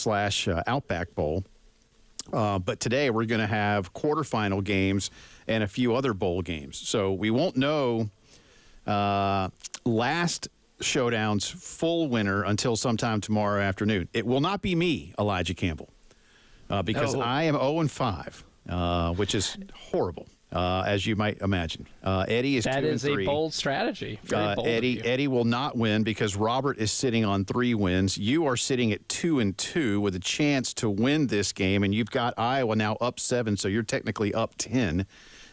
slash Outback Bowl. But today we're going to have quarterfinal games and a few other bowl games. So we won't know last showdown's full winner until sometime tomorrow afternoon. It will not be me, Elijah Campbell, because I am 0-5, which is horrible. As you might imagine. Eddie is 2-3. That is a bold strategy. Very bold Eddie will not win because Robert is sitting on 3 wins. You are sitting at 2-2 with a chance to win this game, and you've got Iowa now up 7, so you're technically up 10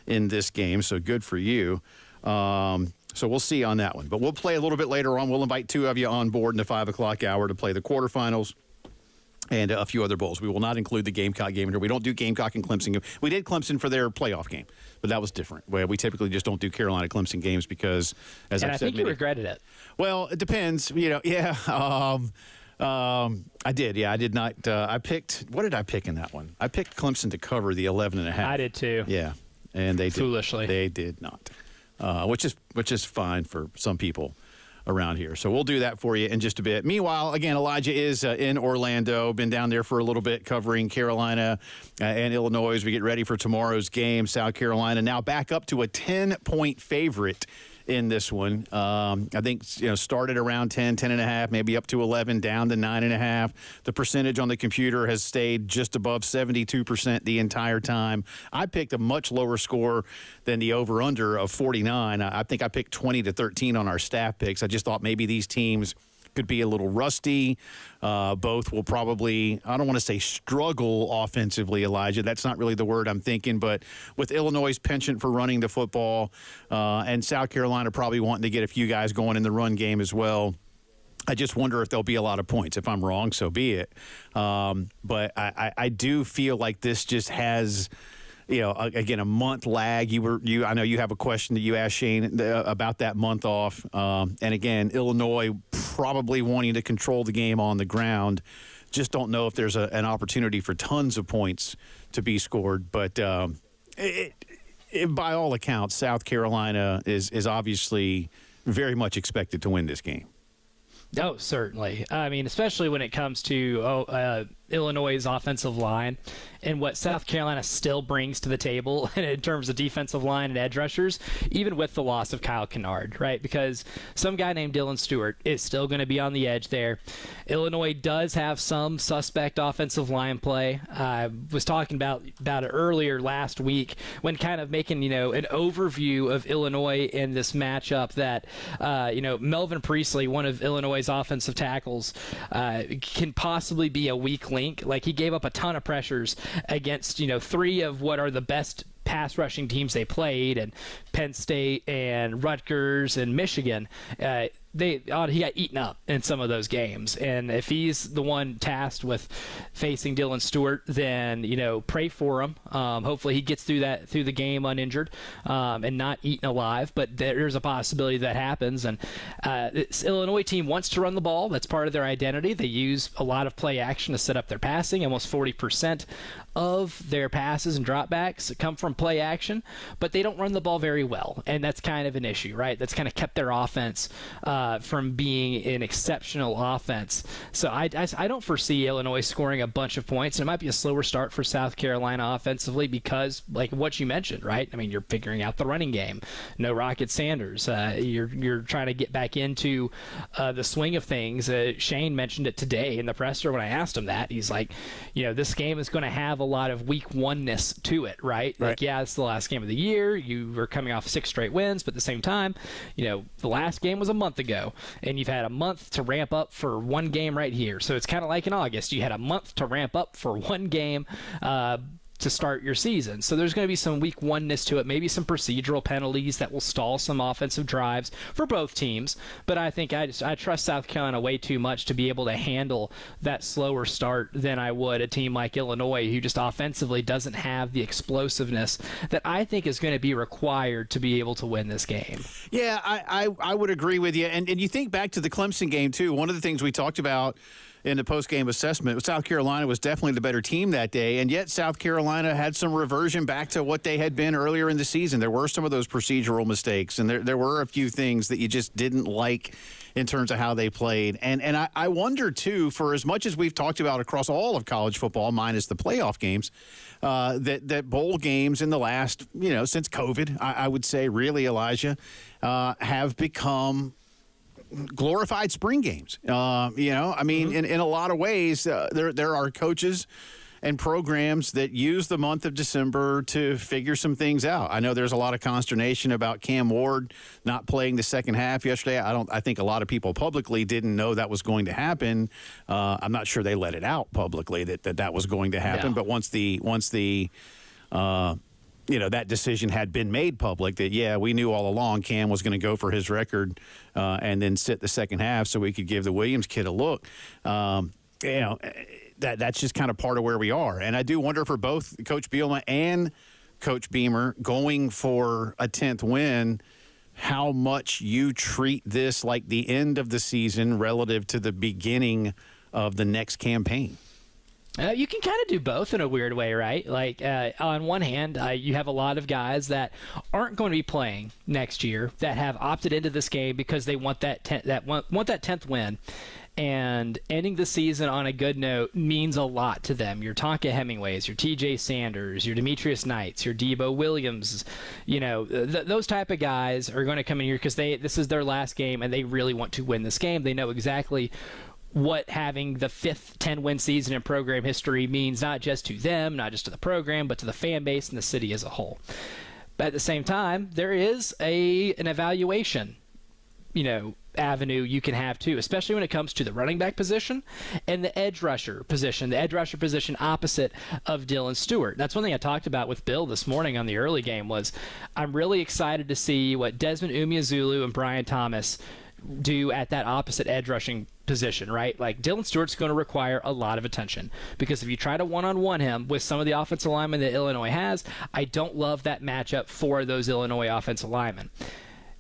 in this game, so good for you. So we'll see on that one. But we'll play a little bit later on. We'll invite 2 of you on board in the 5 o'clock hour to play the quarterfinals and a few other bowls. We will not include the Gamecock game in here. We don't do Gamecock and Clemson. We did Clemson for their playoff game, but that was different. We typically just don't do Carolina-Clemson games because, as I've said, I think you regretted it. Well, it depends. Yeah. I did. Yeah, I did not. I picked. What did I pick in that one? I picked Clemson to cover the 11.5. I did too. Yeah, and they foolishly. They did not, which is fine for some people around here. So we'll do that for you in just a bit. Meanwhile, again, Elijah is in Orlando, been down there for a little bit covering Carolina and Illinois as we get ready for tomorrow's game. South Carolina now back up to a 10-point favorite in this one. I think started around 10.5, maybe up to 11, down to 9.5. The percentage on the computer has stayed just above 72% the entire time. I picked a much lower score than the over-under of 49. I think I picked 20-13 on our staff picks. I just thought maybe these teams could be a little rusty. Both will probably, I don't want to say struggle offensively, Elijah. That's not really the word I'm thinking. But with Illinois' penchant for running the football and South Carolina probably wanting to get a few guys going in the run game as well, I just wonder if there'll be a lot of points. If I'm wrong, so be it. But I do feel like this just has – again, a month lag. I know you have a question that you asked Shane about that month off. And again, Illinois probably wanting to control the game on the ground. Just don't know if there's an opportunity for tons of points to be scored. But by all accounts, South Carolina is obviously very much expected to win this game. Oh, certainly. I mean, especially when it comes to Illinois' offensive line and what South Carolina still brings to the table in terms of defensive line and edge rushers, even with the loss of Kyle Kennard, right? Because some guy named Dylan Stewart is still going to be on the edge there. Illinois does have some suspect offensive line play. I was talking about it earlier last week when kind of making, an overview of Illinois in this matchup that, Melvin Priestley, one of Illinois' offensive tackles, can possibly be a weak link. Like, he gave up a ton of pressures against 3 of what are the best pass rushing teams they played, and Penn State and Rutgers and Michigan. He got eaten up in some of those games, and if he's the one tasked with facing Dylan Stewart, then pray for him. Hopefully he gets through the game uninjured and not eaten alive. But there's a possibility that happens. And this Illinois team wants to run the ball. That's part of their identity. They use a lot of play action to set up their passing. Almost 40% of their passes and dropbacks come from play action, but they don't run the ball very well, and that's kind of an issue, right? That's kind of kept their offense from being an exceptional offense. So I don't foresee Illinois scoring a bunch of points, and it might be a slower start for South Carolina offensively because, like what you mentioned, right? I mean, you're figuring out the running game. No Rocket Sanders. You're trying to get back into the swing of things. Shane mentioned it today in the presser when I asked him that. He's like, this game is going to have a lot of week one-ness to it, right? Like, yeah, it's the last game of the year. You were coming off 6 straight wins, but at the same time, the last game was a month ago, and you've had a month to ramp up for one game right here. So it's kind of like in August. You had a month to ramp up for one game to start your season. So there's going to be some week one-ness to it, maybe some procedural penalties that will stall some offensive drives for both teams. But I think I trust South Carolina way too much to be able to handle that slower start than I would a team like Illinois, who just offensively doesn't have the explosiveness that I think is going to be required to be able to win this game. Yeah, I would agree with you. And you think back to the Clemson game, too. One of the things we talked about in the post-game assessment, South Carolina was definitely the better team that day, and yet South Carolina had some reversion back to what they had been earlier in the season. There were some of those procedural mistakes, and there were a few things that you just didn't like in terms of how they played. And I wonder, too, for as much as we've talked about across all of college football, minus the playoff games, that bowl games in the last, since COVID, I would say, really, Elijah, have become glorified spring games. In a lot of ways, there are coaches and programs that use the month of December to figure some things out. I know there's a lot of consternation about Cam Ward not playing the second half yesterday. I think a lot of people publicly didn't know that was going to happen. I'm not sure they let it out publicly that was going to happen. No. But once that decision had been made public, that, we knew all along Cam was going to go for his record and then sit the second half so we could give the Williams kid a look. That's just kind of part of where we are. And I do wonder for both Coach Bielema and Coach Beamer going for a 10th win, how much you treat this like the end of the season relative to the beginning of the next campaign. You can kind of do both in a weird way, right? Like, on one hand, you have a lot of guys that aren't going to be playing next year that have opted into this game because they want that 10th win. And ending the season on a good note means a lot to them. Your Tonka Hemingways, your TJ Sanders, your Demetrius Knights, your Debo Williams, those type of guys are going to come in here because this is their last game and they really want to win this game. They know exactly what having the 5th 10-win season in program history means, not just to them, not just to the program, but to the fan base and the city as a whole. But at the same time, there is an evaluation, avenue you can have too, especially when it comes to the running back position and the edge rusher position opposite of Dylan Stewart. That's one thing I talked about with Bill this morning on the early game was I'm really excited to see what Desmond Umeozulu and Brian Thomas do at that opposite edge rushing position, right? Like Dylan Stewart's going to require a lot of attention because if you try to one-on-one him with some of the offensive linemen that Illinois has, I don't love that matchup for those Illinois offensive linemen.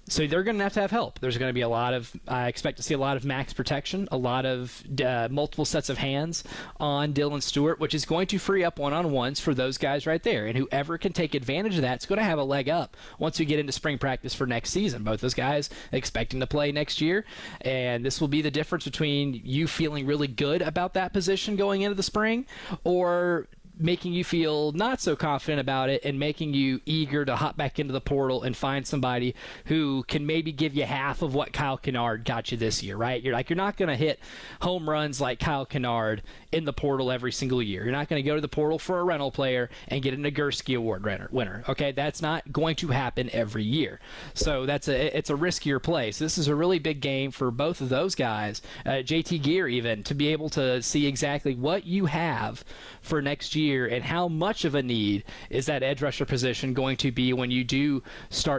So they're going to have help. There's going to be I expect to see a lot of max protection, a lot of multiple sets of hands on Dylan Stewart, which is going to free up one-on-ones for those guys right there. And whoever can take advantage of that is going to have a leg up once we get into spring practice for next season. Both those guys expecting to play next year. And this will be the difference between you feeling really good about that position going into the spring or making you feel not so confident about it and making you eager to hop back into the portal and find somebody who can maybe give you half of what Kyle Kennard got you this year, right? You're not going to hit home runs like Kyle Kennard in the portal every single year. You're not going to go to the portal for a rental player and get a Nagurski Award winner. Okay, that's not going to happen every year. So it's a riskier play. So this is a really big game for both of those guys, JT Gear even, to be able to see exactly what you have for next year and how much of a need is that edge rusher position going to be when you do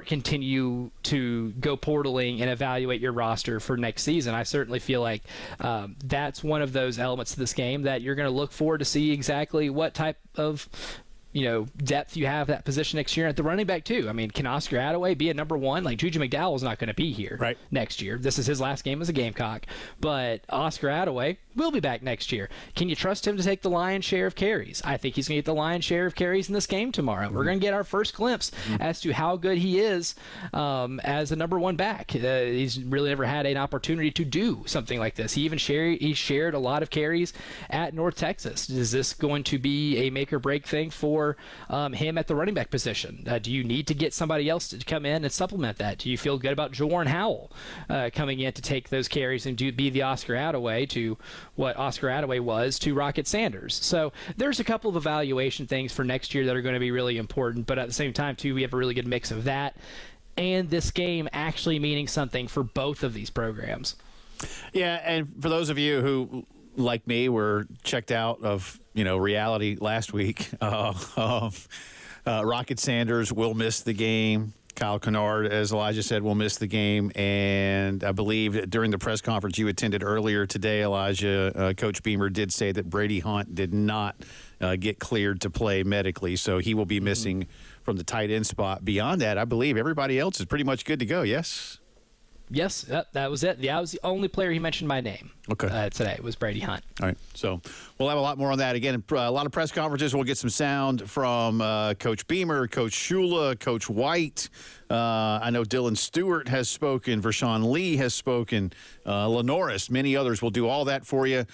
continue to go portaling and evaluate your roster for next season. I certainly feel like that's one of those elements of this game that you're going to look forward to see exactly what type of depth you have that position next year. At the running back too, I mean, can Oscar Attaway be a number one? Like Juju McDowell's not going to be here next year. This is his last game as a Gamecock, but Oscar Attaway will be back next year. Can you trust him to take the lion's share of carries? I think he's going to get the lion's share of carries in this game tomorrow. We're going to get our first glimpse as to how good he is as a number one back. He's really never had an opportunity to do something like this. He shared a lot of carries at North Texas. Is this going to be a make or break thing for him at the running back position? Do you need to get somebody else to come in and supplement that? Do you feel good about Jordan Howell coming in to take those carries and be the Oscar Attaway to what Oscar Attaway was to Rocket Sanders? So there's a couple of evaluation things for next year that are going to be really important, but at the same time too, we have a really good mix of that and this game actually meaning something for both of these programs. Yeah, and for those of you who, like me, were checked out of reality last week, Rocket Sanders will miss the game. Kyle Kennard, as Elijah said, will miss the game. And I believe during the press conference you attended earlier today, Elijah, Coach Beamer did say that Brady Hunt did not get cleared to play medically, so he will be missing from the tight end spot. Beyond that, I believe everybody else is pretty much good to go, yes? Yes, that was it. Yeah, I was the only player he mentioned by name. Okay. Today was Brady Hunt. All right. So we'll have a lot more on that. Again, a lot of press conferences. We'll get some sound from Coach Beamer, Coach Shula, Coach White. I know Dylan Stewart has spoken. Vershawn Lee has spoken. Lenoris, many others. We'll do all that for you.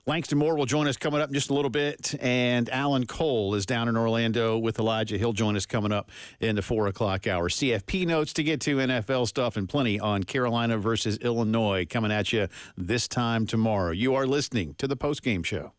Langston Moore will join us coming up in just a little bit, and Alan Cole is down in Orlando with Elijah. He'll join us coming up in the 4 o'clock hour. CFP notes to get to, NFL stuff, and plenty on Carolina versus Illinois coming at you this time tomorrow. You are listening to the postgame show.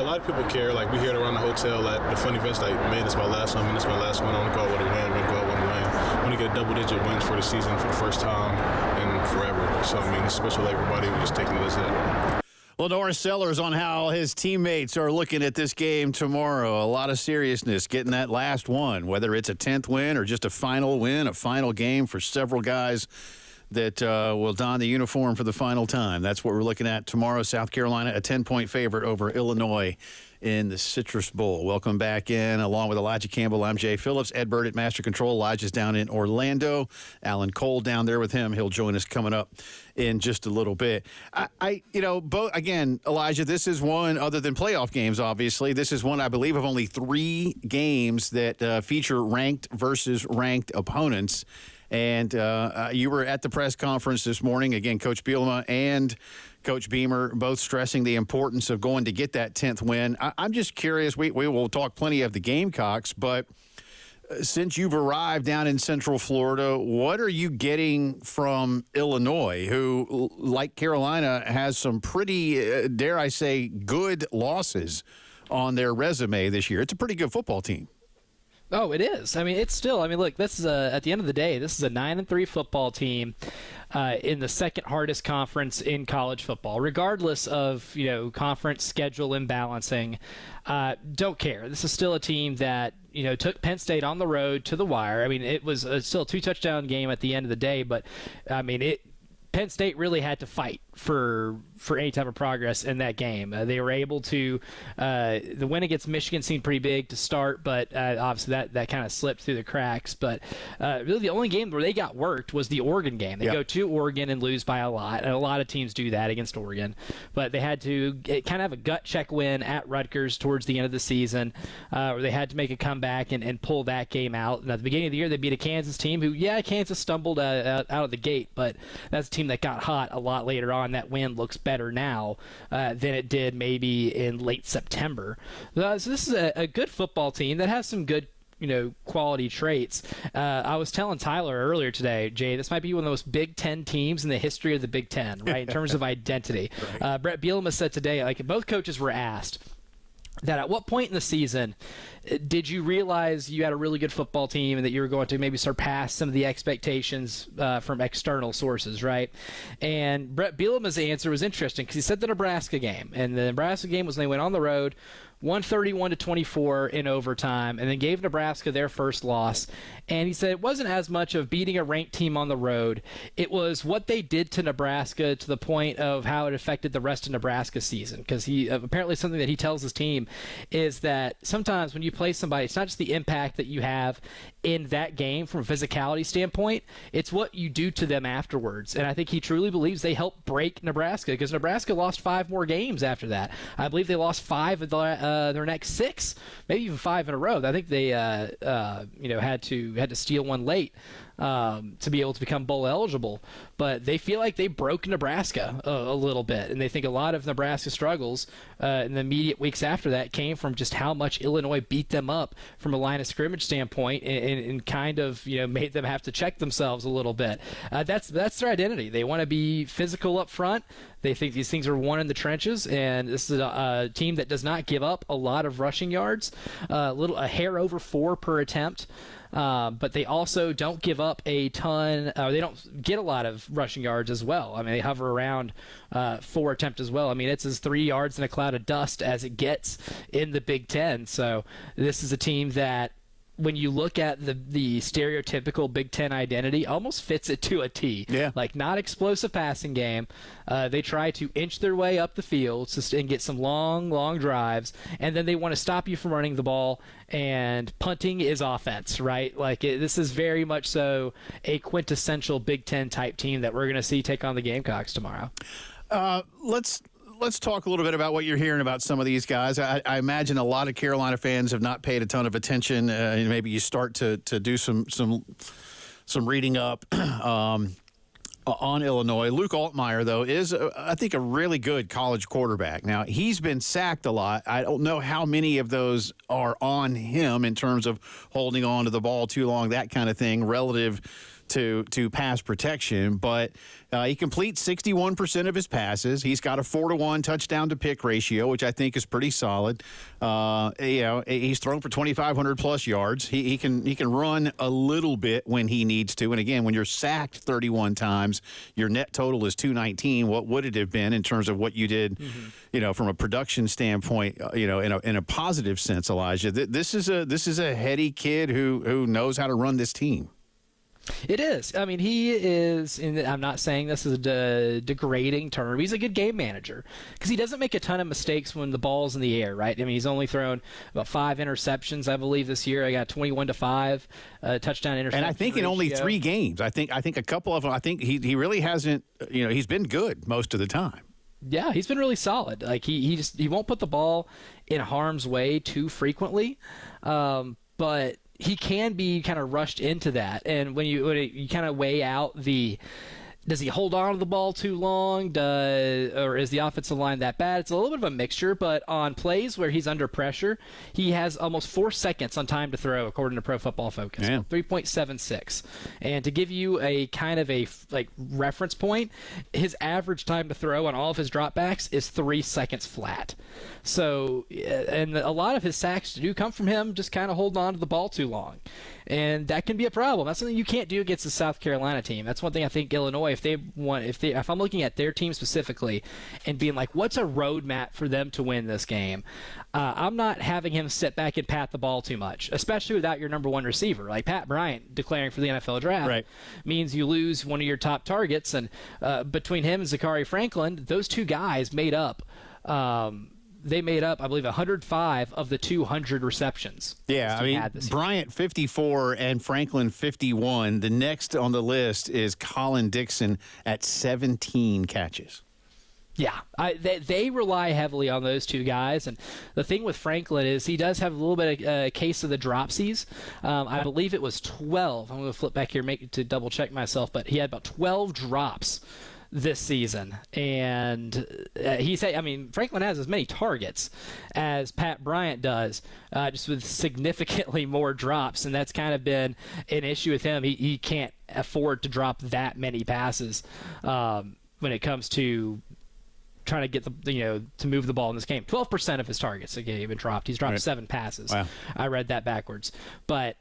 A lot of people care. Like, we hear it around the hotel at the fun events, like, man, it's my last one. I want to go out with a win. I want to go out with a win. I want to get double-digit wins for the season for the first time in forever. So, I mean, it's special to everybody. We're just taking it as that. Lenore Sellers on how his teammates are looking at this game tomorrow. A lot of seriousness getting that last one, whether it's a 10th win or just a final win, a final game for several guys that will don the uniform for the final time. That's what we're looking at tomorrow. South Carolina, a 10-point favorite over Illinois in the Citrus Bowl. Welcome back in. Along with Elijah Campbell, I'm Jay Phillips. Ed Bird at Master Control. Elijah's down in Orlando. Alan Cole down there with him. He'll join us coming up in just a little bit. Both again, Elijah, this is one, other than playoff games, obviously, this is one, I believe, of only 3 games that feature ranked versus ranked opponents. And you were at the press conference this morning. Again, Coach Bielema and Coach Beamer both stressing the importance of going to get that 10th win. I'm just curious. We will talk plenty of the Gamecocks, but since you've arrived down in Central Florida, what are you getting from Illinois, who, like Carolina, has some pretty, dare I say, good losses on their resume this year? It's a pretty good football team. Oh, it is. I mean, it's still. I mean, look, this is at the end of the day, this is a 9-3 football team in the second hardest conference in college football, regardless of conference schedule imbalancing. Don't care. This is still a team that took Penn State on the road to the wire. I mean, it was still a 2-touchdown game at the end of the day, but I mean, Penn State really had to fight for any type of progress in that game. They were able to the win against Michigan seemed pretty big to start, but obviously that kind of slipped through the cracks. But really the only game where they got worked was the Oregon game. They go to Oregon and lose by a lot, and a lot of teams do that against Oregon. But they had to kind of have a gut check win at Rutgers towards the end of the season, where they had to make a comeback and pull that game out. And at the beginning of the year, they beat a Kansas team who, Kansas stumbled out of the gate, but that's a team that got hot a lot later on. That win looks better now than it did maybe in late September. So this is a good football team that has some good quality traits. I was telling Tyler earlier today, Jay, this might be one of the most Big Ten teams in the history of the Big Ten, right, in terms of identity. Right. Brett Bielema said today, like, both coaches were asked that at what point in the season did you realize you had a really good football team and that you were going to maybe surpass some of the expectations from external sources, right? And Brett Bielema's answer was interesting because he said the Nebraska game. And the Nebraska game was when they went on the road, 131-24 in overtime, and then gave Nebraska their first loss. And he said it wasn't as much of beating a ranked team on the road. It was what they did to Nebraska to the point of how it affected the rest of Nebraska's season. Because he apparently something that he tells his team is that sometimes when you play somebody, it's not just the impact that you have in that game from a physicality standpoint, it's what you do to them afterwards. And I think he truly believes they helped break Nebraska, because Nebraska lost 5 more games after that. I believe they lost 5 of their next 6, maybe even 5 in a row. I think they had to steal one late to be able to become bowl eligible. But they feel like they broke Nebraska a little bit, and they think a lot of Nebraska's struggles in the immediate weeks after that came from just how much Illinois beat them up from a line of scrimmage standpoint, and kind of made them have to check themselves a little bit. That's their identity. They want to be physical up front. They think these things are won in the trenches, and this is a team that does not give up a lot of rushing yards, a hair over 4 per attempt. But they also don't give up a ton, or they don't get a lot of rushing yards as well. I mean, they hover around 4 attempts as well. I mean, it's as 3 yards in a cloud of dust as it gets in the Big Ten. So this is a team that, when you look at the stereotypical Big Ten identity, almost fits it to a T. Yeah. Like, not explosive passing game. They try to inch their way up the field and get some long drives, and then they want to stop you from running the ball, and punting is offense, right? Like, this is very much so a quintessential Big Ten type team that we're going to see take on the Gamecocks tomorrow. Let's talk a little bit about what you're hearing about some of these guys. I imagine a lot of Carolina fans have not paid a ton of attention. And maybe you start to do some reading up on Illinois. Luke Altmaier, though, is, I think, a really good college quarterback. Now, he's been sacked a lot. I don't know how many of those are on him in terms of holding on to the ball too long, that kind of thing, relative to pass protection, but he completes 61% of his passes. He's got a 4-to-1 touchdown to pick ratio, which I think is pretty solid. He's thrown for 2,500 plus yards. He can run a little bit when he needs to. And again, when you're sacked 31 times, your net total is 219. What would it have been in terms of what you did, from a production standpoint, in a positive sense, Elijah? This is a heady kid who knows how to run this team. It is. I mean, he is, and I'm not saying this is a degrading term. He's a good game manager because he doesn't make a ton of mistakes when the ball's in the air, right? I mean, he's only thrown about 5 interceptions, I believe, this year. I got 21-5 touchdown interception. And I think ratio. in only 3 games. I think a couple of them. I think he really hasn't. He's been good most of the time. Yeah, he's been really solid. Like he won't put the ball in harm's way too frequently, but he can be kind of rushed into that. And when you kind of weigh out does he hold on to the ball too long? Or is the offensive line that bad? It's a little bit of a mixture, but on plays where he's under pressure, he has almost 4 seconds on time to throw, according to Pro Football Focus. Yeah. 3.76. And to give you a kind of a reference point, his average time to throw on all of his dropbacks is 3 seconds flat. So, and a lot of his sacks do come from him just kind of holding on to the ball too long. And that can be a problem. That's something you can't do against the South Carolina team. That's one thing I think Illinois, if I'm looking at their team specifically and being like, what's a roadmap for them to win this game? I'm not having him sit back and pat the ball too much, especially without your number 1 receiver. Like Pat Bryant declaring for the NFL draft means you lose one of your top targets. And between him and Zachary Franklin, those 2 guys made up I believe, 105 of the 200 receptions. Yeah, I mean, Bryant 54 and Franklin 51. The next on the list is Colin Dixon at 17 catches. Yeah, they rely heavily on those 2 guys. And the thing with Franklin is he does have a little bit of a case of the dropsies. I believe it was 12. I'm going to flip back here to double check myself, but he had about 12 drops this season. And Franklin has as many targets as Pat Bryant does, just with significantly more drops, and that's kind of been an issue with him. He can't afford to drop that many passes when it comes to trying to get to move the ball in this game. 12% of his targets have been dropped. He's dropped 7 passes. Wow. I read that backwards. But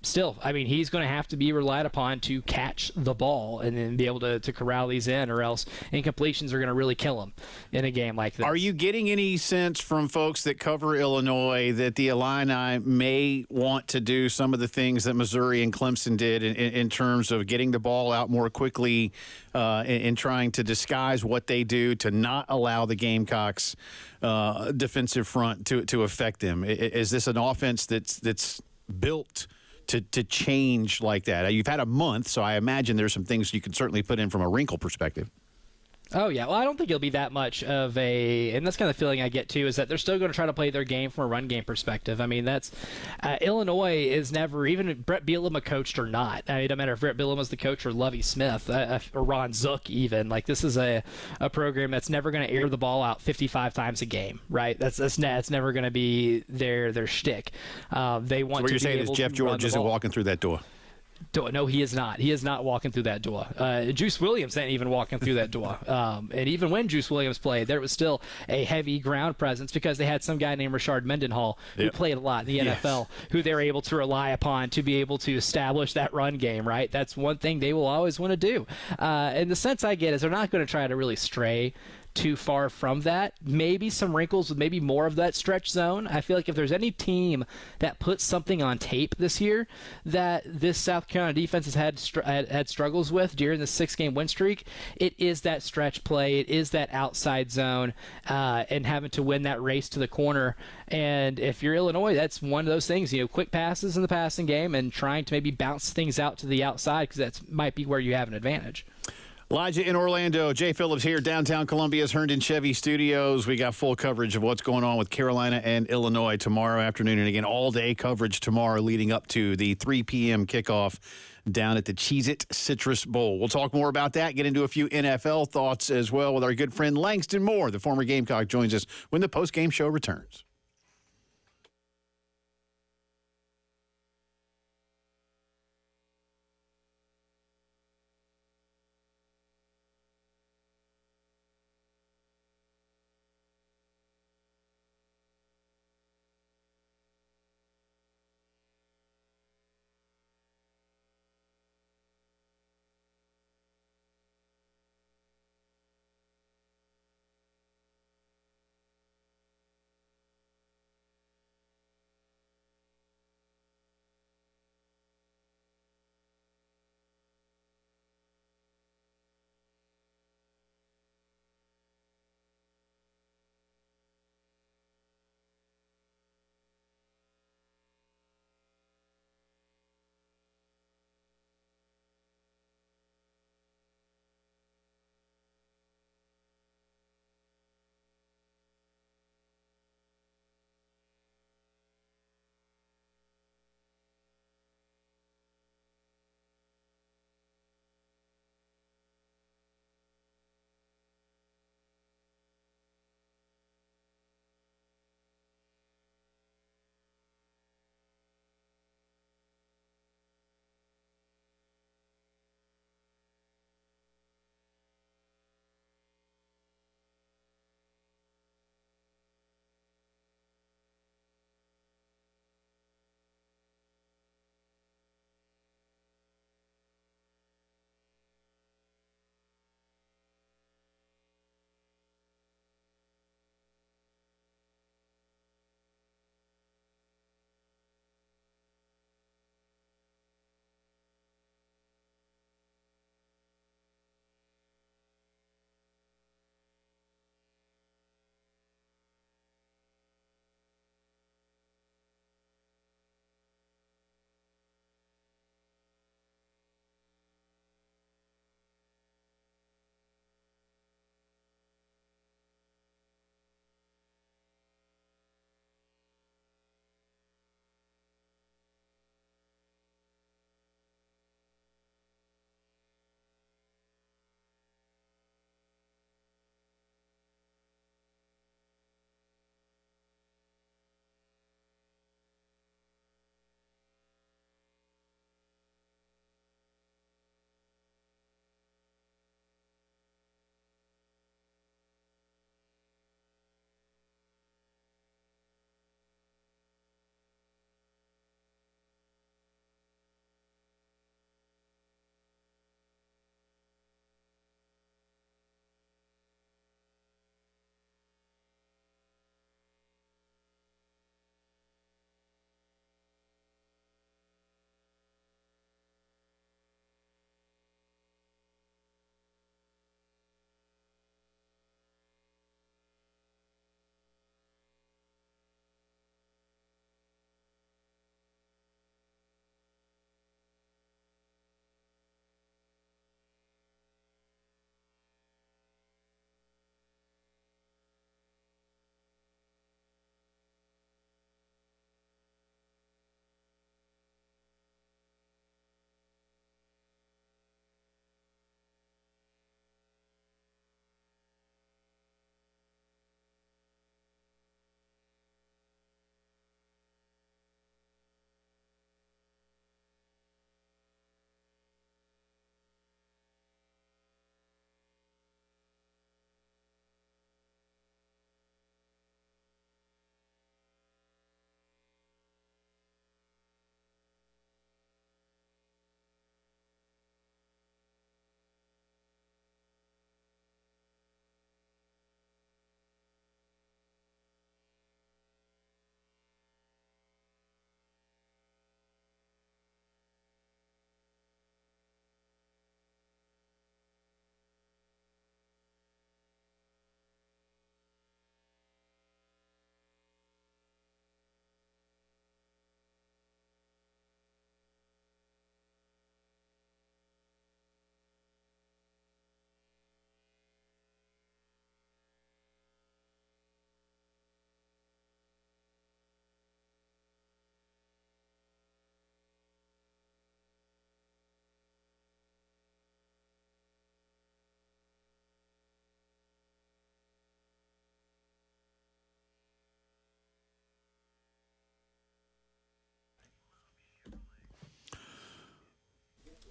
still, I mean, he's going to have to be relied upon to catch the ball and then be able to corral these in, or else incompletions are going to really kill him in a game like this. Are you getting any sense from folks that cover Illinois that the Illini may want to do some of the things that Missouri and Clemson did in terms of getting the ball out more quickly and trying to disguise what they do to not allow the Gamecocks' defensive front to affect them? Is this an offense that's built to change like that? You've had a month, so I imagine there's some things you can certainly put in from a wrinkle perspective. Oh, yeah. Well, I don't think it'll be that much of and that's kind of the feeling I get, too, is that they're still going to try to play their game from a run game perspective. I mean, that's Illinois is never, even if Brett Bielema coached or not. I mean, it doesn't matter if Brett Bielema's the coach or Lovie Smith or Ron Zook even. Like, this is a program that's never going to air the ball out 55 times a game, right? That's never going to be their shtick. They want so what you're saying is Jeff George isn't walking through that door. No, he is not. He is not walking through that door. Juice Williams ain't even walking through that door. And even when Juice Williams played, there was still a heavy ground presence because they had some guy named Rashard Mendenhall who played a lot in the NFL, who they were able to rely upon to be able to establish that run game, right? That's one thing they will always want to do. And the sense I get is they're not going to try to really stray too far from that. Maybe some wrinkles with maybe more of that stretch zone. I feel like if there's any team that puts something on tape this year that this South Carolina defense has had struggles with during the 6-game win streak, it is that stretch play. It is that outside zone and having to win that race to the corner. And if you're Illinois, that's one of those things, quick passes in the passing game and trying to maybe bounce things out to the outside because that might be where you have an advantage. Elijah in Orlando. Jay Phillips here, downtown Columbia's Herndon Chevy Studios. We got full coverage of what's going on with Carolina and Illinois tomorrow afternoon. And again, all-day coverage tomorrow leading up to the 3 p.m. kickoff down at the Cheez-It Citrus Bowl. We'll talk more about that, get into a few NFL thoughts as well with our good friend Langston Moore. The former Gamecock joins us when the post-game show returns.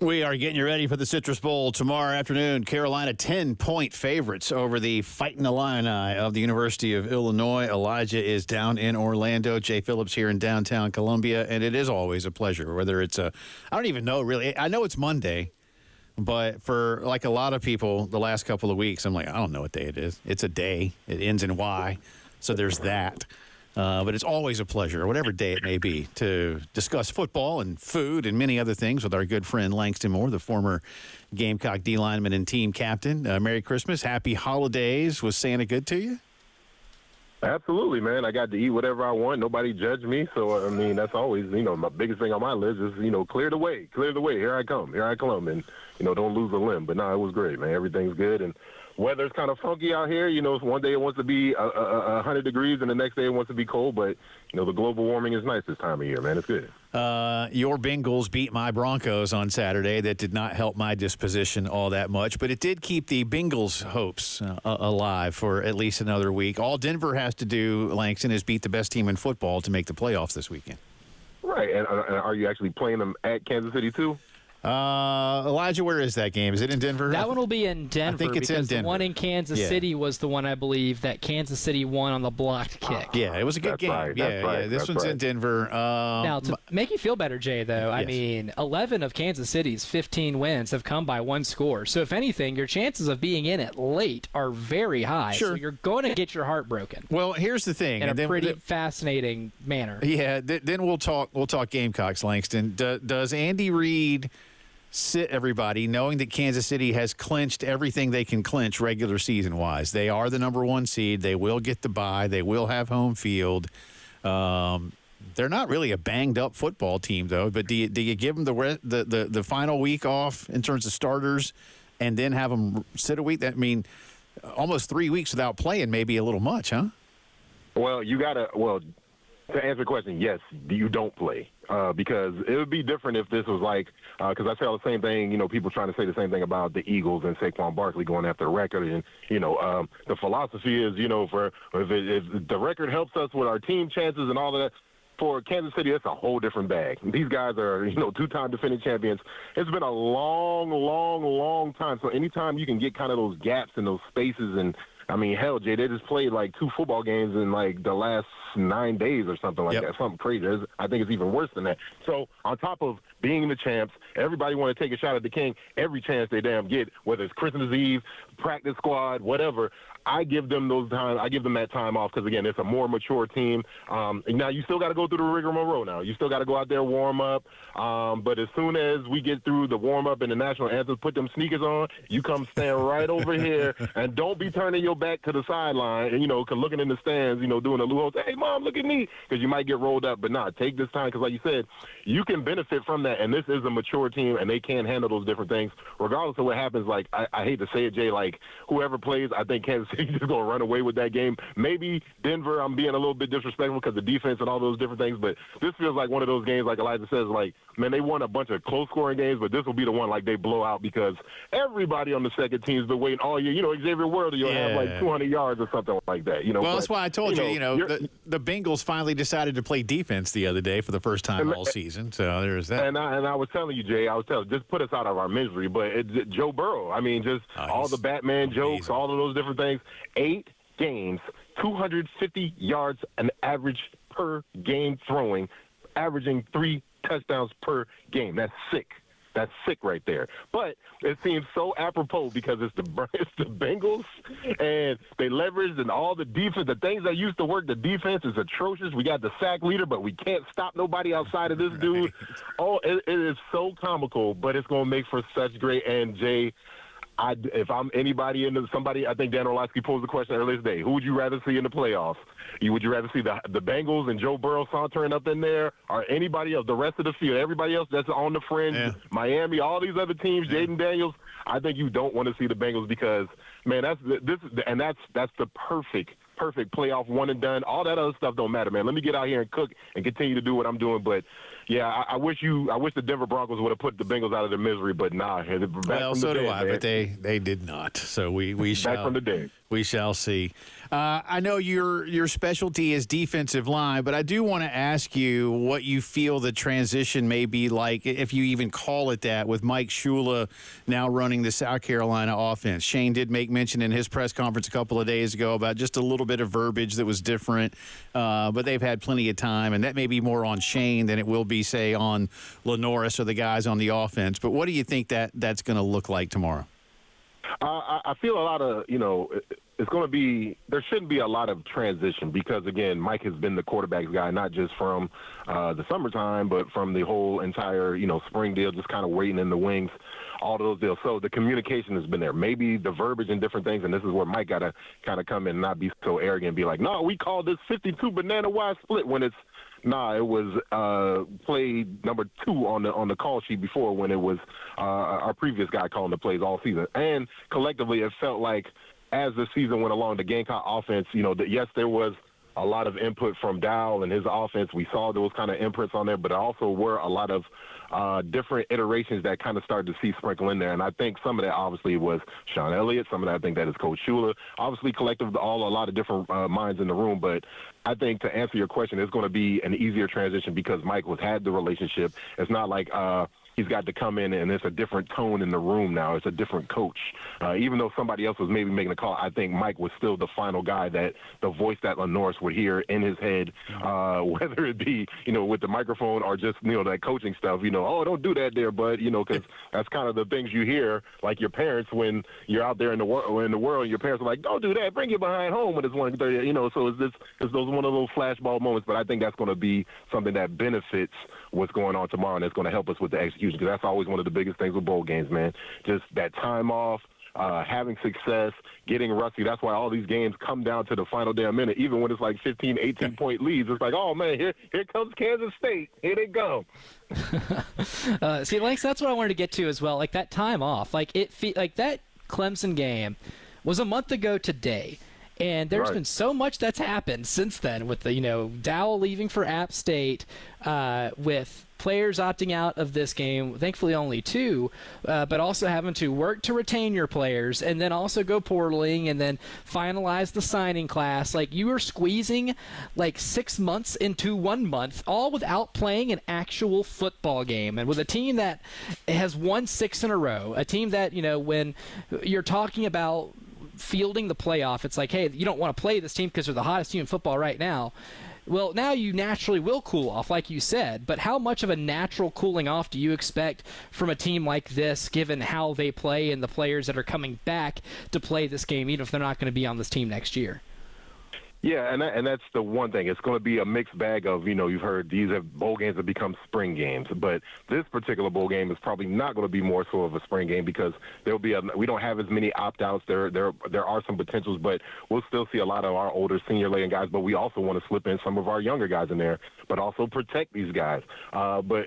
We are getting you ready for the Citrus Bowl tomorrow afternoon. Carolina 10-point favorites over the Fighting Illini of the University of Illinois. Elijah is down in Orlando. Jay Phillips here in downtown Columbia. And it is always a pleasure, whether it's I don't even know really. I know it's Monday, but for like a lot of people the last couple of weeks, I'm like, I don't know what day it is. It's a day. It ends in Y. So there's that. But it's always a pleasure, whatever day it may be, to discuss football and food and many other things with our good friend Langston Moore, the former Gamecock D lineman and team captain. Merry Christmas. Happy holidays. Was Santa good to you? Absolutely, man. I got to eat whatever I want. Nobody judged me. So, I mean, that's always, my biggest thing on my list is, clear the way. Clear the way. Here I come. And, don't lose a limb. But, no, it was great, man. Everything's good. And weather's kind of funky out here. One day it wants to be 100 degrees and the next day it wants to be cold. But, the global warming is nice this time of year, man. It's good. Your Bengals beat my Broncos on Saturday. That did not help my disposition all that much, but it did keep the Bengals' hopes alive for at least another week. All Denver has to do, Langston, is beat the best team in football to make the playoffs this weekend. Right. And are you actually playing them at Kansas City, too? Elijah, where is that game? Is it in Denver? That one will be in Denver. I think it's because in Denver. The one in Kansas City was the one I believe that Kansas City won on the blocked kick. Yeah, it was a good game. Right, yeah. This one's in Denver. Now, to make you feel better, Jay, though, I mean, 11 of Kansas City's 15 wins have come by one score. So, if anything, your chances of being in it late are very high. Sure. So, you're going to get your heart broken. Well, here's the thing. In a pretty fascinating manner. Yeah, then we'll talk Gamecocks, Langston. Does Andy Reid sit everybody knowing that Kansas City has clinched everything they can clinch regular season wise? They are the number one seed. They will get the bye. They will have home field. They're not really a banged up football team though, but do you give them the final week off in terms of starters and then have them sit a week? I mean, almost 3 weeks without playing may be a little much, huh? Well, to answer the question, yes, you don't play because it would be different if this was like because I say all the same thing. People trying to say the same thing about the Eagles and Saquon Barkley going after the record, and the philosophy is if the record helps us with our team chances and all of that. For Kansas City, it's a whole different bag. These guys are, two-time defending champions. It's been a long, long, long time. So anytime you can get kind of those gaps and those spaces and I mean, hell, Jay, they just played like 2 football games in like the last 9 days or something like that. Something crazy. I think it's even worse than that. So on top of being the champs, everybody want to take a shot at the king every chance they damn get, whether it's Christmas Eve, practice squad, whatever. I give them that time off because, again, it's a more mature team. Now, you still got to go through the rigmarole now. You still got to go out there, warm up. But as soon as we get through the warm-up and the national anthem, put them sneakers on, you come stand right over here and don't be turning your back to the sideline and, looking in the stands, doing a little, hey, Mom, look at me, because you might get rolled up. But, take this time because, like you said, you can benefit from that. And this is a mature team, and they can handle those different things. Regardless of what happens, like, I hate to say it, Jay, like, whoever plays, I think Kansas City's just going to run away with that game. Maybe Denver, I'm being a little bit disrespectful because of the defense and all those different things, but this feels like one of those games, like Elijah says, like, man, they won a bunch of close-scoring games, but this will be the one, like, they blow out because everybody on the second team's been waiting all year. Xavier Worthy, you'll have, like, 200 yards or something like that. Well, that's why I told you, the Bengals finally decided to play defense the other day for the first time all season, so there's that. And I was telling you, Jay, just put us out of our misery, but Joe Burrow, I mean, just all the Batman jokes, all of those different things. 8 games, 250 yards an average per game throwing, averaging 3 touchdowns per game. That's sick. That's sick right there. But it seems so apropos because it's the Bengals, and they leveraged and all the defense, the things that used to work, the defense is atrocious. We got the sack leader, but we can't stop nobody outside of this dude. Oh, it is so comical, but it's going to make for such great. And, Jay, if I'm anybody somebody, I think Dan Orlovsky posed the question earlier today, who would you rather see in the playoffs? Would you rather see the Bengals and Joe Burrow sauntering up in there, or anybody else, the rest of the field, everybody else that's on the fringe, Miami, all these other teams, Jaden Daniels? I think you don't want to see the Bengals because, man, that's the perfect playoff one and done. All that other stuff don't matter, man. Let me get out here and cook and continue to do what I'm doing. But I wish the Denver Broncos would have put the Bengals out of their misery, but nah. Well, so do I, but they did not. So we shall back from the dead. We shall see. I know your specialty is defensive line, but I do want to ask you what you feel the transition may be like, if you even call it that, with Mike Shula now running the South Carolina offense. Shane did make mention in his press conference a couple of days ago about just a little bit of verbiage that was different, but they've had plenty of time, and that may be more on Shane than it will be, say, on LaNorris or the guys on the offense. But what do you think that's going to look like tomorrow? I feel a lot of, it's going to be, there shouldn't be a lot of transition because, again, Mike has been the quarterback's guy, not just from the summertime, but from the whole entire, spring deal, just kind of waiting in the wings, all of those deals. So the communication has been there. Maybe the verbiage and different things, and this is where Mike got to kind of come in and not be so arrogant and be like, no, we called this 52 banana wide split when it's, nah, it was play number 2 on the call sheet before when it was our previous guy calling the plays all season. And collectively, it felt like as the season went along, the Gamecock offense, yes, there was a lot of input from Dow and his offense. We saw those kind of imprints on there, but there also were a lot of different iterations that kind of started to see sprinkle in there. And I think some of that obviously was Sean Elliott. Some of that I think that is Coach Shula. Obviously collective, a lot of different minds in the room. But I think to answer your question, it's going to be an easier transition because Mike had the relationship. It's not like he's got to come in and it's a different tone in the room now. It's a different coach. Even though somebody else was maybe making the call, I think Mike was still the final guy, that the voice that LaNorris would hear in his head, whether it be, with the microphone or just, that coaching stuff, oh, don't do that there, bud, because that's kind of the things you hear, like your parents when you're out there in the world, and your parents are like, don't do that, bring you behind home when it's 1:30, so it's those one of those flashball moments. But I think that's going to be something that benefits what's going on tomorrow, and it's going to help us with the execution, because that's always one of the biggest things with bowl games, man. Just that time off, having success, getting rusty. That's why all these games come down to the final damn minute, even when it's like 15, 18-point leads. It's like, oh, man, here comes Kansas State. Here they go. See, Lance, that's what I wanted to get to as well. Like that time off, like that Clemson game was a month ago today. And there's been so much that's happened since then with the, Dowell leaving for App State, with players opting out of this game, thankfully only 2, but also having to work to retain your players and then also go portaling and then finalize the signing class. Like, you are squeezing like 6 months into 1 month, all without playing an actual football game. And with a team that has won 6 in a row, a team that, when you're talking about fielding the playoff, it's like, hey, you don't want to play this team because they're the hottest team in football right now. Well, now you naturally will cool off, like you said, but how much of a natural cooling off do you expect from a team like this, given how they play and the players that are coming back to play this game, even if they're not going to be on this team next year? Yeah, and that's the one thing. It's going to be a mixed bag of, you've heard these bowl games have become spring games, but this particular bowl game is probably not going to be more so of a spring game because we don't have as many opt-outs. There are some potentials, but we'll still see a lot of our older senior laden guys, but we also want to slip in some of our younger guys in there, but also protect these guys. But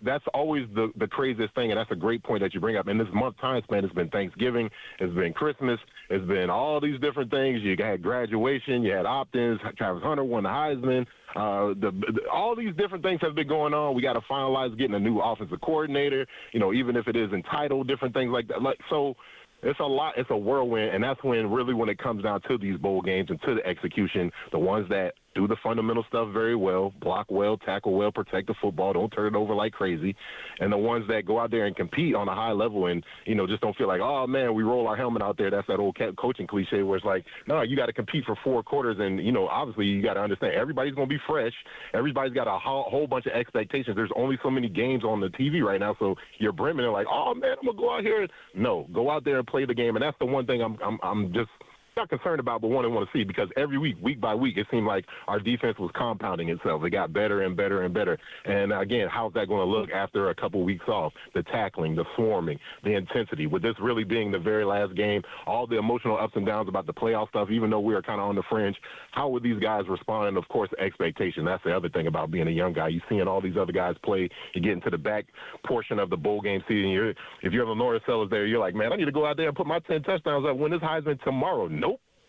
that's always the craziest thing, and that's a great point that you bring up. In this month time span, it's been Thanksgiving, it's been Christmas, it's been all these different things. You had graduation, you had opt-ins. Travis Hunter won the Heisman. All these different things have been going on. We got to finalize getting a new offensive coordinator, even if it is entitled, different things like that. So it's a lot. It's a whirlwind, and that's when it comes down to these bowl games and to the execution, the ones that do the fundamental stuff very well, block well, tackle well, protect the football, don't turn it over like crazy, and the ones that go out there and compete on a high level and, just don't feel like, oh, man, we roll our helmet out there. That's that old coaching cliche where it's like, no, you got to compete for 4 quarters, and, obviously you got to understand everybody's going to be fresh. Everybody's got a whole bunch of expectations. There's only so many games on the TV right now, so you're brimming and like, oh, man, I'm going to go out here. No, go out there and play the game, and that's the one thing I'm just – not concerned about, but want to see, because every week by week, it seemed like our defense was compounding itself. It got better and better and better. And again, how's that going to look after a couple weeks off? The tackling, the swarming, the intensity. With this really being the very last game, all the emotional ups and downs about the playoff stuff, even though we are kind of on the fringe, how would these guys respond? And of course, expectation. That's the other thing about being a young guy. You're seeing all these other guys play. You get into the back portion of the bowl game season. If you're LaNorris Sellers there, you're like, man, I need to go out there and put my 10 touchdowns up, win this Heisman tomorrow. Nope.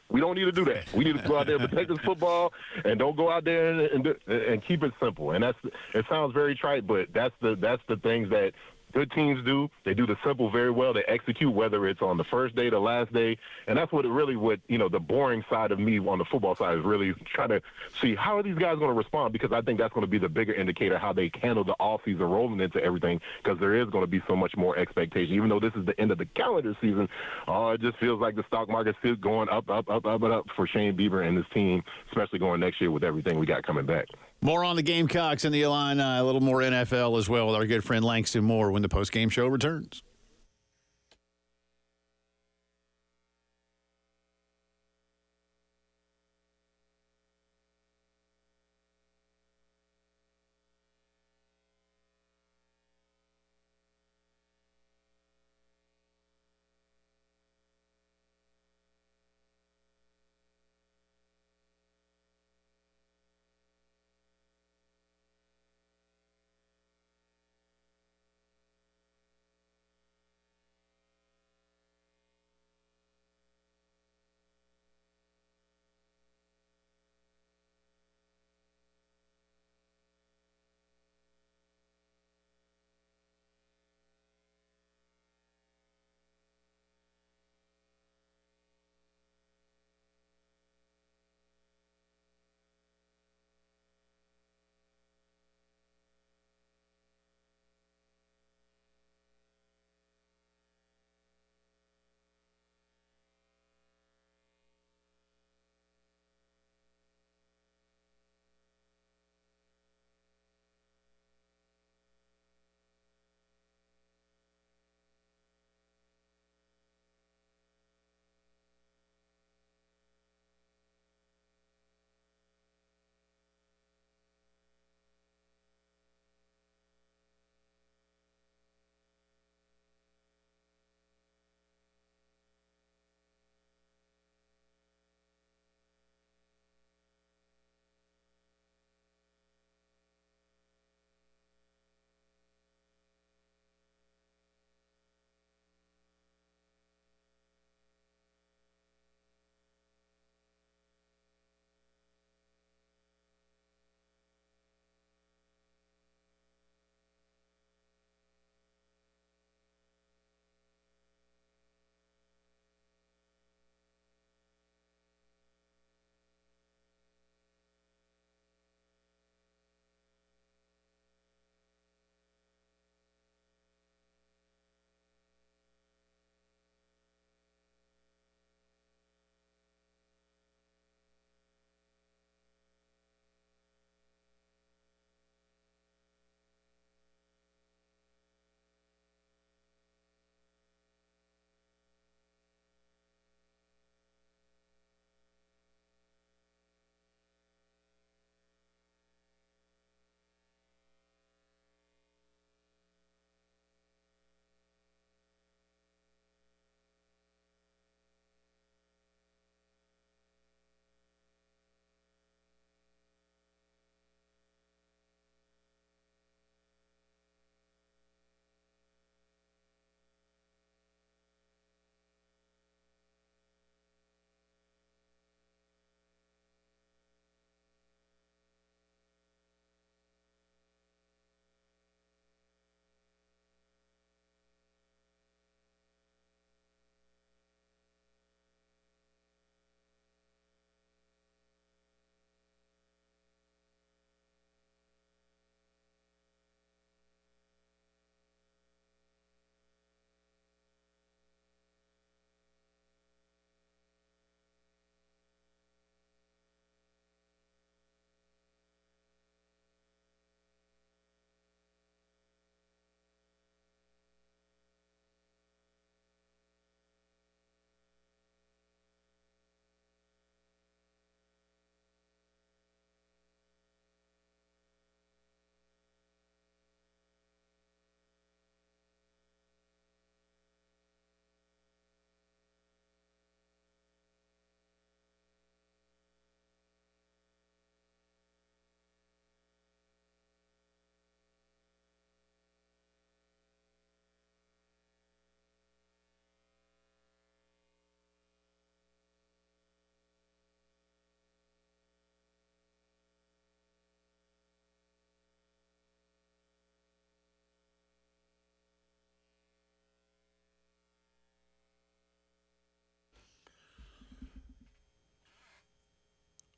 We don't need to do that. We need to go out there and protect this football, and don't go out there and keep it simple. And it sounds very trite, but that's the things that good teams do. They do the simple very well. They execute, whether it's on the first day, the last day, and that's what the boring side of me on the football side is really trying to see how are these guys going to respond, because I think that's going to be the bigger indicator how they handle the offseason rolling into everything, because there is going to be so much more expectation. Even though this is the end of the calendar season, it just feels like the stock market's still going up for Shane Bieber and his team, especially going next year with everything we got coming back. More on the Gamecocks and the Illini, a little more NFL as well with our good friend Langston Moore when the post-game show returns.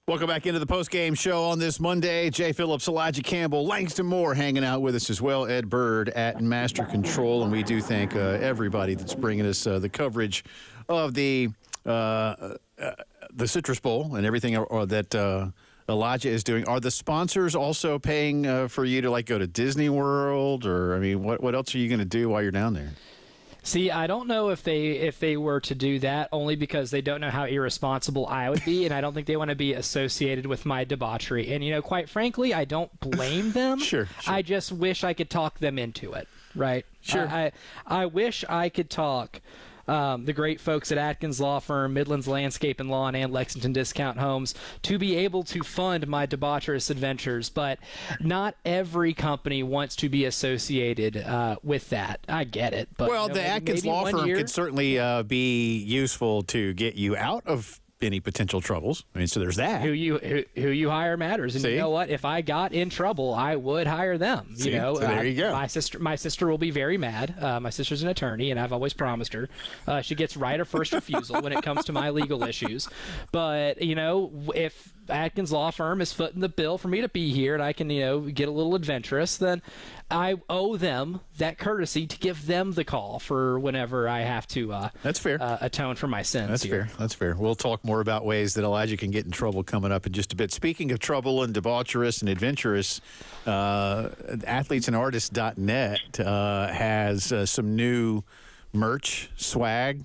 Welcome back into the post-game show on this Monday. Jay Phillips, Elijah Campbell, Langston Moore hanging out with us as well. Ed Bird at Master Control. And we do thank everybody that's bringing us the coverage of the Citrus Bowl and everything that Elijah is doing. Are the sponsors also paying for you to, like, go to Disney World? Or, I mean, what else are you going to do while you're down there? See, I don't know if they were to do that, only because they don't know how irresponsible I would be, and I don't think they want to be associated with my debauchery. And, quite frankly, I don't blame them. Sure. I just wish I could talk them into it, right? Sure. I wish I could talk the great folks at Atkins Law Firm, Midlands Landscape and Lawn, and Lexington Discount Homes to be able to fund my debaucherous adventures, but not every company wants to be associated with that. I get it. But, well, the Atkins Law Firm could certainly be useful to get you out of any potential troubles. I mean, so there's that. Who you hire matters, and See? you know what? If I got in trouble, I would hire them. See? So there you go. My sister will be very mad. My sister's an attorney, and I've always promised her she gets right of first refusal when it comes to my legal issues. But if Atkins Law Firm is footing the bill for me to be here, and I can get a little adventurous, then I owe them that courtesy to give them the call for whenever I have to. That's fair. Atone for my sins. That's here. fair. That's fair. We'll talk more about ways that Elijah can get in trouble coming up in just a bit. Speaking of trouble and debaucherous and adventurous, athletesанdartists.net has some new merch, swag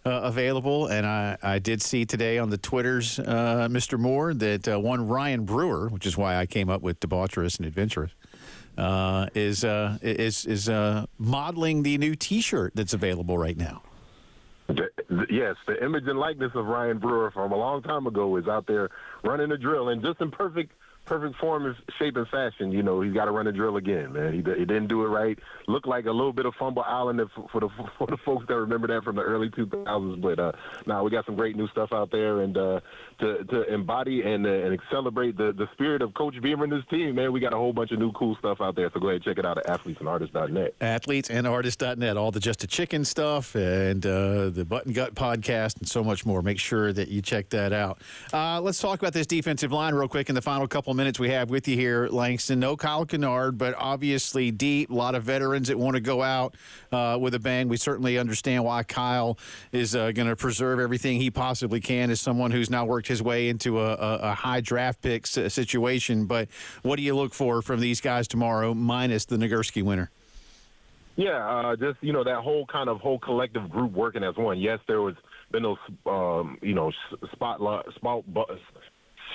available. And I did see today on the Twitters, Mr. Moore, that one Ryan Brewer, which is why I came up with debaucherous and adventurous, is modeling the new T-shirt that's available right now. Yes, the image and likeness of Ryan Brewer from a long time ago is out there running a drill, and just in perfect form, shape, and fashion. He's got to run a drill again, man. He didn't do it right. Looked like a little bit of Fumble Island for the folks that remember that from the early 2000s. But now we got some great new stuff out there, and to embody and celebrate the spirit of Coach Beamer and his team, man, we got a whole bunch of new cool stuff out there. So go ahead and check it out at athletesанdartists.net. Athletesанdartists.net, all the Just a Chicken stuff and the Button Gut podcast and so much more. Make sure that you check that out. Let's talk about this defensive line real quick in the final couple minutes we have with you here, Langston. No Kyle Kennard, but obviously deep. A lot of veterans that want to go out with a bang. We certainly understand why Kyle is going to preserve everything he possibly can as someone who's now worked his way into a high draft pick situation. But what do you look for from these guys tomorrow, minus the Nagurski winner? Yeah, just that whole collective group working as one. Yes, there was been those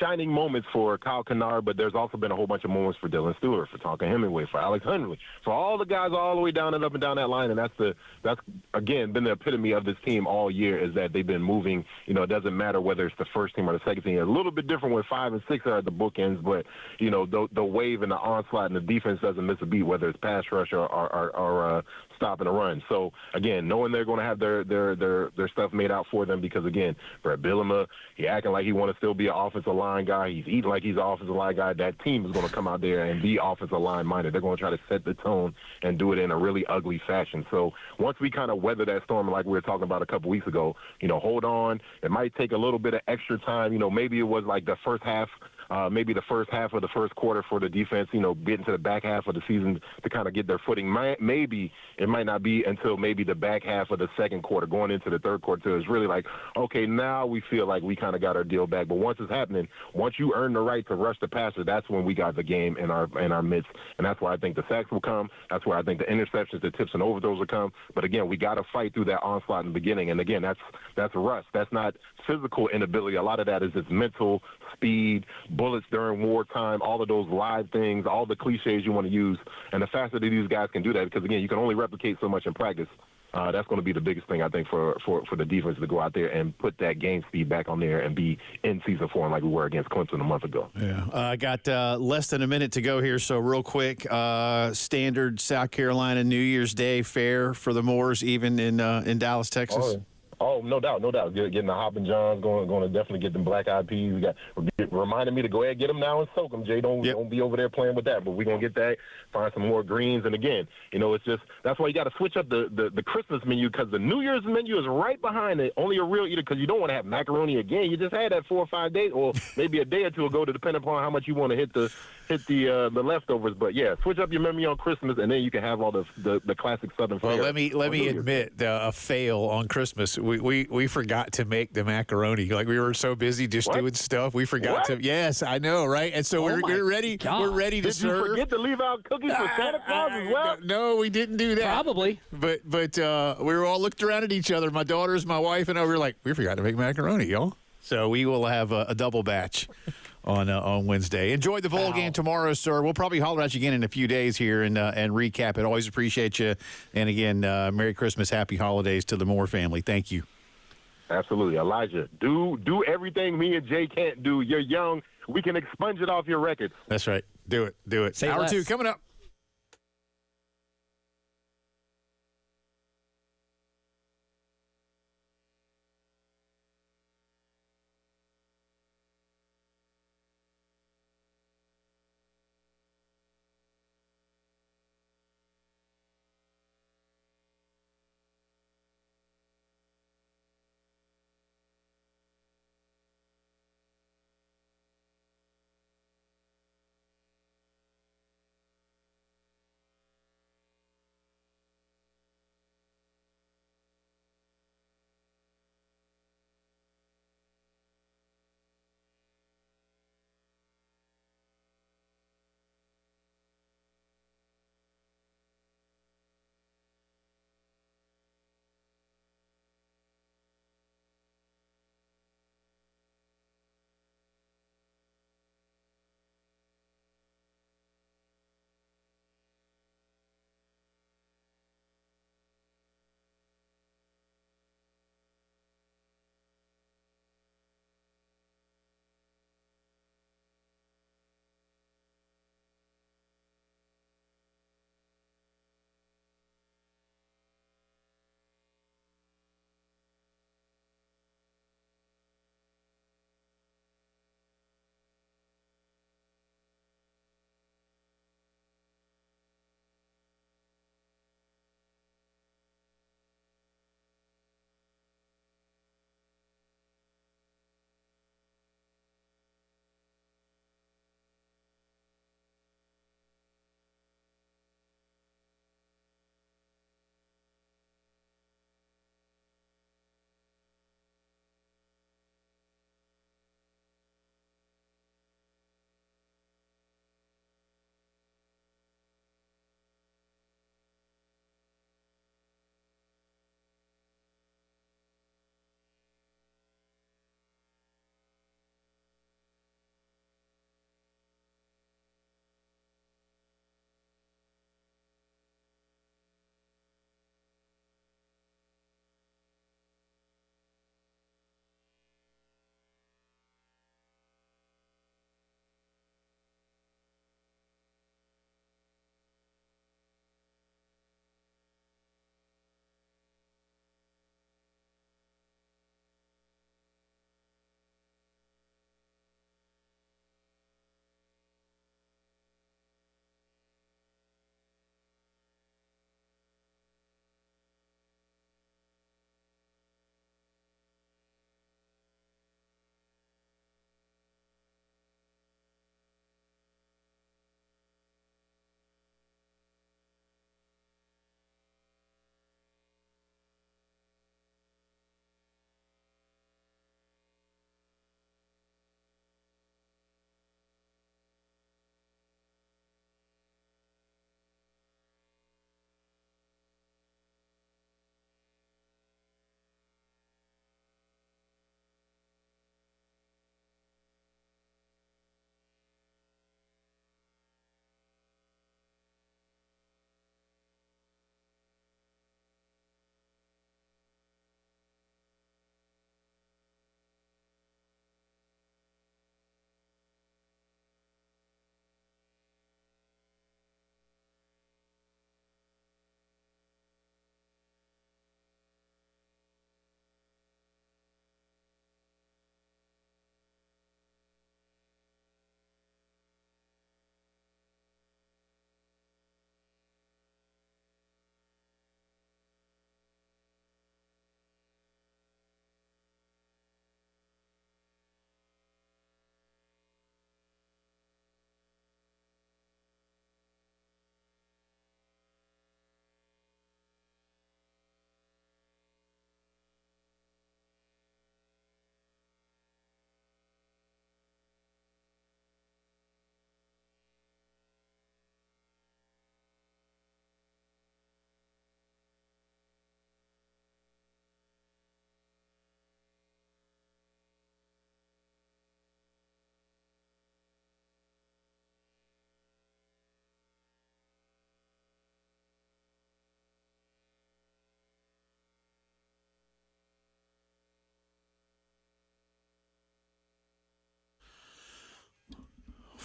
shining moments for Kyle Kennard, but there's also been a whole bunch of moments for Dylan Stewart, for Tonka Hemingway, for Alex Huntley, for all the guys all the way down and up and down that line. And that's again been the epitome of this team all year, is that they've been moving. It doesn't matter whether it's the first team or the second team. A little bit different when 5 and 6 are at the bookends, but the wave and the onslaught and the defense doesn't miss a beat, whether it's pass rush or stopping a run. So again, knowing they're going to have their stuff made out for them, because again, Brett Bielema, he acting like he want to still be an offensive line guy. He's eating like he's an offensive line guy. That team is going to come out there and be offensive line minded. They're going to try to set the tone and do it in a really ugly fashion. So once we kind of weather that storm, like we were talking about a couple weeks ago, hold on. It might take a little bit of extra time. Maybe it was like the first half. Maybe the first half of the first quarter for the defense, getting to the back half of the season to kind of get their footing. Maybe it might not be until maybe the back half of the second quarter, going into the third quarter. So it's really like, okay, now we feel like we kind of got our deal back. But once it's happening, once you earn the right to rush the passer, that's when we got the game in our midst. And that's where I think the sacks will come. That's where I think the interceptions, the tips and overthrows will come. But again, we got to fight through that onslaught in the beginning. And again, that's rust. That's not physical inability. A lot of that is just mental speed, bullets during wartime, all of those live things, all the cliches you want to use. And the faster that these guys can do that, because again, you can only replicate so much in practice. That's going to be the biggest thing, I think, for the defense to go out there and put that game speed back on there and be in season form like we were against Clemson a month ago. Yeah, I got less than a minute to go here, so real quick, standard South Carolina New Year's Day fare for the Moors, even in Dallas, Texas. Oh, no doubt, no doubt. Getting the Hoppin' Johns, going to definitely get them black eyed peas. We got reminding me to go ahead and get them now and soak them. Jay, don't be over there playing with that. But we're gonna get that. Find some more greens, and again, it's just that's why you got to switch up the Christmas menu, because the New Year's menu is right behind it. Only a real eater, because you don't want to have macaroni again. You just had that 4 or 5 days, or maybe a day or two ago, to depend upon how much you want to hit the leftovers. But yeah, switch up your menu on Christmas, and then you can have all the classic Southern fare. Well, let me admit a fail on Christmas. We forgot to make the macaroni. Like, we were so busy just doing stuff, we forgot to. Yes, I know, right? And so we're ready. God. We're ready to serve. Did you forget to leave out cookies for Santa Claus as well? No, we didn't do that. Probably. But we were all looked around at each other. My daughters, my wife, and I were like, we forgot to make macaroni, y'all. So we will have a double batch on Wednesday. Enjoy the bowl game tomorrow, sir. We'll probably holler at you again in a few days here and recap it. Always appreciate you. And again, Merry Christmas, Happy Holidays to the Moore family. Thank you. Absolutely. Elijah, do everything me and Jay can't do. You're young. We can expunge it off your record. That's right. Do it. Say Hour less. 2 coming up.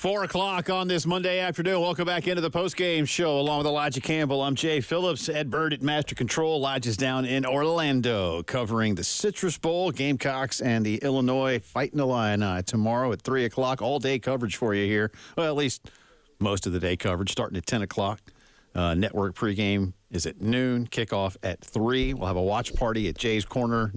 4 o'clock on this Monday afternoon. Welcome back into the postgame show along with Elijah Campbell. I'm Jay Phillips. Ed Bird at Master Control. Elijah's down in Orlando covering the Citrus Bowl, Gamecocks, and the Illinois Fighting Illini tomorrow at 3 o'clock. All-day coverage for you here. Well, at least most of the day coverage starting at 10 o'clock. Network pregame is at noon. Kickoff at 3. We'll have a watch party at Jay's Corner.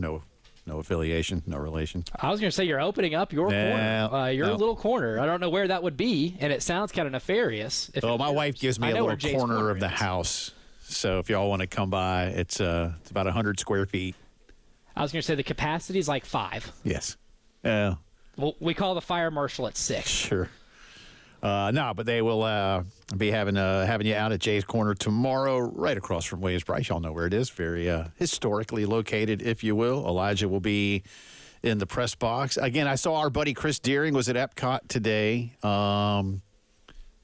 No affiliation, no relation. I was going to say you're opening up your corner, your little corner. I don't know where that would be, and it sounds kind of nefarious. My wife gives me a little corner of the house. So if y'all want to come by, it's about 100 square feet. I was going to say the capacity is like 5. Yes. Well, we call the fire marshal at 6. Sure. No, but they will be having you out at Jay's Corner tomorrow, right across from Williams Brice. Y'all know where it is. Very historically located, if you will. Elijah will be in the press box. Again, I saw our buddy Chris Deering was at Epcot today. What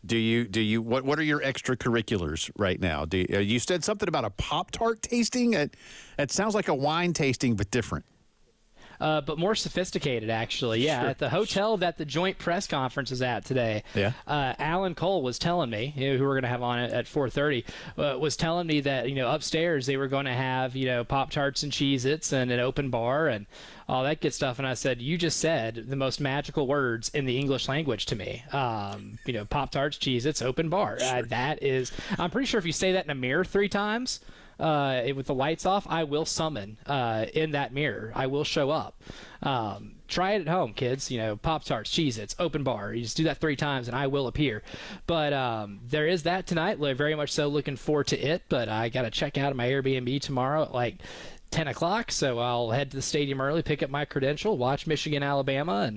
are your extracurriculars right now? You said something about a Pop-Tart tasting? It sounds like a wine tasting, but different. But more sophisticated, actually. Yeah, Sure. at the hotel that the joint press conference is at today. Yeah. Alan Cole was telling me, who we're going to have on at 4:30, was telling me that upstairs they were going to have Pop-Tarts and Cheez-Its and an open bar and all that good stuff. And I said, you just said the most magical words in the English language to me. Pop-Tarts, Cheez-Its, open bar. Sure. I'm pretty sure if you say that in a mirror 3 times. With the lights off, I will summon in that mirror. I will show up. Try it at home, kids. Pop-Tarts, Cheez-Its, open bar. You just do that 3 times, and I will appear. But there is that tonight. Very much so looking forward to it. But I got to check out of my Airbnb tomorrow at like 10 o'clock. So I'll head to the stadium early, pick up my credential, watch Michigan, Alabama,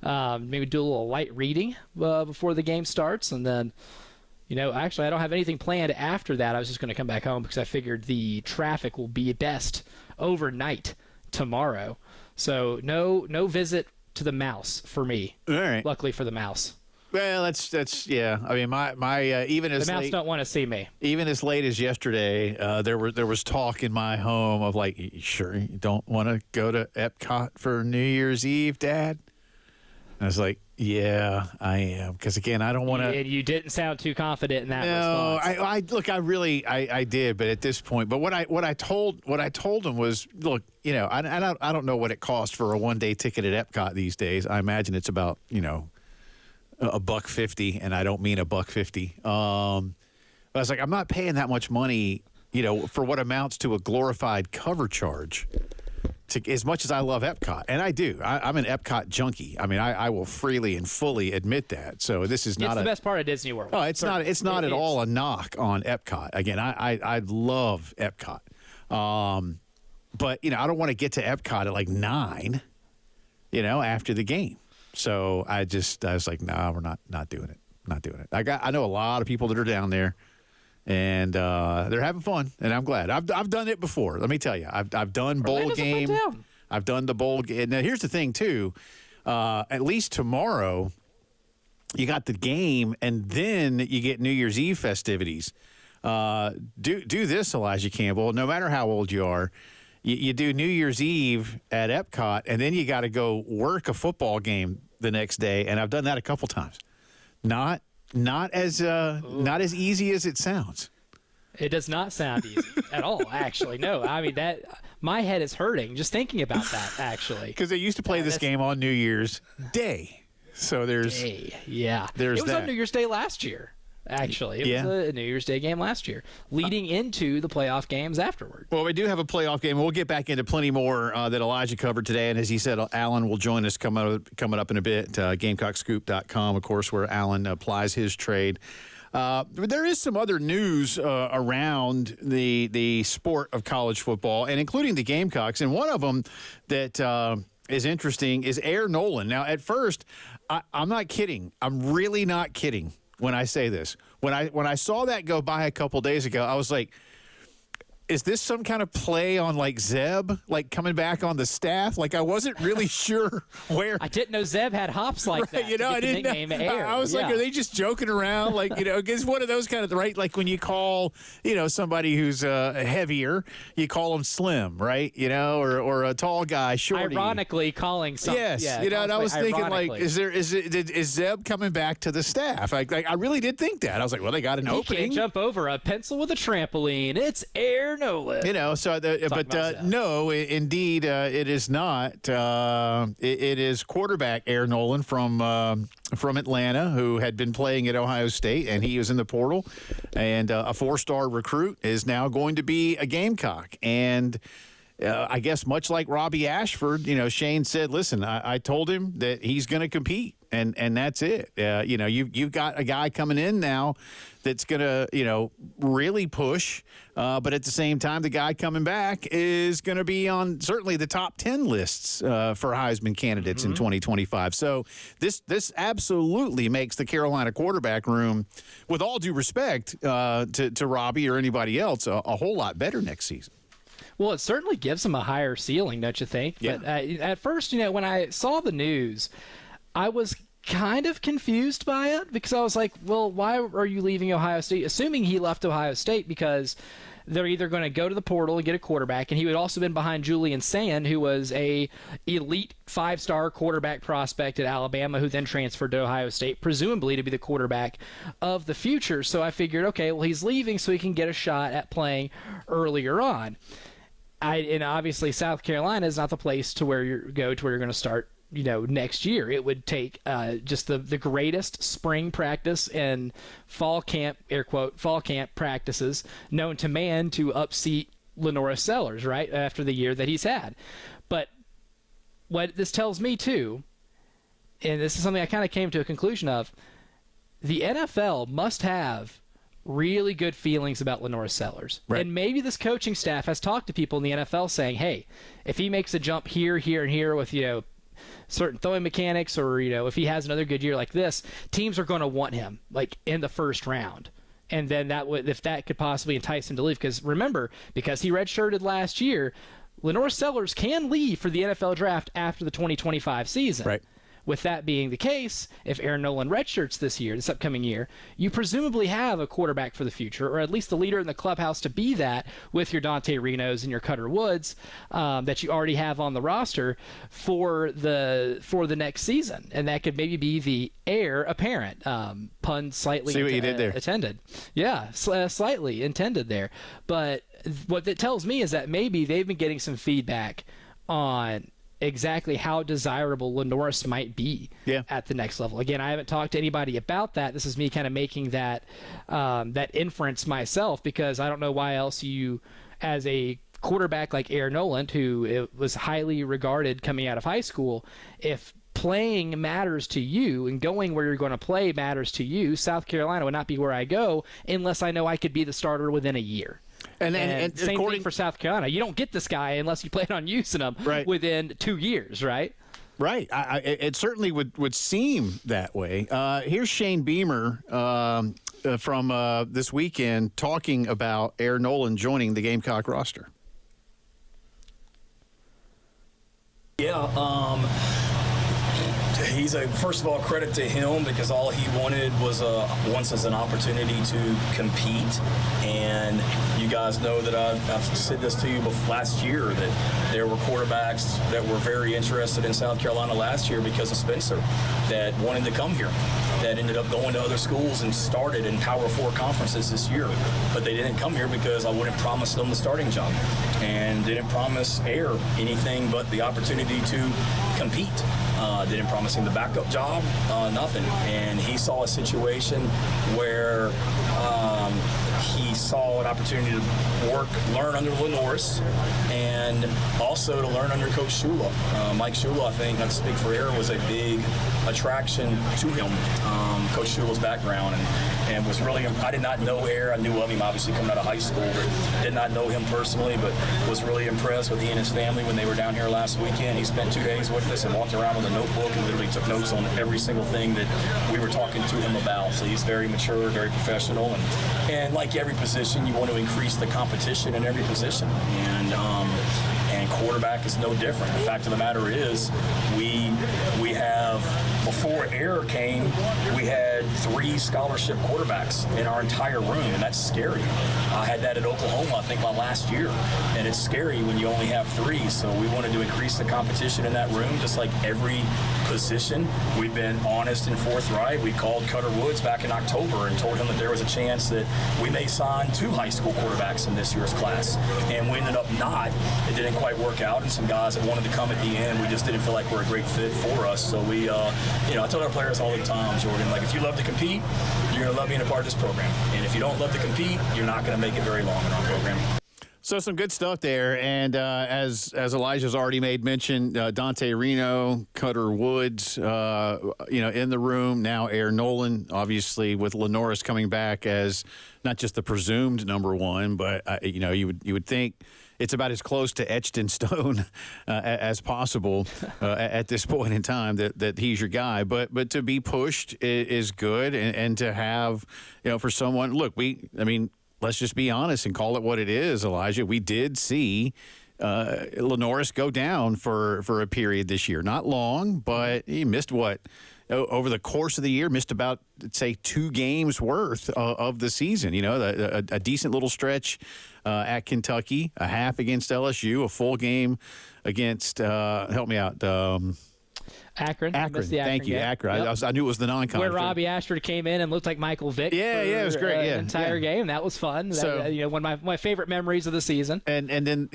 and maybe do a little light reading before the game starts. And then actually, I don't have anything planned after that. I was just going to come back home because I figured the traffic will be best overnight tomorrow. So no visit to the Mouse for me. All right. Luckily for the Mouse. Well, that's yeah. I mean, my even as the Mouse late, don't want to see me. even as late as yesterday, there was talk in my home of like, you sure you don't want to go to Epcot for New Year's Eve, Dad? And I was like, yeah, I am, because again, I don't want to. You didn't sound too confident in that No, response. I did, but at this point, but what I told him was, look, I don't know what it costs for a 1-day ticket at Epcot these days. I imagine it's about $1.50, and I don't mean $1.50. But I was like, I'm not paying that much money, for what amounts to a glorified cover charge. As much as I love Epcot, and I do, I'm an Epcot junkie. I mean, I will freely and fully admit that. So this is not the best part of Disney World. Oh, it's not at all a knock on Epcot. Again, I love Epcot, but I don't want to get to Epcot at like 9, after the game. So I was like, nah, we're not doing it. Not doing it. I know a lot of people that are down there. And they're having fun, and I'm glad. I've done it before. Let me tell you, I've done bowl game. I've done the bowl game. Now here's the thing too. At least tomorrow, you got the game, and then you get New Year's Eve festivities. Do this, Elijah Campbell. No matter how old you are, you do New Year's Eve at Epcot, and then you got to go work a football game the next day. And I've done that a couple times. Not as easy as it sounds. It does not sound easy at all, actually. No, I mean, my head is hurting just thinking about that, actually. Because they used to play this game on New Year's Day. So there's it was that. on New Year's Day last year, actually. It was a New Year's Day game last year, leading into the playoff games afterward. Well, we do have a playoff game. We'll get back into plenty more that Elijah covered today. And as he said, Alan will join us coming up in a bit. GamecockScoop.com, of course, where Alan applies his trade. There is some other news around the sport of college football, and including the Gamecocks. And one of them that is interesting is Air Nolan. Now, at first, I'm not kidding. I'm really not kidding when I say this. When I saw that go by a couple days ago, I was like, is this some kind of play on like Zeb, like coming back on the staff? Like I wasn't really sure where. I didn't know Zeb had hops like that. You know, I didn't know. Air. I was like, are they just joking around? Like, you know, it's one of those kind of, right? Like when you call, you know, somebody who's heavier, you call them slim, right? You know, or a tall guy, shorty. Ironically calling something. Yes, yeah, you know, and I was thinking, like, ironically. is Zeb coming back to the staff? I really did think that. I was like, well, they got an He opening. can't jump over a pencil with a trampoline. It's Air Nolan. You know, so no, indeed, it is not. It is quarterback Air Nolan from Atlanta, who had been playing at Ohio State, and he was in the portal, and a 4-star recruit is now going to be a Gamecock. And I guess much like Robbie Ashford, you know, Shane said, listen, I told him that he's going to compete, and that's it. You know, you've got a guy coming in now that's going to, you know, really push, but at the same time, the guy coming back is going to be on certainly the top 10 lists for Heisman candidates in 2025. So this absolutely makes the Carolina quarterback room, with all due respect to Robbie or anybody else, a whole lot better next season. Well, it certainly gives them a higher ceiling, don't you think? Yeah. But at first, you know, when I saw the news, I was kind of confused by it because I was like, well, why are you leaving Ohio State? Assuming he left Ohio State because they're either going to go to the portal and get a quarterback, and he had also been behind Julian Sand, who was a elite 5-star quarterback prospect at Alabama, who then transferred to Ohio State, presumably to be the quarterback of the future. So I figured, okay, well, he's leaving so he can get a shot at playing earlier on. And obviously South Carolina is not the place to where you're going to start, you know, next year. It would take just the greatest spring practice and fall camp, air quote, fall camp practices known to man to upseat Lenora Sellers, right, after the year that he's had. But what this tells me, too, and this is something I kind of came to a conclusion of, the NFL must have really good feelings about Lenora Sellers. Right. And maybe this coaching staff has talked to people in the NFL saying, hey, if he makes a jump here, here, and here with, you know, certain throwing mechanics, or, you know, if he has another good year like this, teams are going to want him, like, in the first round. And then that would, if that could possibly entice him to leave. Because remember, because he redshirted last year, Lenora Sellers can leave for the NFL draft after the 2025 season. Right. With that being the case, if Aaron Nolan redshirts this upcoming year, you presumably have a quarterback for the future, or at least the leader in the clubhouse to be that, with your Dante Renos and your Cutter Woods that you already have on the roster for the next season, and that could maybe be the heir apparent. Pun slightly See what you did there. intended. Yeah, slightly intended there. But what that tells me is that maybe they've been getting some feedback on exactly how desirable Lenoris might be at the next level. Again, I haven't talked to anybody about that. This is me kind of making that that inference myself, because I don't know why else you, as a quarterback like Aaron Nolan, who was highly regarded coming out of high school, if playing matters to you and going where you're going to play matters to you, South Carolina would not be where I go unless I know I could be the starter within a year. And same thing for South Carolina. You don't get this guy unless you plan on using him within 2 years, right? Right. It certainly would seem that way. Here's Shane Beamer from this weekend talking about Air Nolan joining the Gamecock roster. Yeah, he's first of all, credit to him, because all he wanted was once as an opportunity to compete. And you guys know that I've said this to you last year, that there were quarterbacks that were very interested in South Carolina last year because of Spencer, that wanted to come here, that ended up going to other schools and started in Power 4 conferences this year. But they didn't come here because I wouldn't promise them the starting job, and didn't promise Air anything but the opportunity to compete. Didn't promise him the backup job, nothing. And he saw a situation where he saw an opportunity to learn under Lenoris, and also to learn under Coach Shula. Mike Shula, I think, not to speak for Air, was a big attraction to him. Coach Shula's background, and was really, I did not know Air. I knew of him, obviously, coming out of high school, but did not know him personally, but was really impressed with he and his family when they were down here last weekend. He spent 2 days with us and walked around with a notebook and literally took notes on every single thing that we were talking to him about. So he's very mature, very professional, and like every position, you want to increase the competition in every position, and quarterback is no different. The fact of the matter is, we have, before Air came, we had 3 scholarship quarterbacks in our entire room, and that's scary. I had that at Oklahoma, I think, my last year, and it's scary when you only have 3. So we wanted to increase the competition in that room, just like every position. We've been honest and forthright. We called Cutter Woods back in October and told him that there was a chance that we may sign 2 high school quarterbacks in this year's class, and we ended up not. It didn't quite work out, and some guys that wanted to come at the end, we just didn't feel like we're a great fit for us. So we, I tell our players all the time, Jordan, like, if you love to compete, you're going to love being a part of this program. And if you don't love to compete, you're not going to make it very long in our program. So some good stuff there, and as Elijah's already made mention, Dante Reno, Cutter Woods, in the room now. Air Nolan, obviously, with Lenoris coming back as not just the presumed number 1, but you would think it's about as close to etched in stone as possible at this point in time that he's your guy. But to be pushed is good, and to have for someone. Look, let's just be honest and call it what it is, Elijah. We did see Lenoris go down for a period this year. Not long, but he missed over the course of the year, missed about, say, 2 games worth of the season. A decent little stretch at Kentucky, a half against LSU, a full game against, help me out, Akron. Thank you, Akron. Yep. I knew it was the non-conference. Where Robbie Ashford came in and looked like Michael Vick. Yeah, it was great. An entire game. That was fun. So, one of my favorite memories of the season. And then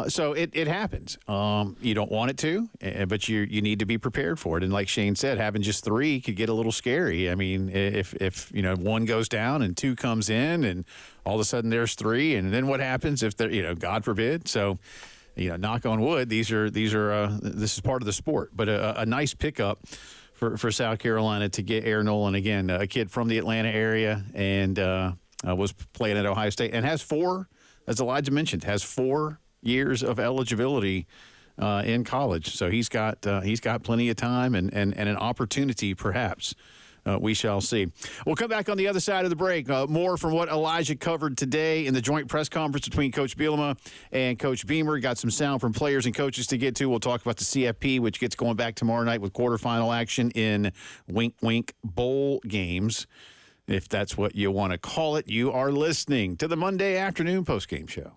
so it happens. You don't want it to, but you need to be prepared for it. And like Shane said, having just 3 could get a little scary. I mean, if 1 goes down and 2 comes in, and all of a sudden there's 3, and then what happens if they're God forbid? So. Knock on wood. This is part of the sport, but a nice pickup for South Carolina to get Air Nolan again, a kid from the Atlanta area, and was playing at Ohio State, and has 4, as Elijah mentioned, 4 years of eligibility in college. So he's got plenty of time and an opportunity, perhaps. We shall see. We'll come back on the other side of the break. More from what Elijah covered today in the joint press conference between Coach Bielema and Coach Beamer. Got some sound from players and coaches to get to. We'll talk about the CFP, which gets going back tomorrow night with quarterfinal action in Wink Wink Bowl games, if that's what you want to call it. You are listening to the Monday afternoon postgame show.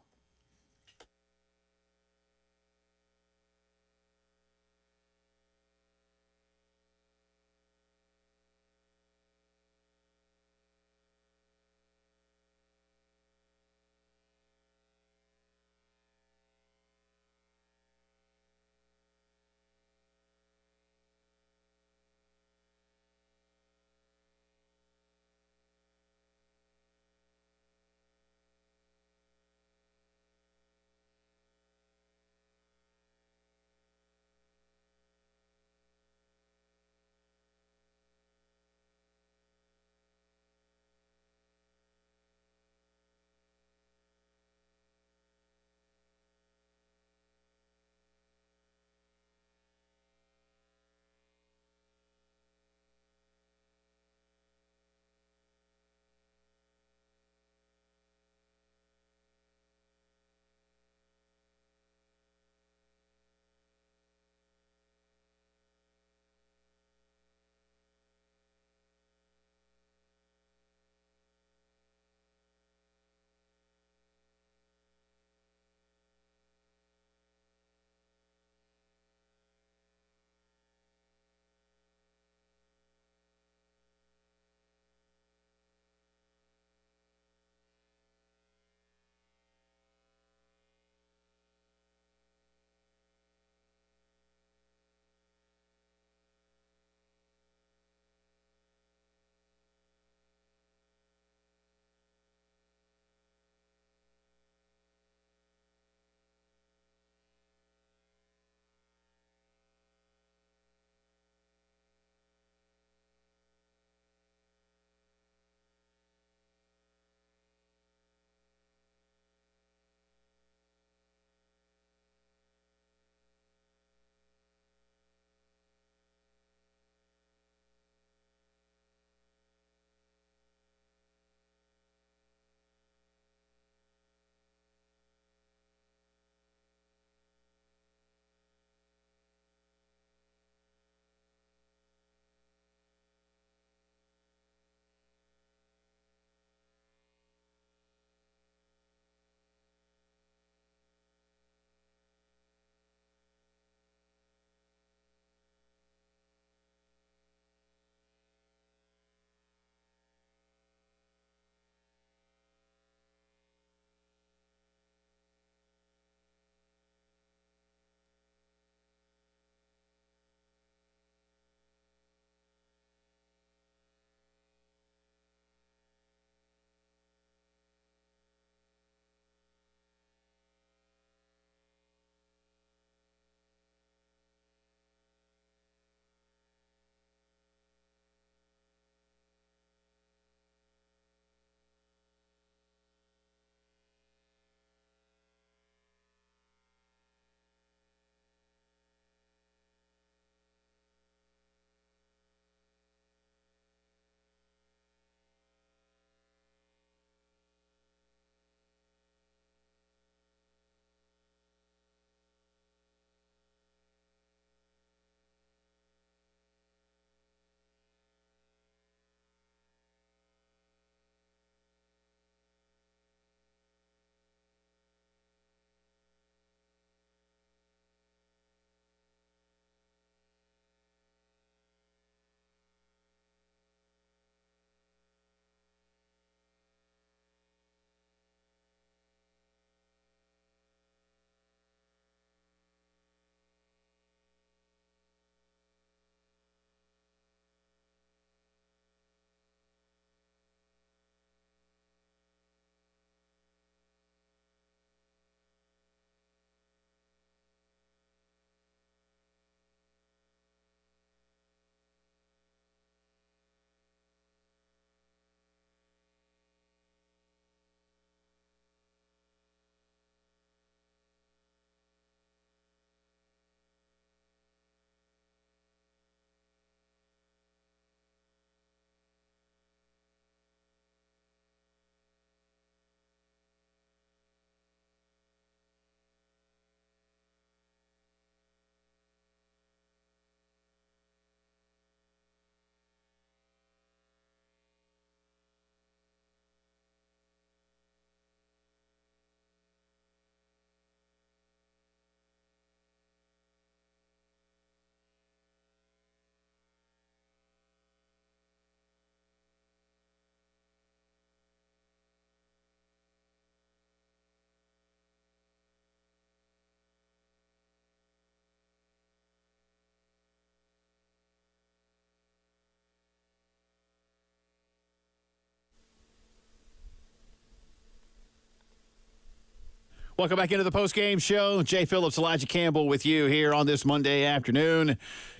Welcome back into the post-game show. Jay Phillips, Elijah Campbell with you here on this Monday afternoon.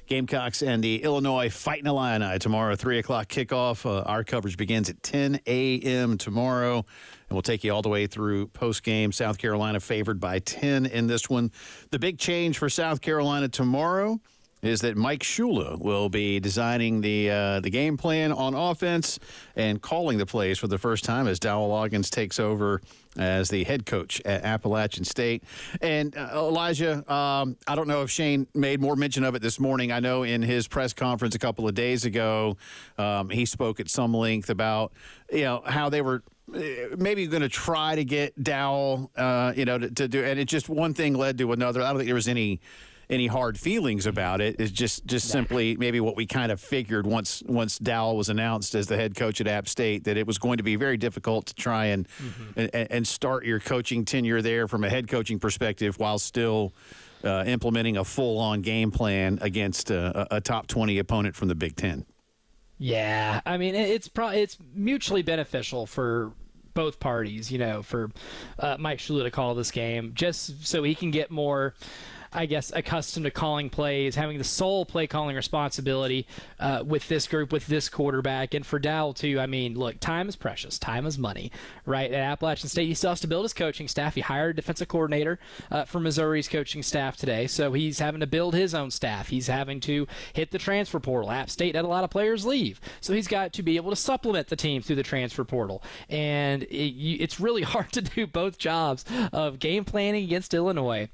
Gamecocks and the Illinois Fighting Illini tomorrow, 3 o'clock kickoff. Our coverage begins at 10 a.m. tomorrow, and we'll take you all the way through post-game. South Carolina favored by 10 in this one. The big change for South Carolina tomorrow is that Mike Shula will be designing the game plan on offense and calling the plays for the first time as Dowell Loggins takes over as the head coach at Appalachian State. And Elijah, I don't know if Shane made more mention of it this morning. I know in his press conference a couple of days ago, he spoke at some length about, how they were maybe going to try to get Dowell, to do, and it just one thing led to another. I don't think there was any hard feelings about it. It's just simply maybe what we kind of figured once Dowell was announced as the head coach at App State, that it was going to be very difficult to try and start your coaching tenure there from a head coaching perspective while still implementing a full-on game plan against a top 20 opponent from the Big Ten. Yeah, I mean, it's mutually beneficial for both parties, for Mike Shula to call this game, just so he can get more, I guess, accustomed to calling plays, having the sole play calling responsibility with this group, with this quarterback. And for Dowell, too, I mean, look, time is precious. Time is money, right? At Appalachian State, he still has to build his coaching staff. He hired a defensive coordinator for Missouri's coaching staff today, so he's having to build his own staff. He's having to hit the transfer portal. App State had a lot of players leave, so he's got to be able to supplement the team through the transfer portal. And it's really hard to do both jobs of game planning against Illinois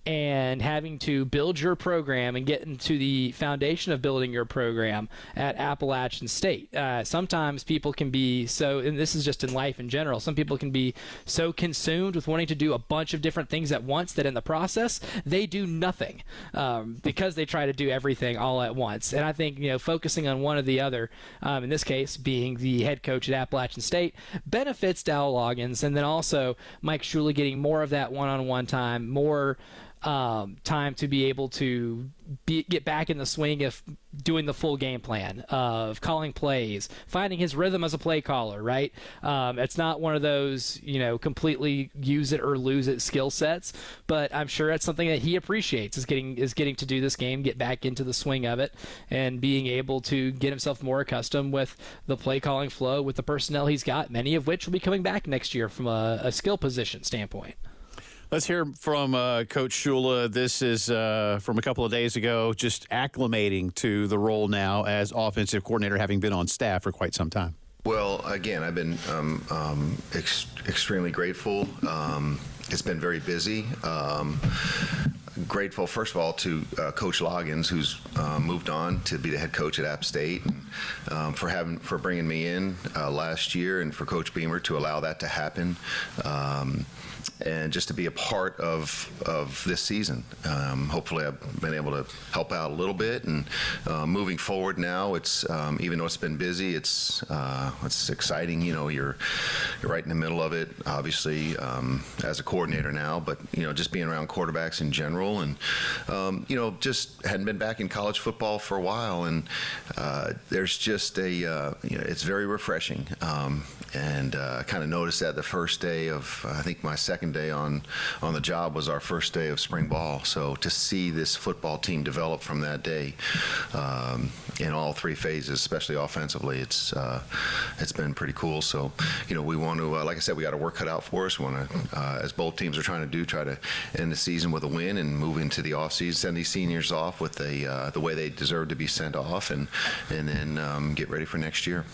and having to build your program and get into the foundation of building your program at Appalachian State. Sometimes people can be so, and this is just in life in general, some people can be so consumed with wanting to do a bunch of different things at once that in the process they do nothing because they try to do everything all at once. And I think, focusing on one or the other, in this case being the head coach at Appalachian State, benefits Dowell Loggins, and then also Mike Shula getting more of that one-on-one time, more time to be able to get back in the swing of doing the full game plan, of calling plays, finding his rhythm as a play caller, right? It's not one of those, completely use it or lose it skill sets, but I'm sure that's something that he appreciates, is getting to do this game, get back into the swing of it, and being able to get himself more accustomed with the play calling flow with the personnel he's got, many of which will be coming back next year from a skill position standpoint. Let's hear from Coach Shula. This is from a couple of days ago, just acclimating to the role now as offensive coordinator, having been on staff for quite some time. Well, again, I've been extremely grateful. It's been very busy. Grateful, first of all, to Coach Loggins, who's moved on to be the head coach at App State, and for bringing me in last year, and for Coach Beamer to allow that to happen. And just to be a part of this season. Hopefully I've been able to help out a little bit, and moving forward now, it's even though it's been busy, it's exciting. You're right in the middle of it, obviously, as a coordinator now, but just being around quarterbacks in general, and just hadn't been back in college football for a while, and there's just it's very refreshing, and I kind of noticed that the first day of, I think my second day on the job was our first day of spring ball. So to see this football team develop from that day in all three phases, especially offensively, it's been pretty cool. So we want to, like I said, we got a work cut out for us. We want to, as both teams are trying to do, try to end the season with a win and move into the offseason, send these seniors off with the way they deserve to be sent off, and then get ready for next year.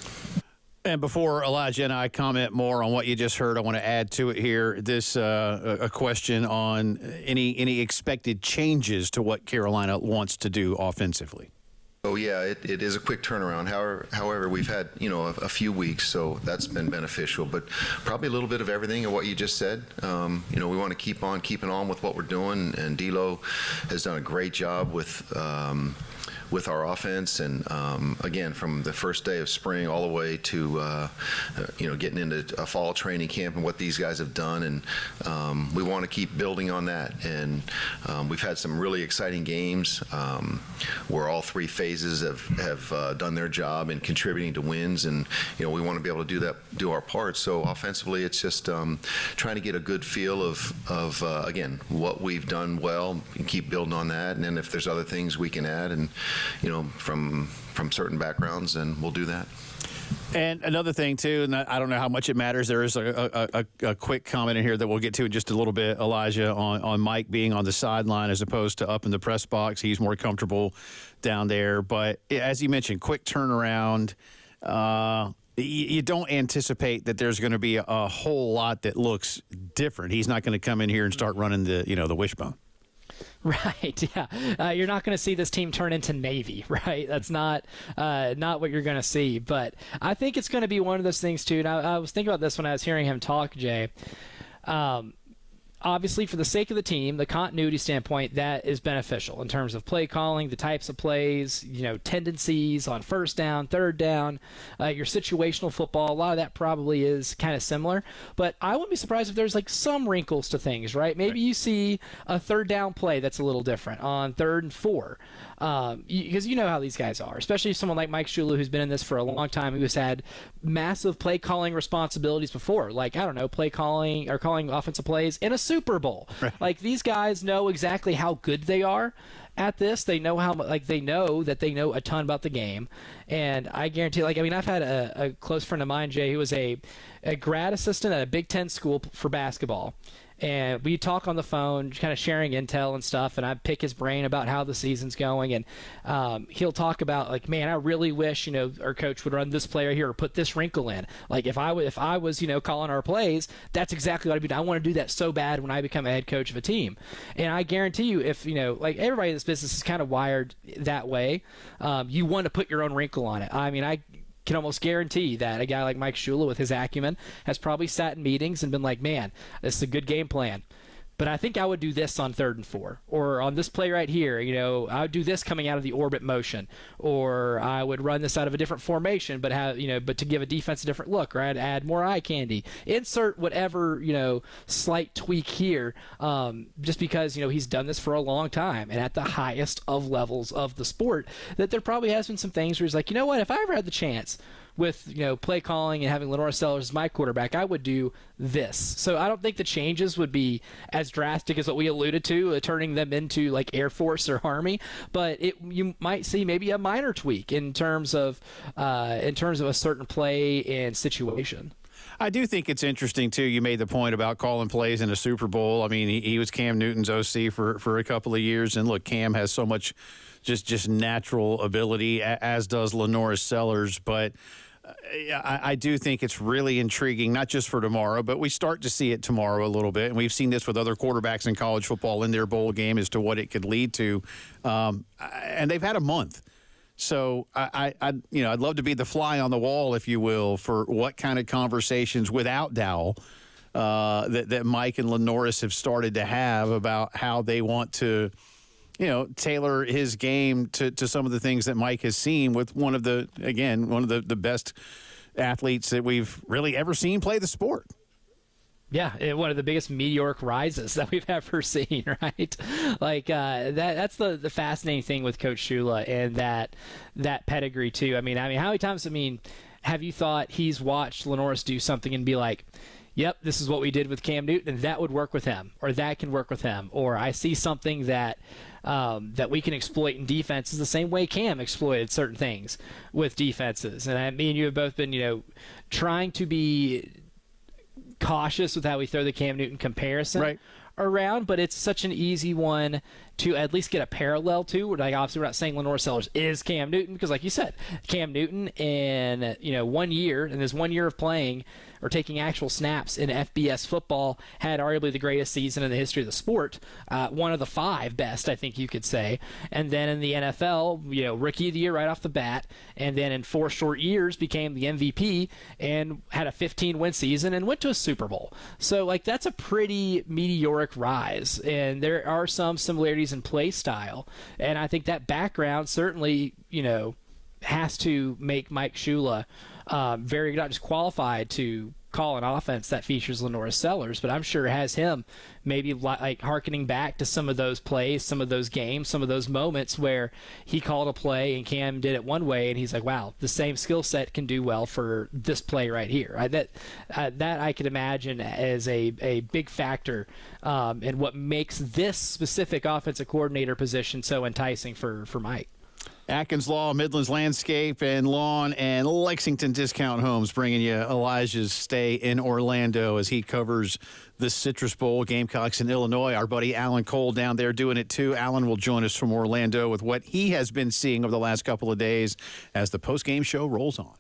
And before Elijah and I comment more on what you just heard, I want to add to it here this a question on any expected changes to what Carolina wants to do offensively. Oh yeah, it is a quick turnaround. However, we've had a few weeks, so that's been beneficial. But probably a little bit of everything of what you just said. We want to keep on keeping on with what we're doing, and D'Lo has done a great job with with our offense. And again, from the first day of spring all the way to getting into a fall training camp and what these guys have done, and we want to keep building on that. And we've had some really exciting games where all three phases have done their job in contributing to wins, and we want to be able to do our part. So offensively, it's just trying to get a good feel of again, what we've done well and keep building on that. And then if there's other things we can add, and from certain backgrounds, then we'll do that. And another thing, too, and I don't know how much it matters, there is a quick comment in here that we'll get to in just a little bit, Elijah, on Mike being on the sideline as opposed to up in the press box. He's more comfortable down there. But as you mentioned, quick turnaround. You don't anticipate that there's going to be a whole lot that looks different. He's not going to come in here and start running the wishbone. Right, yeah. You're not going to see this team turn into Navy, right? That's not what you're going to see. But I think it's going to be one of those things, too. And I was thinking about this when I was hearing him talk, Jay. Obviously, for the sake of the team, the continuity standpoint, that is beneficial in terms of play calling, the types of plays, tendencies on first down, third down, your situational football. A lot of that probably is kind of similar. But I wouldn't be surprised if there's some wrinkles to things, right? Maybe you see a third down play that's a little different on 3rd and 4. Because you know how these guys are, especially someone like Mike Shula, who's been in this for a long time, who's had massive play calling responsibilities before, play calling or calling offensive plays in a Super Bowl. Right. These guys know exactly how good they are at this. They know they know that they know a ton about the game. And I guarantee, I've had a close friend of mine, Jay, who was a grad assistant at a Big Ten school for basketball. And we talk on the phone, kind of sharing intel and stuff, and I pick his brain about how the season's going. And he'll talk about, man, I really wish, our coach would run this play right here or put this wrinkle in. If I was, calling our plays, that's exactly what I'd be doing. I want to do that so bad when I become a head coach of a team. And I guarantee you, if, everybody in this business is kind of wired that way, you want to put your own wrinkle on it. I can almost guarantee that a guy like Mike Shula with his acumen has probably sat in meetings and been like, man, this is a good game plan. But I think I would do this on 3rd and 4, or on this play right here, I would do this coming out of the orbit motion, or I would run this out of a different formation, but but to give a defense a different look, or I'd add more eye candy. Insert whatever, slight tweak here, just because, he's done this for a long time and at the highest of levels of the sport, that there probably has been some things where he's like, what, if I ever had the chance with play calling and having LaNorris Sellers as my quarterback, I would do this. So I don't think the changes would be as drastic as what we alluded to, turning them into Air Force or Army. But you might see maybe a minor tweak in terms of a certain play and situation. I do think it's interesting, too. You made the point about calling plays in a Super Bowl. He was Cam Newton's OC for a couple of years. And, look, Cam has so much just natural ability, as does LaNorris Sellers. But I do think it's really intriguing, not just for tomorrow, but we start to see it tomorrow a little bit. And we've seen this with other quarterbacks in college football in their bowl game as to what it could lead to. And they've had a month. So I'd love to be the fly on the wall, if you will, for what kind of conversations without Dowell that Mike and LaNorris have started to have about how they want to, tailor his game to some of the things that Mike has seen with one of the best athletes that we've really ever seen play the sport. Yeah, one of the biggest meteoric rises that we've ever seen, right? That's the fascinating thing with Coach Shula and that pedigree too. How many times have you thought he's watched LaNorris do something and be like, yep, this is what we did with Cam Newton, and that would work with him, or that can work with him, or I see something that we can exploit in defenses the same way Cam exploited certain things with defenses. And me and you have both been, trying to be cautious with how we throw the Cam Newton comparison around, but it's such an easy one to at least get a parallel to. Obviously, we're not saying LaNorris Sellers is Cam Newton, because like you said, Cam Newton in 1 year, in this 1 year of playing or taking actual snaps in FBS football, had arguably the greatest season in the history of the sport, one of the 5 best, I think you could say. And then in the NFL, rookie of the year right off the bat, and then in 4 short years became the MVP and had a 15-win season and went to a Super Bowl. So that's a pretty meteoric rise, and there are some similarities abilities and play style. And I think that background certainly, has to make Mike Shula very not just qualified to call an offense that features Lenora Sellers, but I'm sure has him maybe like hearkening back to some of those plays, some of those games, some of those moments where he called a play and Cam did it one way, and he's like, wow, the same skill set can do well for this play right here. That I could imagine as a big factor in what makes this specific offensive coordinator position so enticing for Mike. Atkins Law, Midlands Landscape and Lawn, and Lexington Discount Homes bringing you Elijah's stay in Orlando as he covers the Citrus Bowl, Gamecocks in Illinois. Our buddy Alan Cole down there doing it too. Alan will join us from Orlando with what he has been seeing over the last couple of days as the post-game show rolls on.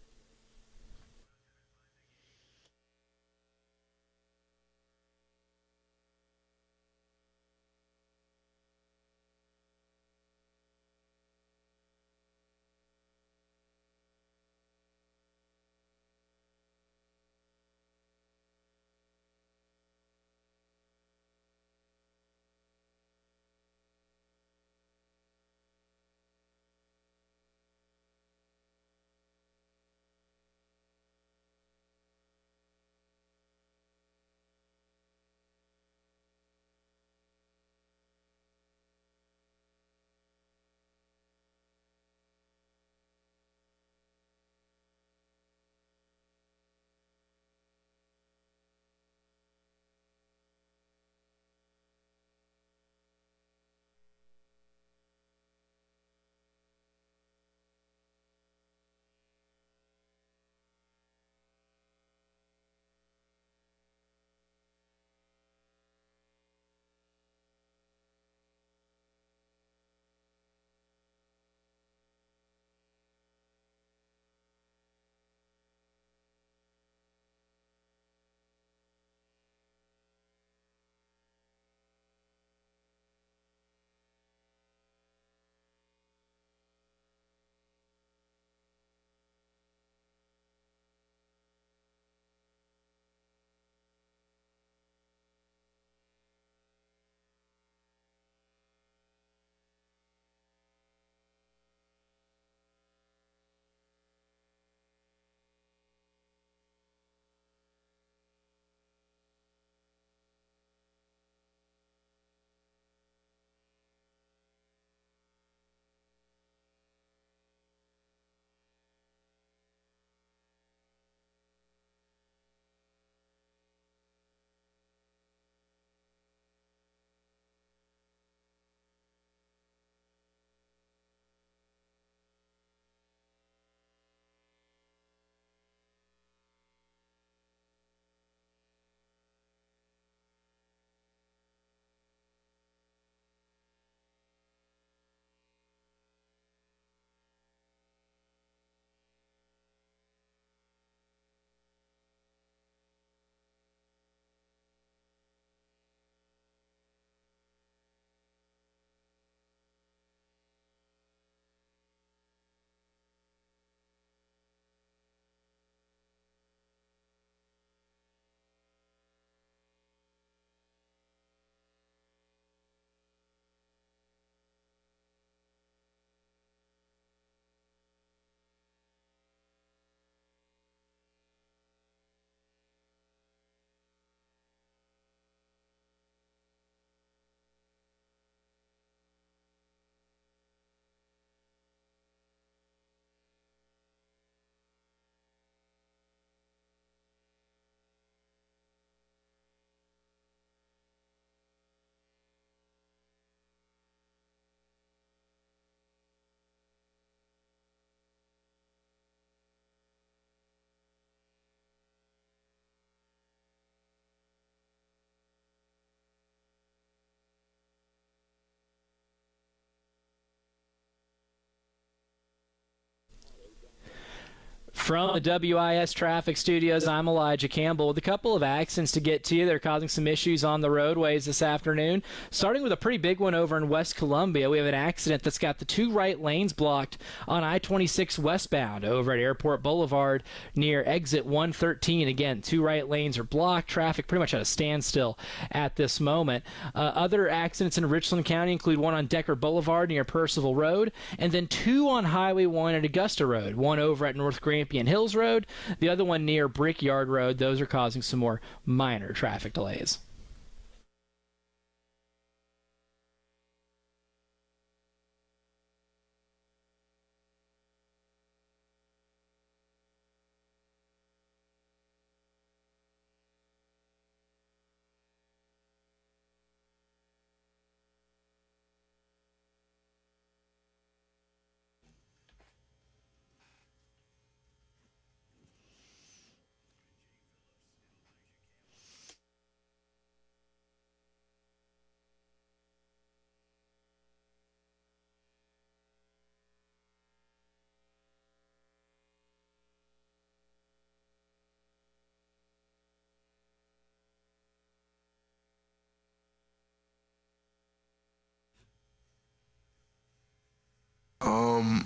From the WIS Traffic Studios, I'm Elijah Campbell with a couple of accidents to get to you. They're causing some issues on the roadways this afternoon. Starting with a pretty big one over in West Columbia, we have an accident that's got the two right lanes blocked on I-26 westbound over at Airport Boulevard near exit 113. Again, two right lanes are blocked. Traffic pretty much at a standstill at this moment. Other accidents in Richland County include one on Decker Boulevard near Percival Road, and then two on Highway 1 at Augusta Road, one over at North Grampian Hills Road, the other one near Brickyard Road. Those are causing some more minor traffic delays.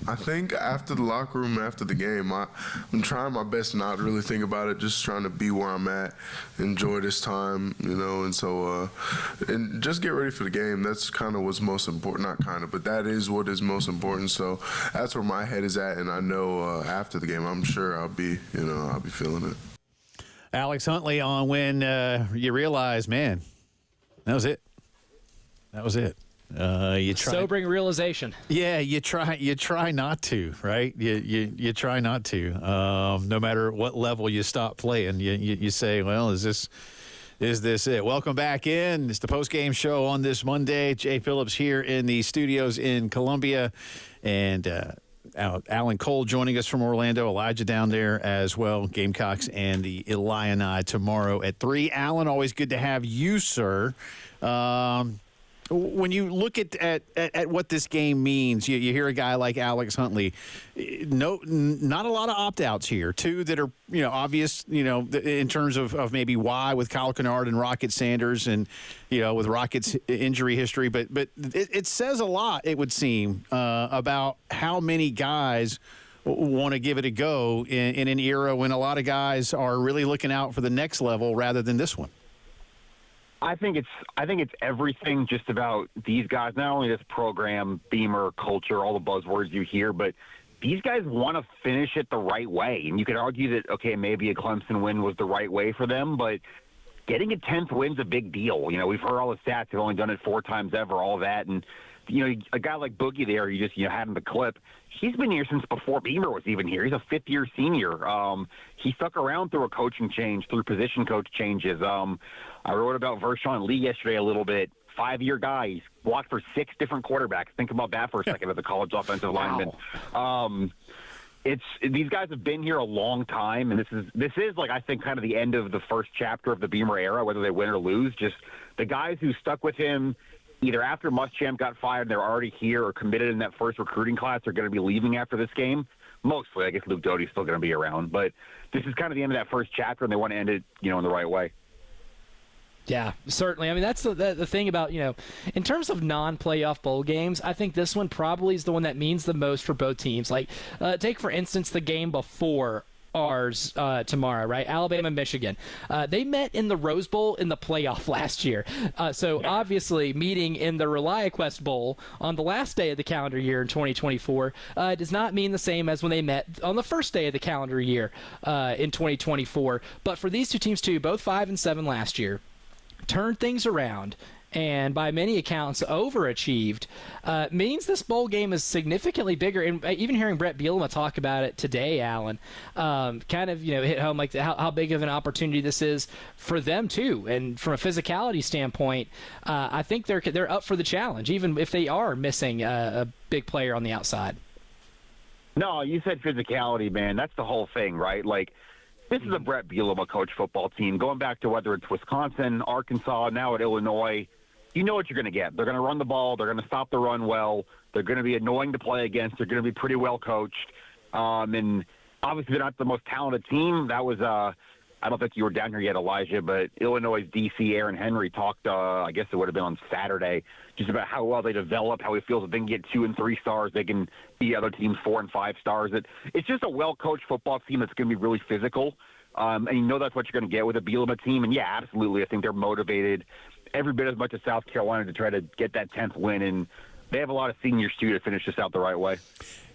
I think after the locker room, after the game, I'm trying my best to not really think about it, just trying to be where I'm at, enjoy this time, and so, and just get ready for the game. That's kind of what's most important, not kind of, but that is what is most important. So that's where my head is at, and I know after the game, I'm sure I'll be feeling it. Alex Huntley on when you realize, man, that was it. That was it. You try, sobering realization. Yeah, you try not to, right? You try not to. No matter what level you stop playing, you say, well, is this it? Welcome back in. It's the post-game show on this Monday. Jay Phillips here in the studios in Columbia, and Alan Cole joining us from Orlando. Elijah down there as well. Gamecocks and the Illini tomorrow at 3. Alan, always good to have you, sir. When you look at what this game means, you hear a guy like Alex Huntley. Not a lot of opt-outs here. Two that are obvious. In terms of maybe why with Kyle Kennard and Rocket Sanders, and with Rocket's injury history. But it says a lot, it would seem, about how many guys want to give it a go in an era when a lot of guys are really looking out for the next level rather than this one. I think it's everything just about these guys, not only this program, Beamer, culture, all the buzzwords you hear, but these guys want to finish it the right way. And you could argue that, okay, maybe a Clemson win was the right way for them, but getting a 10th win's a big deal. We've heard all the stats. They've only done it 4 times ever, all that. And, a guy like Boogie there, you just, had him the clip. He's been here since before Beamer was even here. He's a 5th-year senior. He stuck around through a coaching change, through position coach changes. I wrote about Vershawn Lee yesterday a little bit. 5-year guy. He's blocked for 6 different quarterbacks. Think about that for a second as a college offensive lineman. These guys have been here a long time, and this is like, I think, kind of the end of the first chapter of the Beamer era, whether they win or lose. Just the guys who stuck with him either after Muschamp got fired and they're already here or committed in that first recruiting class are going to be leaving after this game. Mostly, I guess Luke Doty's still going to be around, but this is kind of the end of that first chapter, and they want to end it, in the right way. Yeah, certainly. I mean, that's the thing about, in terms of non-playoff bowl games, I think this one probably is the one that means the most for both teams. Like, take, for instance, the game before ours tomorrow, right? Alabama, Michigan. They met in the Rose Bowl in the playoff last year. So obviously meeting in the ReliaQuest Bowl on the last day of the calendar year in 2024 does not mean the same as when they met on the first day of the calendar year in 2024. But for these two teams too, both 5-7 last year, turned things around, and by many accounts overachieved, means this bowl game is significantly bigger. And even hearing Brett Bielema talk about it today, Alan, kind of hit home like how big of an opportunity this is for them too. And from a physicality standpoint, I think they're up for the challenge, even if they are missing a big player on the outside. No, you said physicality, man. That's the whole thing, right? Like, this is a Brett Bielema coach football team. Going back to whether it's Wisconsin, Arkansas, now at Illinois, you know what you're going to get. They're going to run the ball. They're going to stop the run well. They're going to be annoying to play against. They're going to be pretty well coached. And obviously they're not the most talented team. That was I don't think you were down here yet, Elijah, but Illinois' DC Aaron Henry talked, I guess it would have been on Saturday, just about how well they develop, how he feels that they can get 2 and 3 stars, they can be other teams 4 and 5 stars. It's just a well-coached football team that's going to be really physical, and you know that's what you're going to get with a Bielema team. And, yeah, absolutely, I think they're motivated every bit as much as South Carolina to try to get that 10th win, and they have a lot of seniors, too, to finish this out the right way.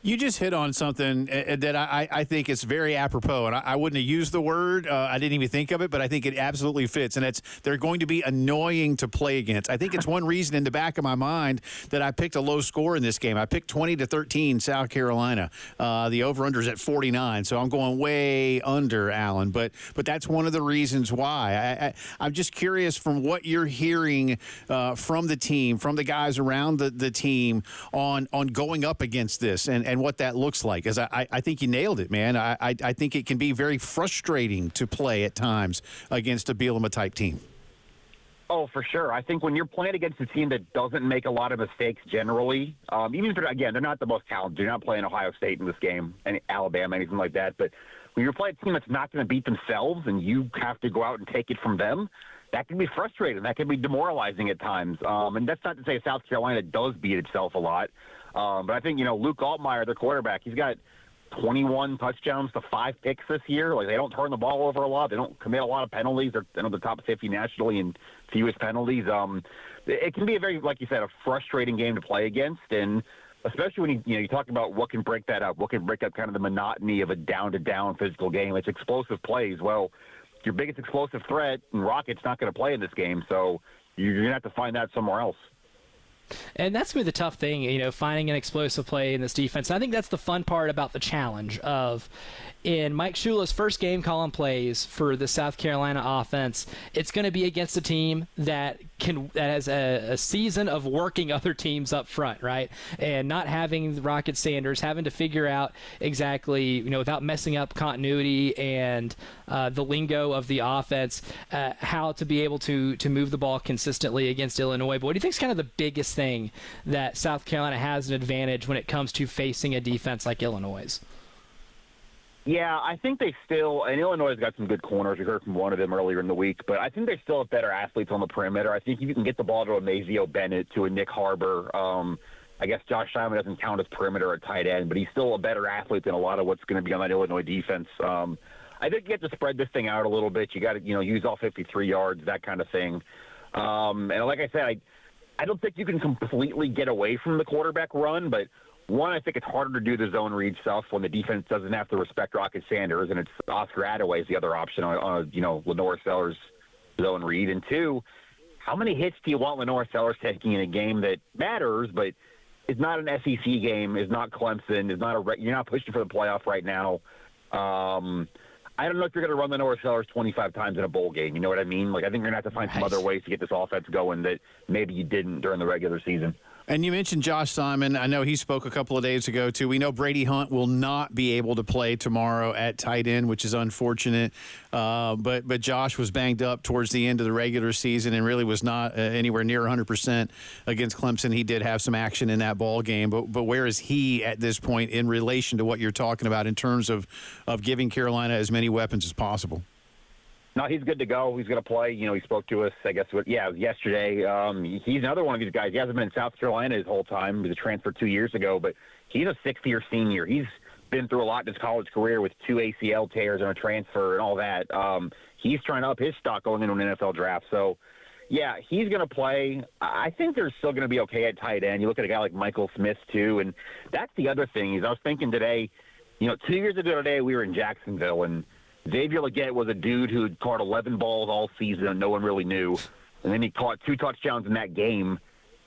You just hit on something that I think is very apropos, and I wouldn't have used the word. I didn't even think of it, but I think it absolutely fits, and it's they're going to be annoying to play against. I think it's one reason in the back of my mind that I picked a low score in this game. I picked 20-13 South Carolina. The over-under's at 49, so I'm going way under, Alan. But that's one of the reasons why. I'm just curious from what you're hearing from the team, from the guys around the team on going up against this and what that looks like. As I think you nailed it, man. I think it can be very frustrating to play at times against a Bielema-type team. Oh, for sure. I think when you're playing against a team that doesn't make a lot of mistakes generally, even if they're not the most talented, you're not playing Ohio State in this game, and Alabama, anything like that, but when you're playing a team that's not going to beat themselves and you have to go out and take it from them, that can be frustrating. That can be demoralizing at times. And that's not to say South Carolina does beat itself a lot. But I think, Luke Altmaier, their quarterback, he's got 21 touchdowns to 5 picks this year. Like, they don't turn the ball over a lot. They don't commit a lot of penalties. They're the top 50 nationally in fewest penalties. It can be a very, like you said, a frustrating game to play against. And especially when you talk about what can break that up, what can break up kind of the monotony of a down-to-down physical game. It's explosive plays. Well, your biggest explosive threat, and Rocket's not going to play in this game. So you're going to have to find that somewhere else. And that's going to be the tough thing, finding an explosive play in this defense. And I think that's the fun part about the challenge of, in Mike Shula's first game calling plays for the South Carolina offense, it's going to be against a team that has a season of working other teams up front, right? And not having Rocket Sanders, having to figure out exactly, without messing up continuity and the lingo of the offense, how to be able to move the ball consistently against Illinois. But what do you think is kind of the biggest thing that South Carolina has an advantage when it comes to facing a defense like Illinois'? Yeah, I think they still, and Illinois has got some good corners. We heard from one of them earlier in the week, but I think they still have better athletes on the perimeter. I think if you can get the ball to a Mazeo Bennett, to a Nick Harbor, I guess Josh Simon doesn't count as perimeter at tight end, but he's still a better athlete than a lot of what's going to be on that Illinois defense. I think you have to spread this thing out a little bit. You got to, use all 53 yards, that kind of thing. And like I said, I don't think you can completely get away from the quarterback run, but one, I think it's harder to do the zone read stuff when the defense doesn't have to respect Rocket Sanders, and it's Oscar Attaway is the other option on Lenore Sellers' zone read. And two, how many hits do you want Lenore Sellers taking in a game that matters, but is not an SEC game, is not Clemson, is not you're not pushing for the playoff right now. I don't know if you're going to run Lenore Sellers 25 times in a bowl game. You know what I mean? Like, I think you're going to have to find some other ways to get this offense going that maybe you didn't during the regular season. And you mentioned Josh Simon. I know he spoke a couple of days ago, too. We know Brady Hunt will not be able to play tomorrow at tight end, which is unfortunate. But Josh was banged up towards the end of the regular season and really was not anywhere near 100% against Clemson. He did have some action in that ball game. But where is he at this point in relation to what you're talking about in terms of giving Carolina as many weapons as possible? No, he's good to go. He's going to play. He spoke to us, I guess, it was yesterday. He's another one of these guys. He hasn't been in South Carolina his whole time. He was a transfer 2 years ago, but he's a sixth-year senior. He's been through a lot in his college career with 2 ACL tears and a transfer and all that. He's trying to up his stock going into an NFL draft. So, yeah, he's going to play. I think they're still going to be okay at tight end. You look at a guy like Michael Smith, too, and that's the other thing. I was thinking today, 2 years ago today we were in Jacksonville, and Xavier Legette was a dude who had caught 11 balls all season and no one really knew. And then he caught 2 touchdowns in that game,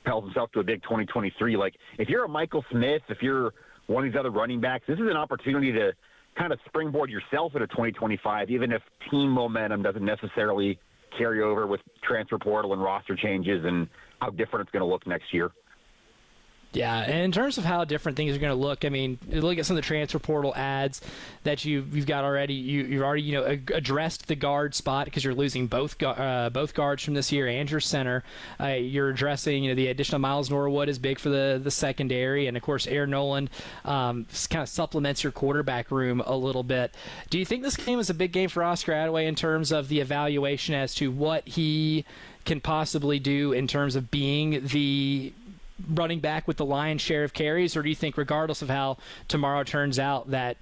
propelled himself to a big 2023. Like, if you're a Michael Smith, if you're one of these other running backs, this is an opportunity to kind of springboard yourself into 2025, even if team momentum doesn't necessarily carry over with transfer portal and roster changes and how different it's going to look next year. Yeah, and in terms of how different things are going to look, I mean, you look at some of the transfer portal ads that you've got already. You've already addressed the guard spot because you're losing both guards from this year and your center. You're addressing the additional Miles Norwood is big for the secondary, and of course Aaron Nolan kind of supplements your quarterback room a little bit. Do you think this game is a big game for Oscar Attaway in terms of the evaluation as to what he can possibly do in terms of being the running back with the lion's share of carries, or do you think regardless of how tomorrow turns out that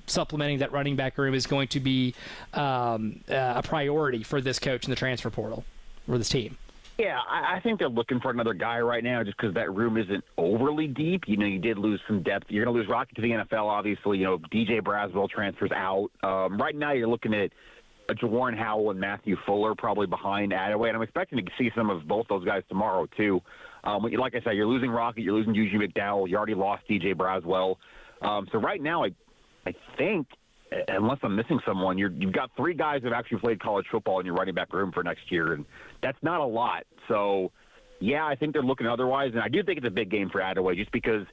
supplementing that running back room is going to be a priority for this coach in the transfer portal or this team? Yeah, I think they're looking for another guy right now just because that room isn't overly deep. You did lose some depth. You're going to lose Rocket to the NFL, obviously. DJ Braswell transfers out. Right now you're looking at Jawarn Howell and Matthew Fuller probably behind Attaway, and I'm expecting to see some of both those guys tomorrow too. Like I said, you're losing Rocket, you're losing Juju McDowell, you already lost DJ Braswell. So right now, I think, unless I'm missing someone, you've got 3 guys that have actually played college football in your running back room for next year, and that's not a lot. So, yeah, I think they're looking otherwise, and I do think it's a big game for Attaway just because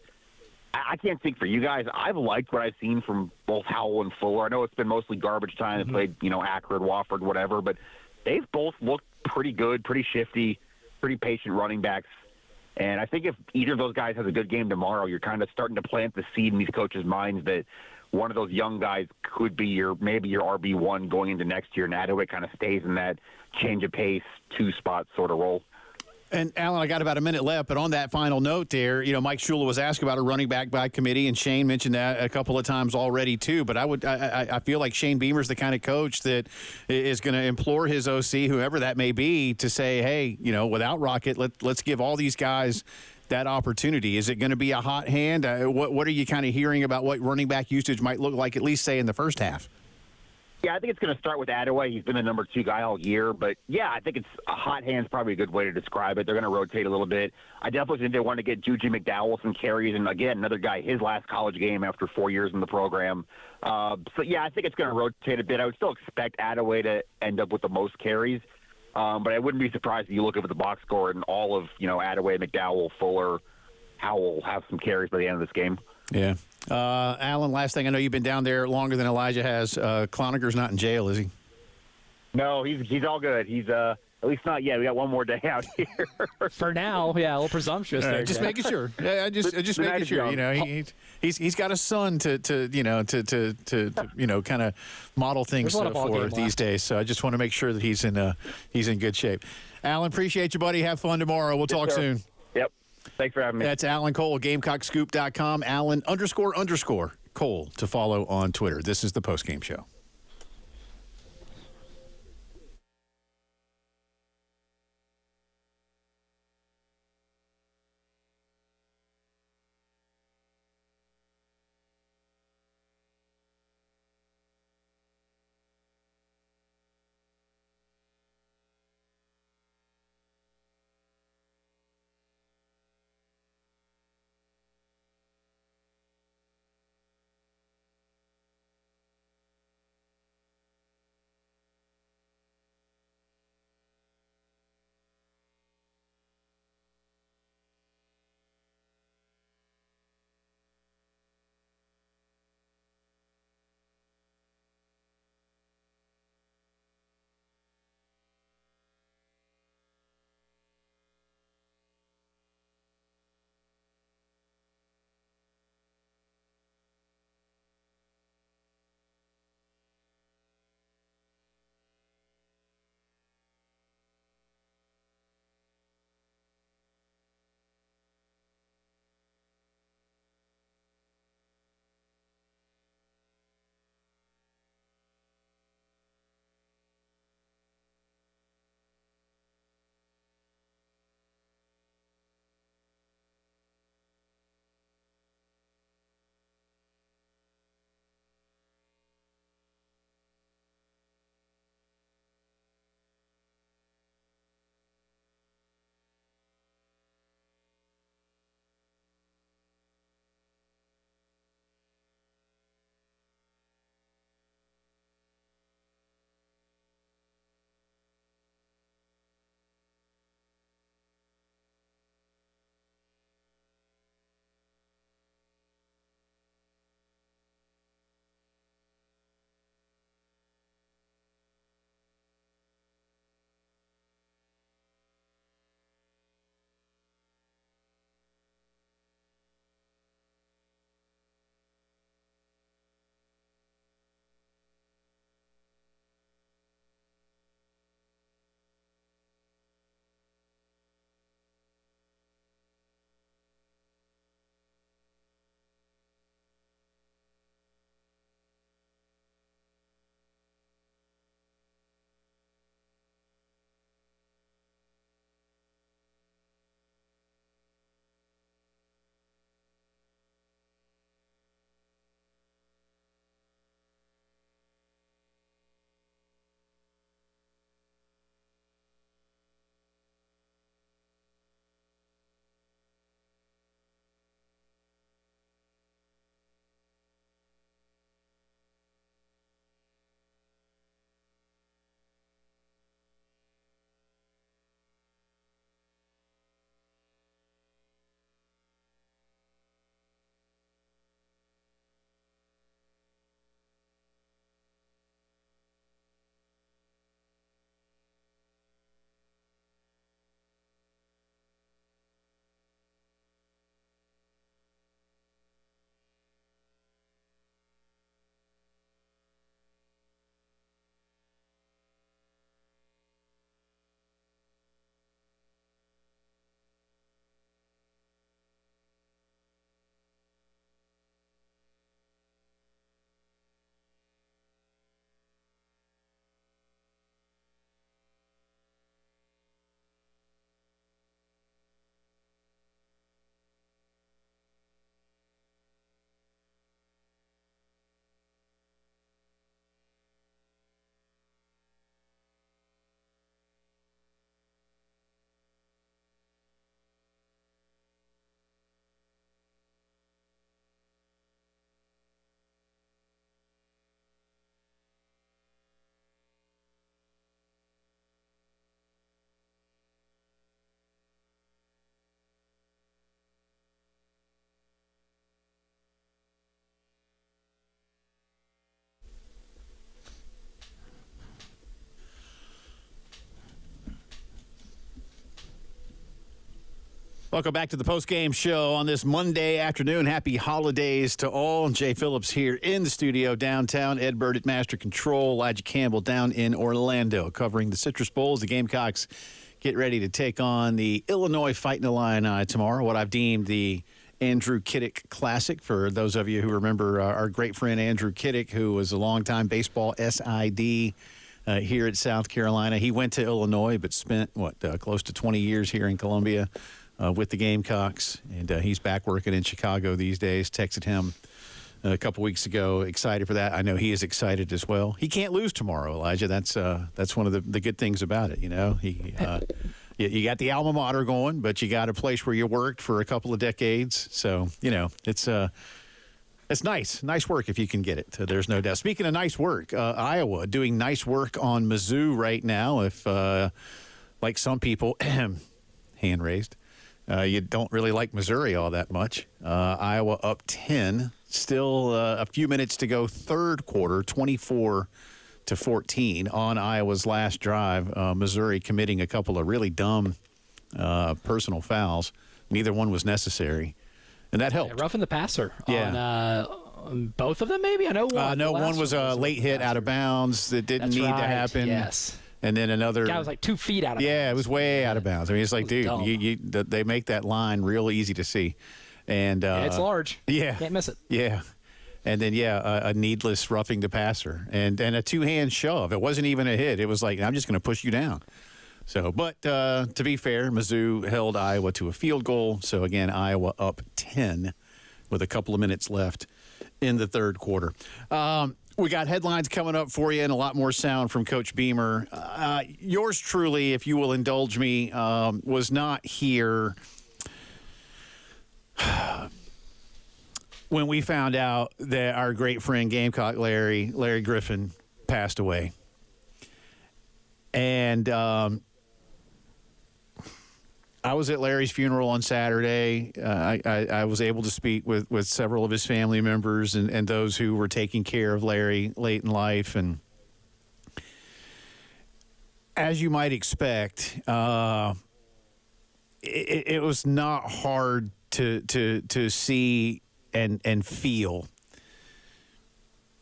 I can't speak for you guys. I've liked what I've seen from both Howell and Fuller. I know it's been mostly garbage time. They played, Akron, Wofford, whatever, but they've both looked pretty good, pretty shifty, pretty patient running backs. And I think if either of those guys has a good game tomorrow, you're kind of starting to plant the seed in these coaches' minds that one of those young guys could be maybe your RB1 going into next year, and Attaway kind of stays in that change of pace, 2-spot sort of role. And, Alan, I got about a minute left, but on that final note there, Mike Shula was asked about a running back by committee, and Shane mentioned that a couple of times already, too. But I feel like Shane Beamer's the kind of coach that is going to implore his OC, whoever that may be, to say, hey, without Rocket, let's give all these guys that opportunity. Is it going to be a hot hand? What are you kind of hearing about what running back usage might look like, at least, say, in the first half? Yeah, I think it's going to start with Attaway. He's been the number 2 guy all year. But, yeah, I think it's a hot hand's probably a good way to describe it. They're going to rotate a little bit. I definitely think they want to get Juju McDowell some carries. And, again, another guy, his last college game after 4 years in the program. Yeah, I think it's going to rotate a bit. I would still expect Attaway to end up with the most carries. But I wouldn't be surprised if you look over the box score and all of, Attaway, McDowell, Fuller, Howell have some carries by the end of this game. Yeah. Alan, last thing, I know you've been down there longer than Elijah has. Cloninger not in jail, is he? No, he's all good. He's at least not yet. We got one more day out here. For now, yeah, a little presumptuous there. Just making sure. Yeah, just making sure. He's got a son to kind of model things for these days. So I just want to make sure that he's in good shape. Alan, appreciate you, buddy. Have fun tomorrow. We'll talk soon. Yep. Thanks for having me. That's Alan Cole, GamecockScoop.com. Alan __ Cole to follow on Twitter. This is the postgame show. Welcome back to the post-game show on this Monday afternoon. Happy holidays to all. Jay Phillips here in the studio downtown. Ed Bird at Master Control. Elijah Campbell down in Orlando covering the Citrus Bowls. The Gamecocks get ready to take on the Illinois Fighting Illini tomorrow, what I've deemed the Andrew Kiddick Classic. For those of you who remember our great friend Andrew Kiddick, who was a longtime baseball SID here at South Carolina. He went to Illinois but spent, close to 20 years here in Columbia with the Gamecocks, and he's back working in Chicago these days. Texted him a couple weeks ago, excited for that. I know he is excited as well. He can't lose tomorrow, Elijah. That's one of the good things about it. You know, you got the alma mater going, but you got a place where you worked for a couple of decades. So you know, it's nice work if you can get it. There's no doubt. Speaking of nice work, Iowa doing nice work on Mizzou right now. If like some people, hand raised. You don't really like Missouri all that much. Iowa up 10. Still a few minutes to go. Third quarter, 24-14 on Iowa's last drive. Missouri committing a couple of really dumb personal fouls. Neither one was necessary, and that helped. Yeah, roughing the passer on both of them, maybe? I know one. No, one was a late hit out of bounds that didn't need to happen. Yes. And then another guy was like 2 feet out of bounds. Yeah, it was way out of bounds. I mean, it's like, dude, they make that line real easy to see. And it's large. Yeah. Can't miss it. Yeah. And then, a needless roughing the passer and a two-hand shove. It wasn't even a hit. It was like, I'm just going to push you down. So, but to be fair, Mizzou held Iowa to a field goal. So, again, Iowa up 10 with a couple of minutes left in the third quarter. We got headlines coming up for you and a lot more sound from Coach Beamer. Yours truly, if you will indulge me, was not here when we found out that our great friend Gamecock Larry Griffin passed away. And I was at Larry's funeral on Saturday. I was able to speak with several of his family members and those who were taking care of Larry late in life. And as you might expect, it was not hard to see and feel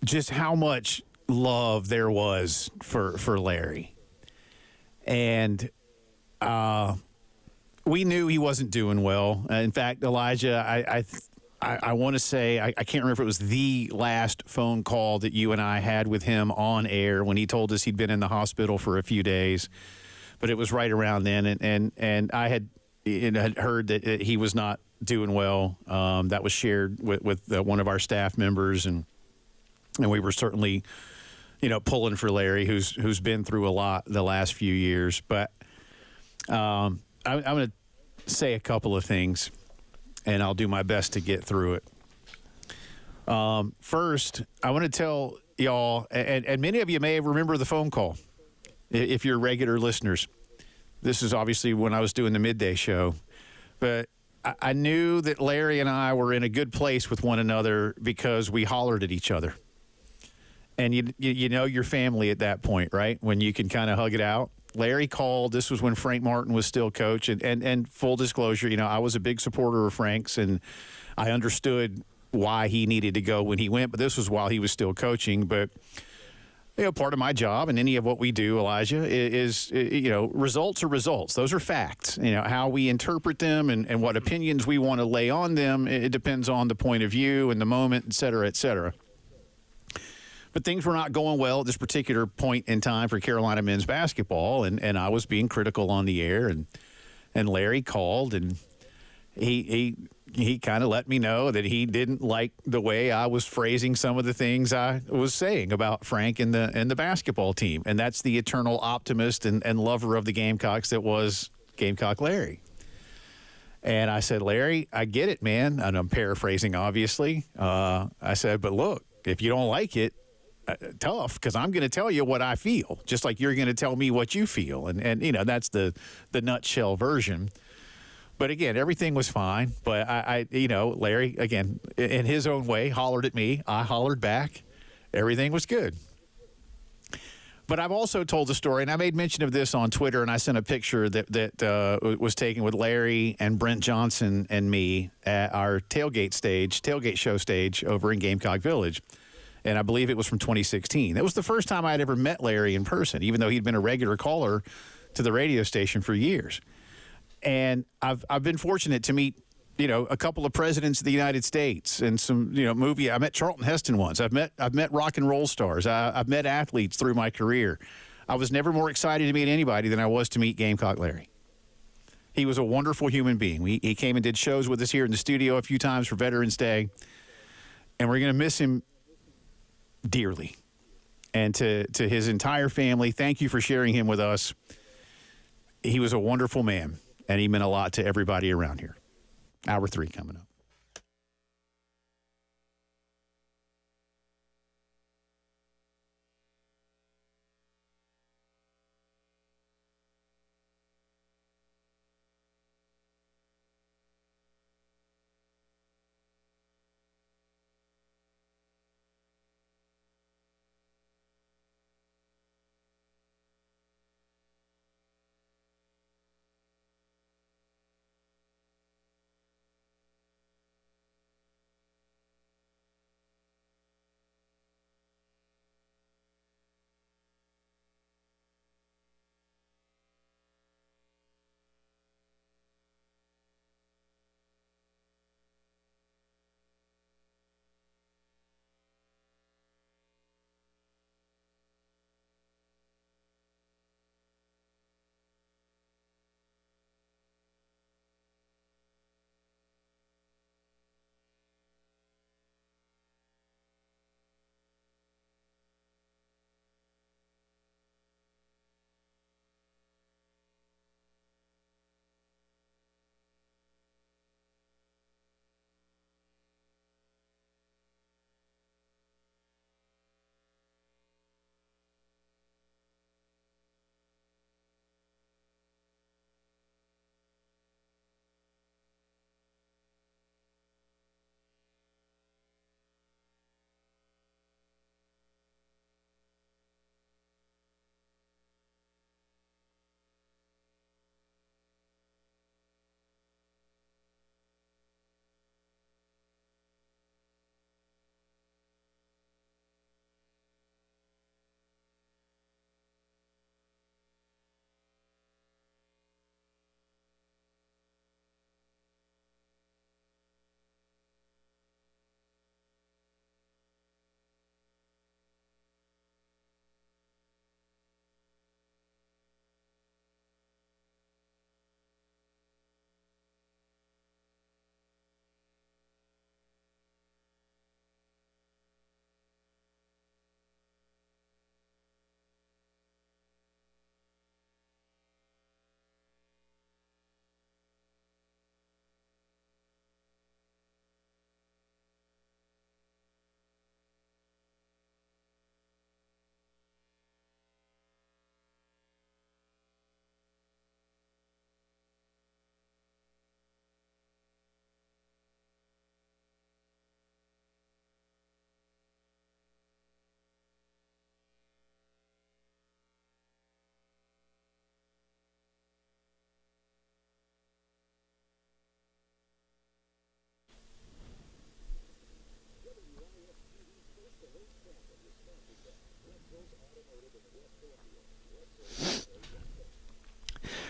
just how much love there was for Larry. And we knew he wasn't doing well. In fact, Elijah, I want to say, I can't remember if it was the last phone call that you and I had with him on air when he told us he'd been in the hospital for a few days. But it was right around then, and I had heard that he was not doing well. That was shared with one of our staff members, and we were certainly, pulling for Larry, who's been through a lot the last few years. But I'm going to say a couple of things, and I'll do my best to get through it. First, I want to tell y'all, and many of you may remember the phone call, if you're regular listeners. This is obviously when I was doing the midday show. But I knew that Larry and I were in a good place with one another because we hollered at each other. And you know your family at that point, right? When you can kind of hug it out. Larry called. This was when Frank Martin was still coach. And full disclosure, I was a big supporter of Frank's, and I understood why he needed to go when he went. But this was while he was still coaching. But, part of my job and any of what we do, Elijah, is results are results. Those are facts. How we interpret them and what opinions we want to lay on them, it depends on the point of view and the moment, et cetera, et cetera. But things were not going well at this particular point in time for Carolina men's basketball, and I was being critical on the air, and Larry called, and he kind of let me know that he didn't like the way I was phrasing some of the things I was saying about Frank and the basketball team, and that's the eternal optimist and lover of the Gamecocks that was Gamecock Larry. And I said, Larry, I get it, man, and I'm paraphrasing, obviously. I said, but look, if you don't like it, tough, because I'm going to tell you what I feel, just like you're going to tell me what you feel. And that's the nutshell version. But again, everything was fine. But Larry, again, in his own way, hollered at me. I hollered back. Everything was good. But I've also told the story, and I made mention of this on Twitter, and I sent a picture that was taken with Larry and Brent Johnson and me at our tailgate show stage over in Gamecock Village. And I believe it was from 2016. That was the first time I'd ever met Larry in person, even though he'd been a regular caller to the radio station for years. And I've been fortunate to meet, a couple of presidents of the United States and some, movie. I met Charlton Heston once. I've met rock and roll stars. I've met athletes through my career. I was never more excited to meet anybody than I was to meet Gamecock Larry. He was a wonderful human being. He came and did shows with us here in the studio a few times for Veterans Day, and we're going to miss him dearly. And to his entire family, thank you for sharing him with us. He was a wonderful man, and he meant a lot to everybody around here. Hour 3 coming up.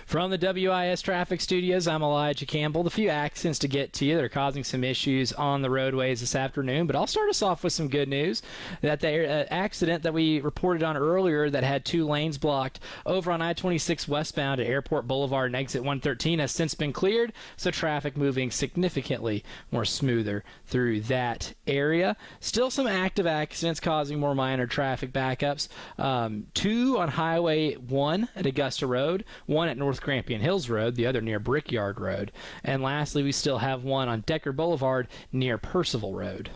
From the WIS Traffic Studios, I'm Elijah Campbell. A few accidents to get to you that are causing some issues on the roadways this afternoon, but I'll start us off with some good news. That the accident that we reported on earlier that had 2 lanes blocked over on I-26 westbound at Airport Boulevard and exit 113 has since been cleared, so traffic moving significantly more smoother through that area. Still some active accidents causing more minor traffic backups. 2 on Highway 1 at Augusta Road, 1 at North Grampian Hills Road, the other near Brickyard Road. And lastly, we still have 1 on Decker Boulevard near Percival Road.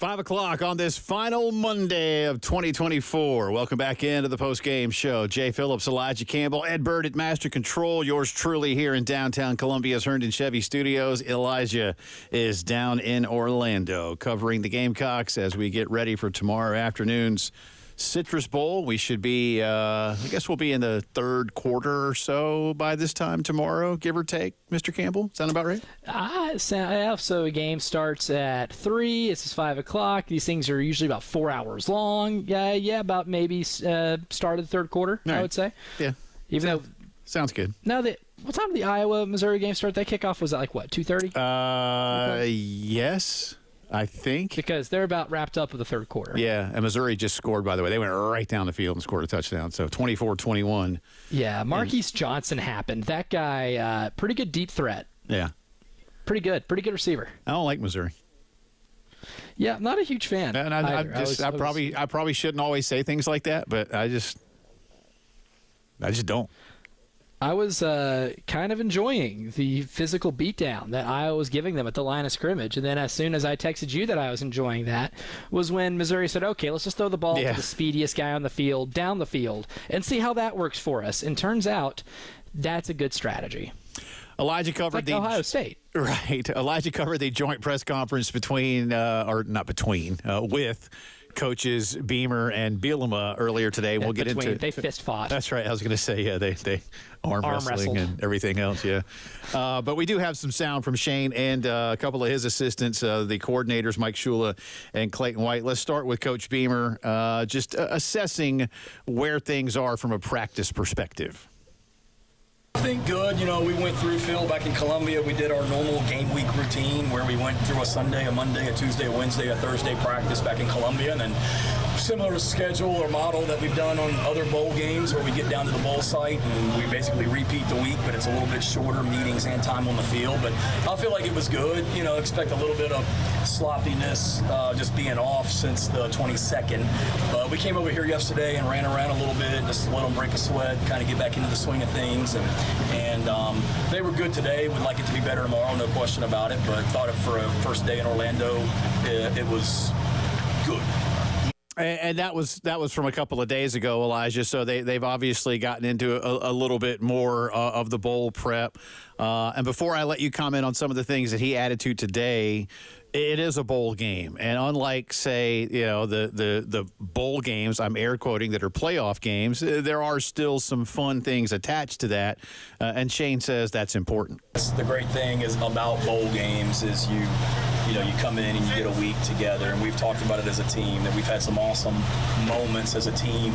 5 o'clock on this final Monday of 2024. Welcome back into the post-game show. Jay Phillips, Elijah Campbell, Ed Bird at Master Control. Yours truly here in downtown Columbia's Herndon Chevy Studios. Elijah is down in Orlando covering the Gamecocks as we get ready for tomorrow afternoon's Citrus Bowl. We should be, I guess we'll be in the third quarter or so by this time tomorrow, give or take. Mr. Campbell, sound about right? So a game starts at 3. This is 5 o'clock. These things are usually about 4 hours long. Yeah, about maybe start of the third quarter, All right. I would say. Yeah. Even though Sounds good. now that what time did the Iowa-Missouri game start? That kickoff was at like what, 2:30? Yes, I think. Because they're about wrapped up with the third quarter. Yeah, and Missouri just scored, by the way. They went right down the field and scored a touchdown. So 24-21. Yeah, Marquise Johnson happened. That guy, pretty good deep threat. Yeah. Pretty good receiver. I don't like Missouri. Yeah, I'm not a huge fan. And I probably shouldn't always say things like that, but I just don't. I was kind of enjoying the physical beatdown that Iowa was giving them at the line of scrimmage. And then as soon as I texted you that I was enjoying that was when Missouri said, okay, let's just throw the ball to the speediest guy on the field, down the field, and see how that works for us. And turns out that's a good strategy. Elijah covered like Ohio State. Right. Elijah covered the joint press conference with coaches Beamer and Bielema earlier today. We'll get into they fist fought. That's right. I was going to say, yeah, they arm wrestling wrestled. and everything else, yeah. But we do have some sound from Shane and a couple of his assistants, the coordinators, Mike Shula and Clayton White. Let's start with Coach Beamer, just assessing where things are from a practice perspective. I think good. You know, we went through, Phil, back in Columbia. We did our normal game week routine where we went through a Sunday, a Monday, a Tuesday, a Wednesday, a Thursday practice back in Columbia. And then similar schedule or model that we've done on other bowl games where we get down to the bowl site and we basically repeat the week, but it's a little bit shorter meetings and time on the field. But I feel like it was good. You know, expect a little bit of sloppiness just being off since the 22nd. But we came over here yesterday and ran around a little bit, just let them break a sweat, kind of get back into the swing of things. And they were good today. Would like it to be better tomorrow, no question about it. But thought it for a first day in Orlando, it was good. And that was from a couple of days ago, Elijah. So they've obviously gotten into a little bit more of the bowl prep. And before I let you comment on some of the things that he added to today, it is a bowl game. And unlike, say, you know, the bowl games, I'm air quoting, that are playoff games, there are still some fun things attached to that. And Shane says that's important. The great thing is about bowl games is you come in and you get a week together, and we've talked about it as a team, that we've had some awesome moments as a team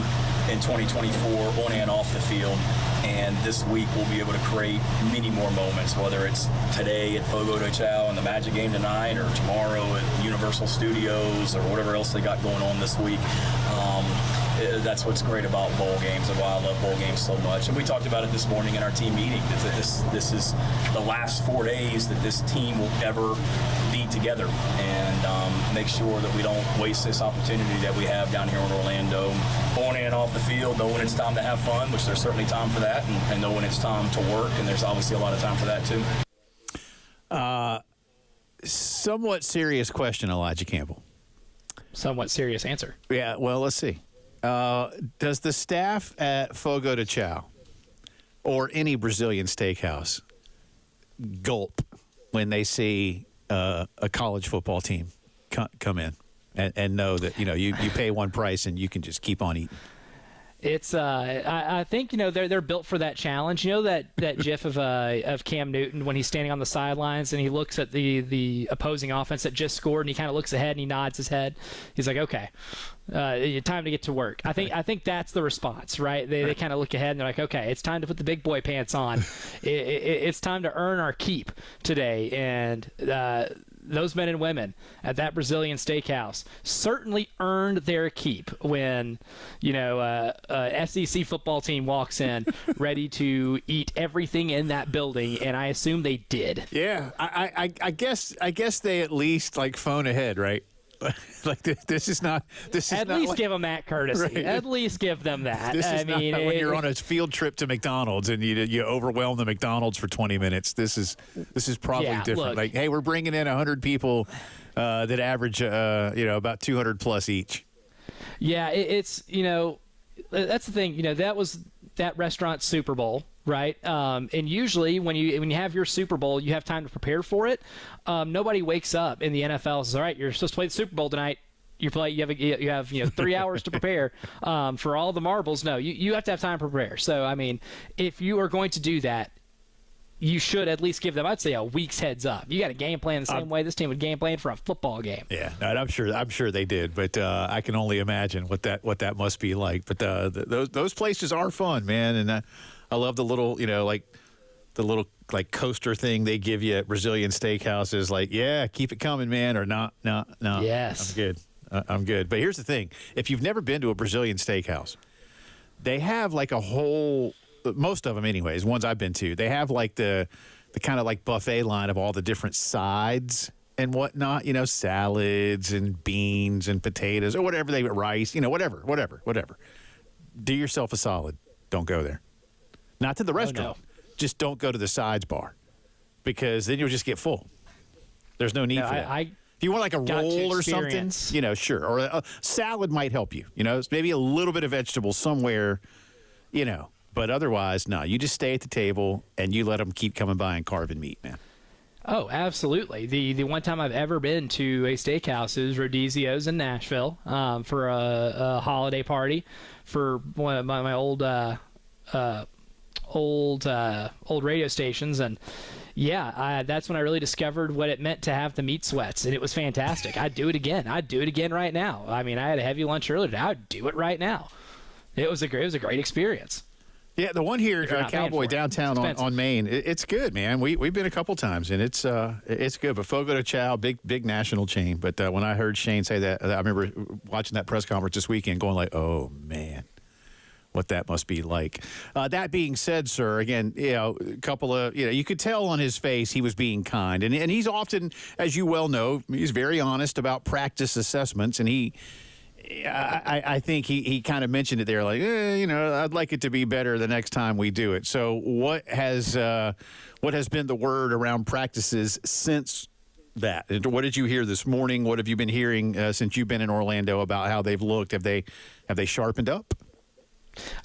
in 2024 on and off the field, and this week we'll be able to create many more moments, whether it's today at Fogo de Chao and the Magic game tonight, or tomorrow at Universal Studios, or whatever else they got going on this week. That's what's great about bowl games and why I love bowl games so much. And we talked about it this morning in our team meeting, that this is the last 4 days that this team will ever be together, and make sure that we don't waste this opportunity that we have down here in Orlando, on and off the field, know when it's time to have fun, which there's certainly time for that, and know when it's time to work, and there's obviously a lot of time for that too. Somewhat serious question, Elijah Campbell. Somewhat serious answer. Yeah, well, let's see. Does the staff at Fogo de Chao or any Brazilian steakhouse gulp when they see a college football team come in and know that, you know, you pay one price and you can just keep on eating? It's I think, you know, they're built for that challenge. You know that gif of Cam Newton when he's standing on the sidelines and he looks at the opposing offense that just scored, and he kind of looks ahead and he nods his head. He's like, okay, time to get to work. I think that's the response, right? They kind of look ahead and they're like, okay, it's time to put the big boy pants on. It's time to earn our keep today, and those men and women at that Brazilian steakhouse certainly earned their keep when, you know, a SEC football team walks in ready to eat everything in that building, and I assume they did. Yeah, I guess they at least like phone ahead, right? Like this is not. This is At not least like, give them that courtesy. Right. At least give them that. This is I mean, not when you're on a field trip to McDonald's and you overwhelm the McDonald's for 20 minutes. This is probably Yeah, different. look. Like, hey, we're bringing in 100 people that average about 200 plus each. Yeah, it's that's the thing. That was that restaurant's Super Bowl, right? And usually when you have your Super Bowl, you have time to prepare for it. Nobody wakes up in the NFL and says, "All right, you're supposed to play the Super Bowl tonight." You have 3 hours to prepare for all the marbles. No, you have to have time to prepare. So I mean, if you are going to do that, you should at least give them, I'd say, a week's heads up. You got to game plan the same way this team would game plan for a football game. Yeah, no, I'm sure they did, but I can only imagine what that must be like. But those places are fun, man, and I love the little the little coaster thing they give you at Brazilian steakhouses. Like, yeah, keep it coming, man, or no. Yes, I'm good. I'm good. But here's the thing: if you've never been to a Brazilian steakhouse, they have like a whole. Most of them, anyways, ones I've been to, they have like the kind of like buffet line of all the different sides and whatnot, salads and beans and potatoes or whatever rice, whatever. Do yourself a solid. Don't go there. Not to the restaurant. no. Just don't go to the sides bar because then you'll just get full. There's no need for that. If you want like a roll or something, sure. Or a salad might help you. Maybe a little bit of vegetable somewhere, But otherwise, no, you just stay at the table and you let them keep coming by and carving meat, man. Oh, absolutely. The one time I've ever been to a steakhouse is Rodizio's in Nashville for a holiday party for one of my old radio stations. And yeah, that's when I really discovered what it meant to have the meat sweats, and it was fantastic. I'd do it again. I'd do it again right now. I mean, I had a heavy lunch earlier today. I'd do it right now. It was a great experience. Yeah, the one here, Cowboy Downtown on Main, it's good, man. We've been a couple times, and it's good. But Fogo de Chao, big national chain. But when I heard Shane say that, I remember watching that press conference this weekend going like, oh, man, what that must be like. That being said, sir, again, a couple of, you could tell on his face he was being kind. And he's often, as you well know, he's very honest about practice assessments, and I think he kind of mentioned it there, like, I'd like it to be better the next time we do it. So what has been the word around practices since that? And what did you hear this morning? What have you been hearing since you've been in Orlando about how they've looked? Have they sharpened up?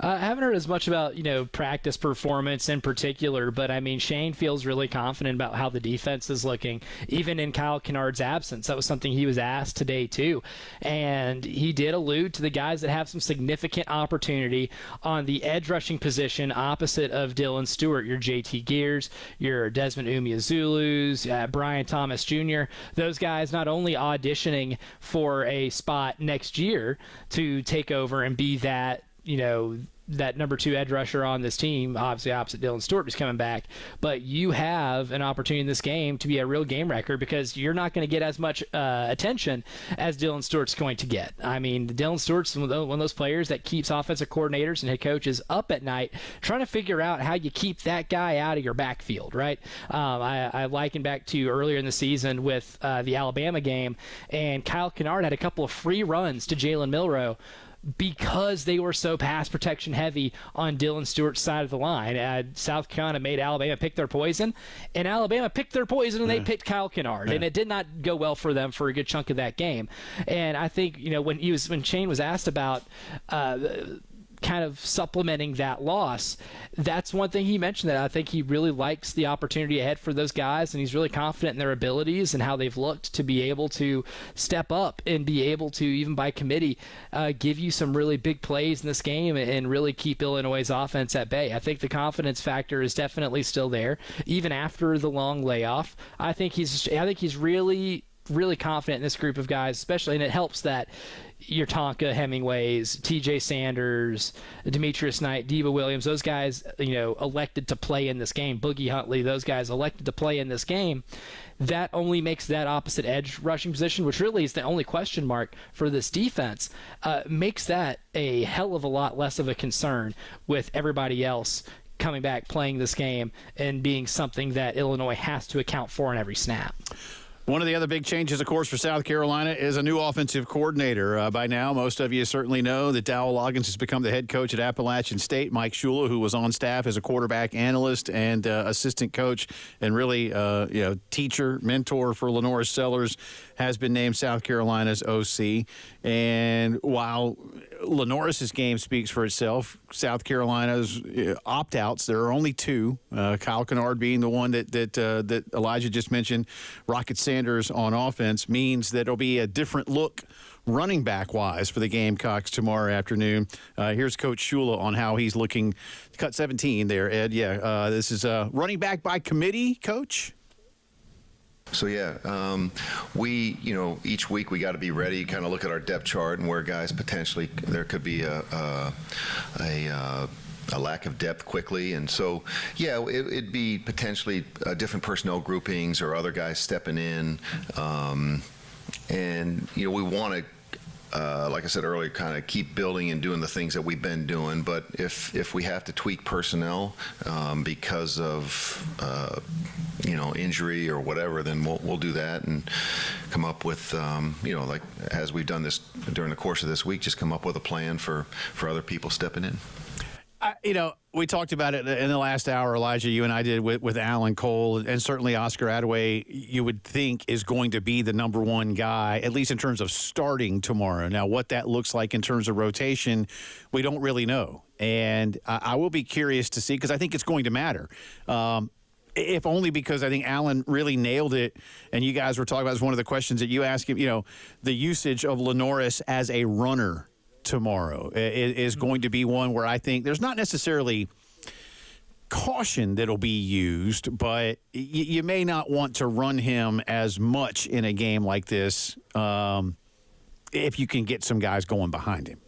I haven't heard as much about, practice performance in particular, but I mean, Shane feels really confident about how the defense is looking, even in Kyle Kennard's absence. That was something he was asked today, too. And he did allude to the guys that have some significant opportunity on the edge rushing position opposite of Dylan Stewart, your JT Gears, your Desmond Umeozulus, Brian Thomas Jr. Those guys not only auditioning for a spot next year to take over and be that, that number 2 edge rusher on this team, obviously opposite Dylan Stewart, who's coming back, but you have an opportunity in this game to be a real game wrecker because you're not going to get as much attention as Dylan Stewart's going to get. I mean, Dylan Stewart's one of those players that keeps offensive coordinators and head coaches up at night trying to figure out how you keep that guy out of your backfield, right? I liken back to earlier in the season with the Alabama game, and Kyle Kennard had a couple of free runs to Jalen Milroe because they were so pass protection heavy on Dylan Stewart's side of the line. South Carolina made Alabama pick their poison, and Alabama picked their poison, and they picked Kyle Kennard, and it did not go well for them for a good chunk of that game. And I think when Shane was asked about kind of supplementing that loss, that's one thing he mentioned, that I think he really likes the opportunity ahead for those guys, and he's really confident in their abilities and how they've looked to be able to step up and be able to, even by committee, give you some really big plays in this game and really keep Illinois' offense at bay. I think the confidence factor is definitely still there, even after the long layoff. I think he's really, really confident in this group of guys, especially, and it helps that your Tonka Hemingways, TJ Sanders, Demetrius Knight, Debo Williams, those guys, elected to play in this game. Boogie Huntley, those guys elected to play in this game. That only makes that opposite edge rushing position, which really is the only question mark for this defense, makes that a hell of a lot less of a concern with everybody else coming back, playing this game, and being something that Illinois has to account for in every snap. One of the other big changes, of course, for South Carolina is a new offensive coordinator. By now, most of you certainly know that Dowell Loggins has become the head coach at Appalachian State. Mike Shula, who was on staff as a quarterback analyst and assistant coach and really teacher, mentor for Lenoris Sellers, has been named South Carolina's OC. And while Lenoris's game speaks for itself, South Carolina's opt-outs, there are only two, Kyle Kennard being the one that Elijah just mentioned. Rocket Sanders on offense means that it'll be a different look running back-wise for the Gamecocks tomorrow afternoon. Here's Coach Shula on how he's looking. Cut 17 there, Ed. Yeah, this is running back by committee, Coach? So we each week we got to be ready, kind of look at our depth chart and where guys potentially there could be a lack of depth quickly, and so it'd be potentially different personnel groupings or other guys stepping in, and we want to. Like I said earlier, kind of keep building and doing the things that we've been doing. But if we have to tweak personnel because of injury or whatever, then we'll do that and come up with like as we've done this during the course of this week, just come up with a plan for other people stepping in. We talked about it in the last hour, Elijah, you and I did with Alan Cole, and certainly Oscar Attaway, you would think, is going to be the number one guy, at least in terms of starting tomorrow. Now, what that looks like in terms of rotation, we don't really know. And I will be curious to see, because I think it's going to matter. If only because I think Alan really nailed it, and you guys were talking about, it was one of the questions that you asked him, the usage of Lenoris as a runner tomorrow is going to be one where I think there's not necessarily caution that'll be used, but you may not want to run him as much in a game like this if you can get some guys going behind him.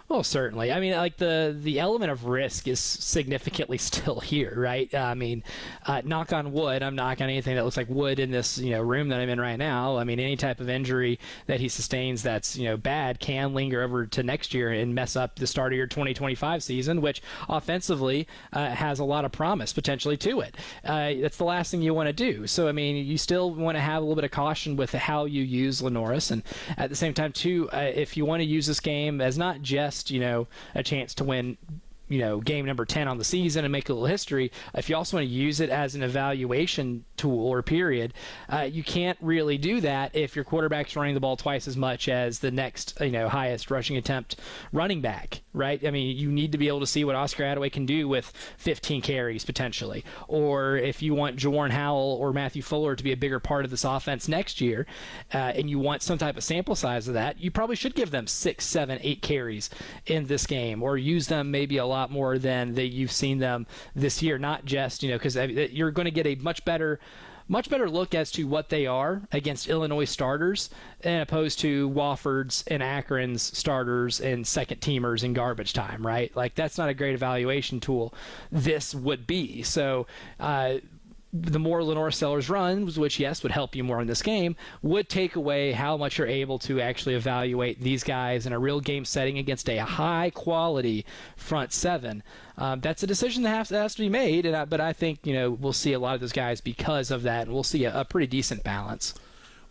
Well, certainly. I mean, like the element of risk is significantly still here, right? I mean, knock on wood. I'm knocking anything that looks like wood in this room that I'm in right now. I mean, any type of injury that he sustains that's bad can linger over to next year and mess up the start of your 2025 season, which offensively has a lot of promise potentially to it. That's the last thing you want to do. So, I mean, you still want to have a little bit of caution with how you use Lenoris, and at the same time, too, if you want to use this game as not just a chance to win game number 10 on the season and make a little history, if you also want to use it as an evaluation tool or period, you can't really do that if your quarterback's running the ball twice as much as the next highest rushing attempt running back, right? I mean, you need to be able to see what Oscar Attaway can do with 15 carries potentially. Or if you want Jawarn Howell or Matthew Fuller to be a bigger part of this offense next year, and you want some type of sample size of that, you probably should give them 6, 7, 8 carries in this game, or use them maybe a lot more than that you've seen them this year. Not just because you're going to get a much better look as to what they are against Illinois starters, as opposed to Wofford's and Akron's starters and second teamers in garbage time, right? Like, that's not a great evaluation tool. This would be. So the more Lenoris Sellers runs, which, yes, would help you more in this game, would take away how much you're able to actually evaluate these guys in a real game setting against a high-quality front seven. That's a decision that has to be made, but I think we'll see a lot of those guys because of that, and we'll see a pretty decent balance.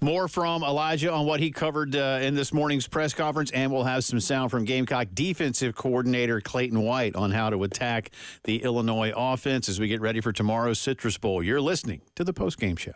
More from Elijah on what he covered in this morning's press conference, and we'll have some sound from Gamecock defensive coordinator Clayton White on how to attack the Illinois offense as we get ready for tomorrow's Citrus Bowl. You're listening to the postgame show.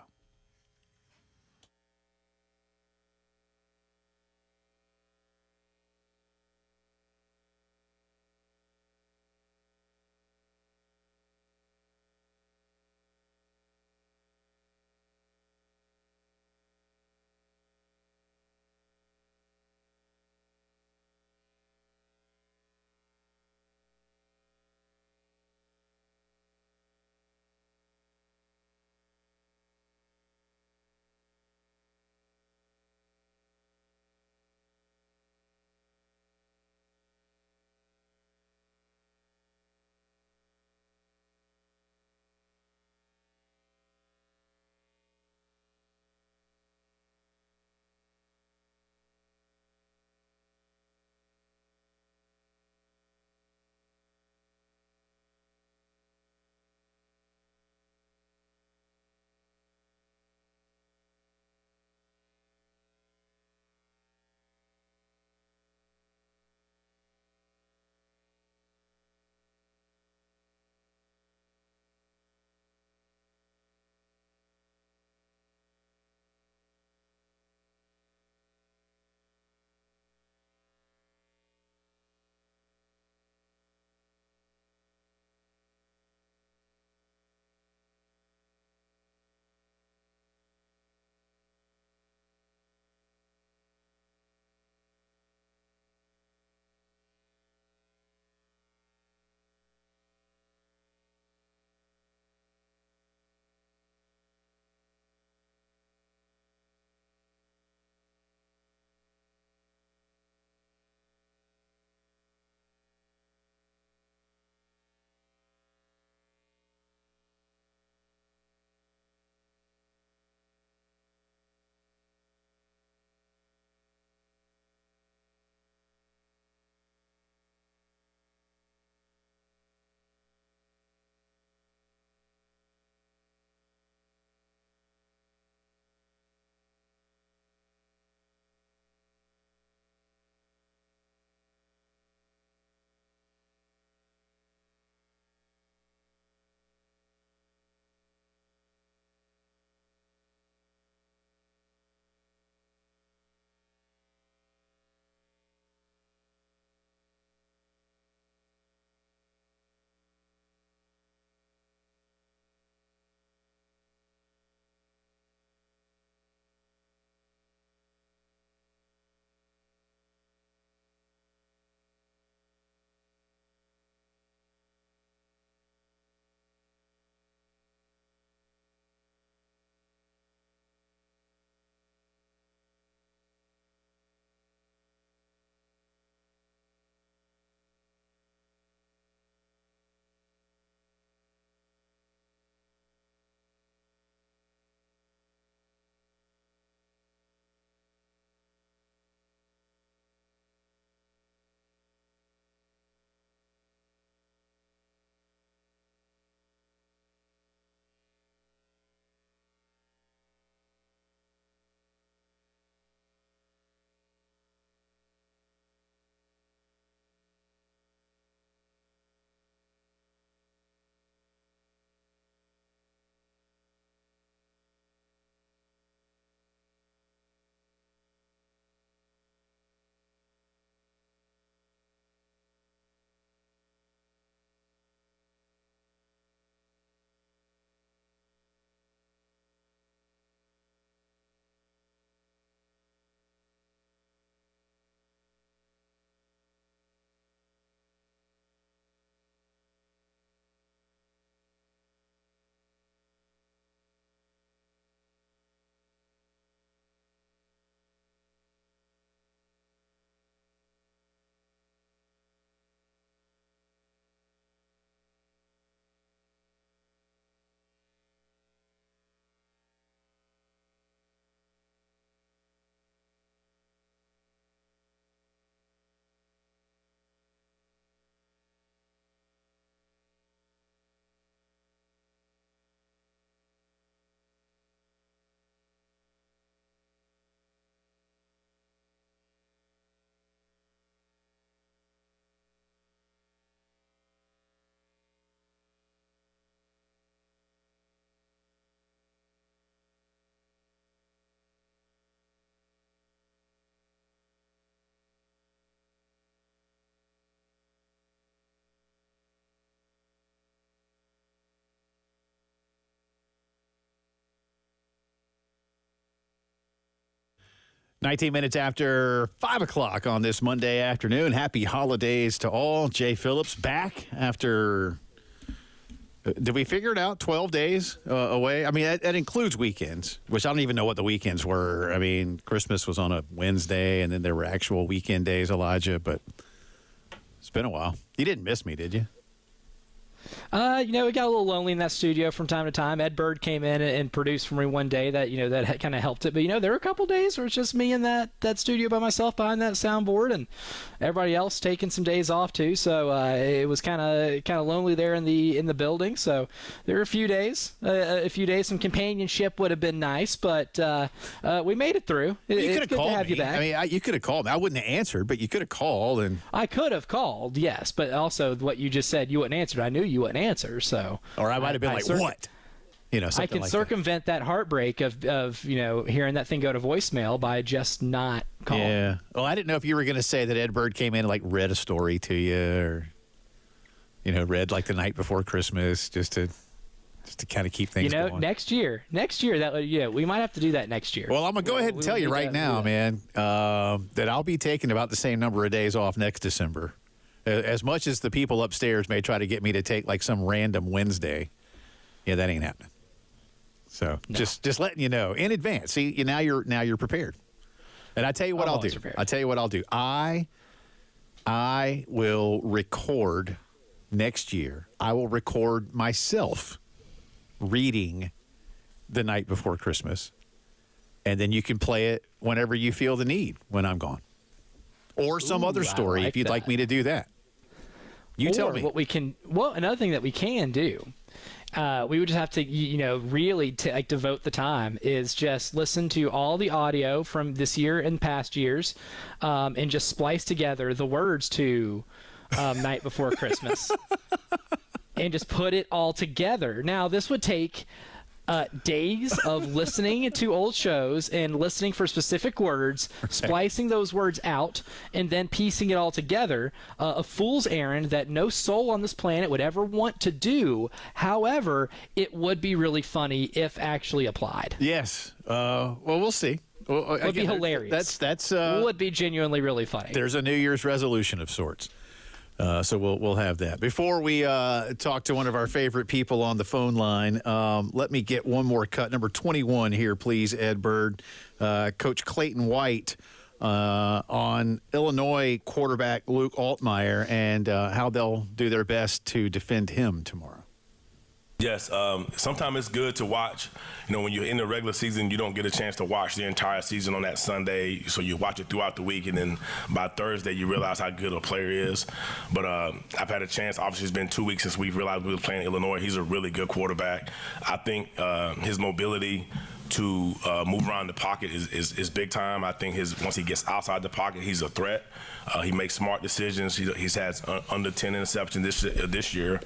19 minutes after 5 o'clock on this Monday afternoon. Happy holidays to all. Jay Phillips back after, did we figure it out, 12 days away? I mean, that includes weekends, which I don't even know what the weekends were. I mean, Christmas was on a Wednesday, and then there were actual weekend days, Elijah, but it's been a while. You didn't miss me, did you? We got a little lonely in that studio from time to time. Ed Bird came in and produced for me one day that kind of helped it. But, there were a couple days where it's just me in that studio by myself behind that soundboard, and everybody else taking some days off too. So it was kind of lonely there in the building. So there were a few days. Some companionship would have been nice, but we made it through. You could have called to have me. you back. I mean, you could have called me. I wouldn't have answered, but you could have called. And I could have called, yes, but also what you just said, you wouldn't answer. I knew you wouldn't answer, so. Or I might have been what? I can circumvent that heartbreak of hearing that thing go to voicemail by just not calling. Yeah. Well, I didn't know if you were going to say that Ed Bird came in and read a story to you, or read the night before Christmas, just to kind of keep things going. Next year we might have to do that next year. Well, I'm gonna go ahead and tell you right now, man, that I'll be taking about the same number of days off next December. As much as the people upstairs may try to get me to take some random Wednesday, that ain't happening. So just letting you know in advance. See, now you're prepared. And I tell you what I'll do. I will record next year. I will record myself reading the night before Christmas, and then you can play it whenever you feel the need when I'm gone, or some other story if you'd like me to do that. You tell me. Another thing that we can do, we would just have to, really devote the time is just listen to all the audio from this year and past years, and just splice together the words to Night Before Christmas and just put it all together. Now, this would take days of listening to old shows and listening for specific words, splicing those words out, and then piecing it all together. A fool's errand that no soul on this planet would ever want to do. However, it would be really funny if actually applied. Yes. Well, we'll see. Well, it would be hilarious. That's would be genuinely really funny. There's a New Year's resolution of sorts. So we'll have that. Before we talk to one of our favorite people on the phone line, let me get one more cut. Number 21 here, please, Ed Bird. Coach Clayton White on Illinois quarterback Luke Altmyer and how they'll do their best to defend him tomorrow. Yes, sometimes it's good to watch. When you're in the regular season, you don't get a chance to watch the entire season on that Sunday, so you watch it throughout the week, and then by Thursday you realize how good a player is. But I've had a chance. Obviously, it's been 2 weeks since we realized we were playing Illinois. He's a really good quarterback. I think his mobility to move around the pocket is big time. I think once he gets outside the pocket, he's a threat. He makes smart decisions. He's had under 10 interceptions this year,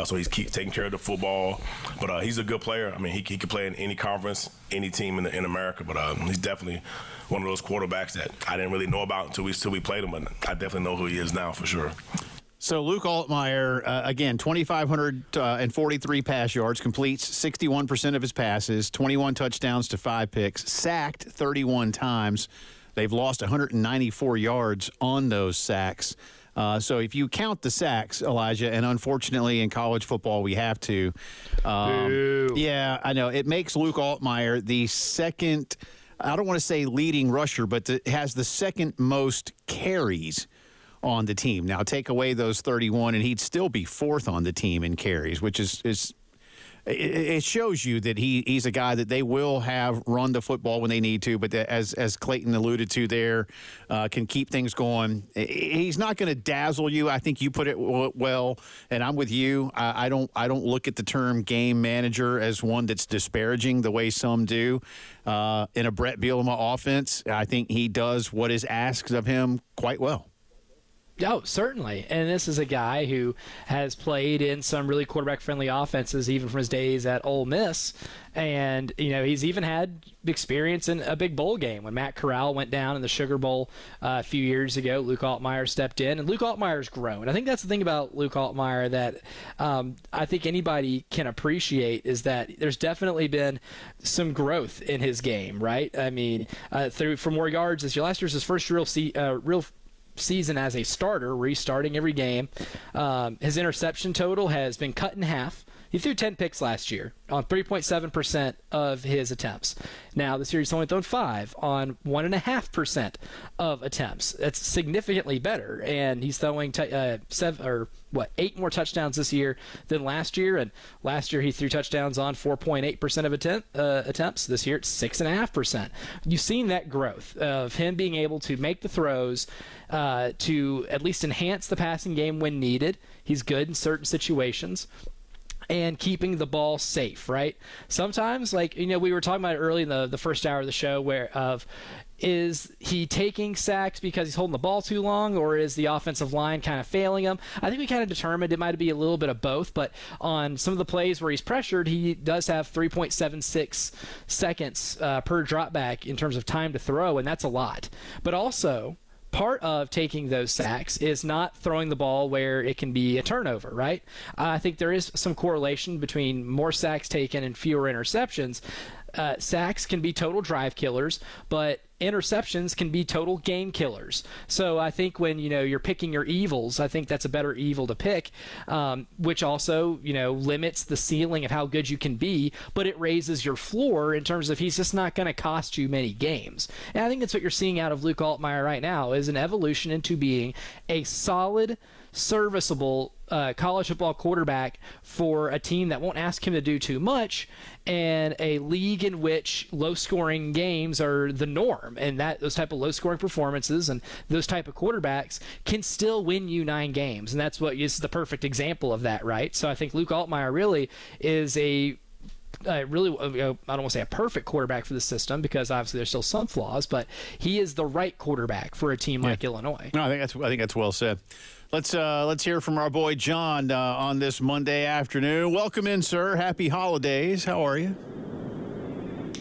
so he's taking care of the football. But he's a good player. I mean, he can play in any conference, any team in America. But he's definitely one of those quarterbacks that I didn't really know about until we played him. But I definitely know who he is now for sure. So Luke Altmyer, again, 2,543 pass yards, completes 61% of his passes, 21 touchdowns to 5 picks, sacked 31 times. They've lost 194 yards on those sacks. So if you count the sacks, Elijah, and unfortunately in college football we have to. Yeah, I know. It makes Luke Altmyer the second, I don't want to say leading rusher, but has the second most carries on the team. Now, take away those 31, and he'd still be fourth on the team in carries, which is it shows you that he's a guy that they will have run the football when they need to, but that, as Clayton alluded to there, can keep things going. He's not going to dazzle you. I think you put it well, and I'm with you. I don't look at the term game manager as one that's disparaging the way some do. In a Brett Bielema offense, I think he does what is asked of him quite well. Oh, certainly. And this is a guy who has played in some really quarterback-friendly offenses, even from his days at Ole Miss. And, he's even had experience in a big bowl game. When Matt Corral went down in the Sugar Bowl a few years ago, Luke Altmaier stepped in, and Luke Altmaier's grown. I think that's the thing about Luke Altmaier that I think anybody can appreciate is that there's definitely been some growth in his game, right? I mean, for more yards this year. Last year's his first real season as a starter, restarting every game. His interception total has been cut in half. He threw 10 picks last year on 3.7% of his attempts. Now, this year he's only thrown 5 on 1.5% of attempts. That's significantly better, and he's throwing 8 more touchdowns this year than last year. And last year he threw touchdowns on 4.8% of attempts. This year it's 6.5%. You've seen that growth of him being able to make the throws to at least enhance the passing game when needed. He's good in certain situations. And keeping the ball safe, right? Sometimes, we were talking about it early in the first hour of the show, is he taking sacks because he's holding the ball too long, or is the offensive line kind of failing him? I think we kind of determined it might be a little bit of both, but on some of the plays where he's pressured, he does have 3.76 seconds per drop back in terms of time to throw, and that's a lot. But also, part of taking those sacks is not throwing the ball where it can be a turnover, right? I think there is some correlation between more sacks taken and fewer interceptions. Sacks can be total drive killers, but interceptions can be total game killers. So I think when you're picking your evils, I think that's a better evil to pick, which also limits the ceiling of how good you can be, but it raises your floor in terms of he's just not going to cost you many games. And I think that's what you're seeing out of Luke Altmaier right now is an evolution into being a solid, serviceable college football quarterback for a team that won't ask him to do too much, and a league in which low-scoring games are the norm, and that those type of low-scoring performances and those type of quarterbacks can still win you 9 games, and this is the perfect example of that, right? So I think Luke Altmaier really is I don't want to say a perfect quarterback for the system because obviously there's still some flaws, but he is the right quarterback for a team like Illinois. No, I think that's well said. Let's hear from our boy John on this Monday afternoon. Welcome in, sir. Happy holidays. How are you?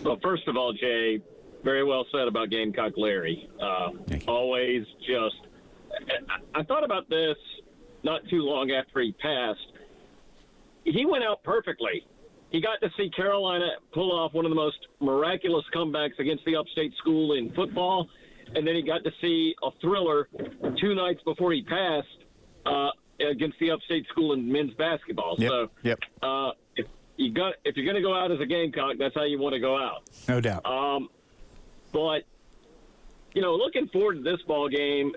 Well, first of all, Jay, very well said about Gamecock Larry. Always just – I thought about this not too long after he passed. He went out perfectly. He got to see Carolina pull off one of the most miraculous comebacks against the upstate school in football, and then he got to see a thriller 2 nights before he passed against the upstate school in men's basketball. Yep. If you're going to go out as a Gamecock, that's how you want to go out. No doubt. But looking forward to this ball game,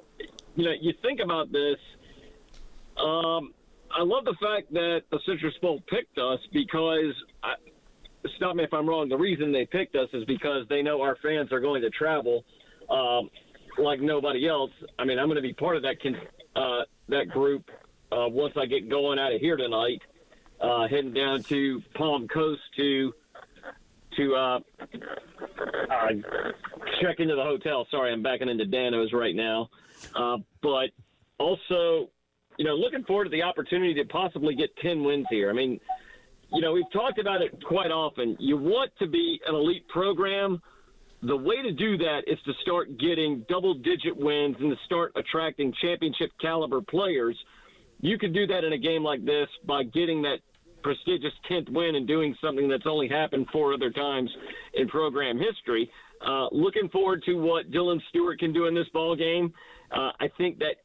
you think about this. I love the fact that the Citrus Bowl picked us because, stop me if I'm wrong, the reason they picked us is because they know our fans are going to travel like nobody else. I mean, I'm going to be part of that group once I get going out of here tonight, heading down to Palm Coast to check into the hotel. Sorry, I'm backing into Dano's right now. But also, looking forward to the opportunity to possibly get 10 wins here. I mean, we've talked about it quite often. You want to be an elite program. The way to do that is to start getting double-digit wins and to start attracting championship-caliber players. You can do that in a game like this by getting that prestigious 10th win and doing something that's only happened 4 other times in program history. Looking forward to what Dylan Stewart can do in this ball game. I think that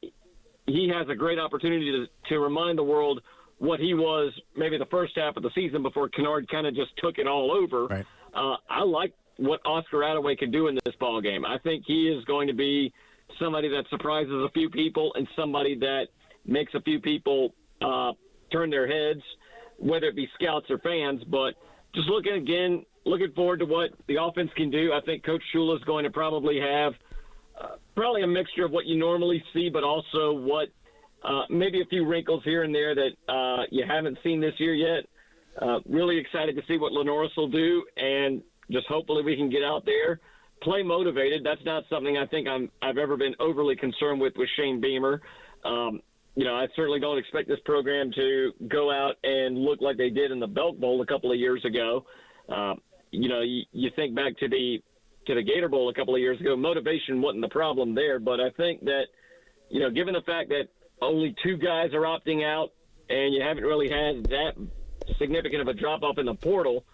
he has a great opportunity to remind the world what he was maybe the first half of the season before Kennard kind of just took it all over. Right. I like what Oscar Attaway can do in this ball game. I think he is going to be somebody that surprises a few people and somebody that makes a few people turn their heads, whether it be scouts or fans. But just looking forward to what the offense can do. I think Coach Shula is going to probably have probably a mixture of what you normally see, but also what maybe a few wrinkles here and there that you haven't seen this year yet. Really excited to see what Lenoris will do, and just hopefully we can get out there, play motivated. That's not something I think I've ever been overly concerned with Shane Beamer. I certainly don't expect this program to go out and look like they did in the Belk Bowl a couple of years ago. You think back to the Gator Bowl a couple of years ago. Motivation wasn't the problem there, but I think that, given the fact that only 2 guys are opting out and you haven't really had that significant of a drop-off in the portal,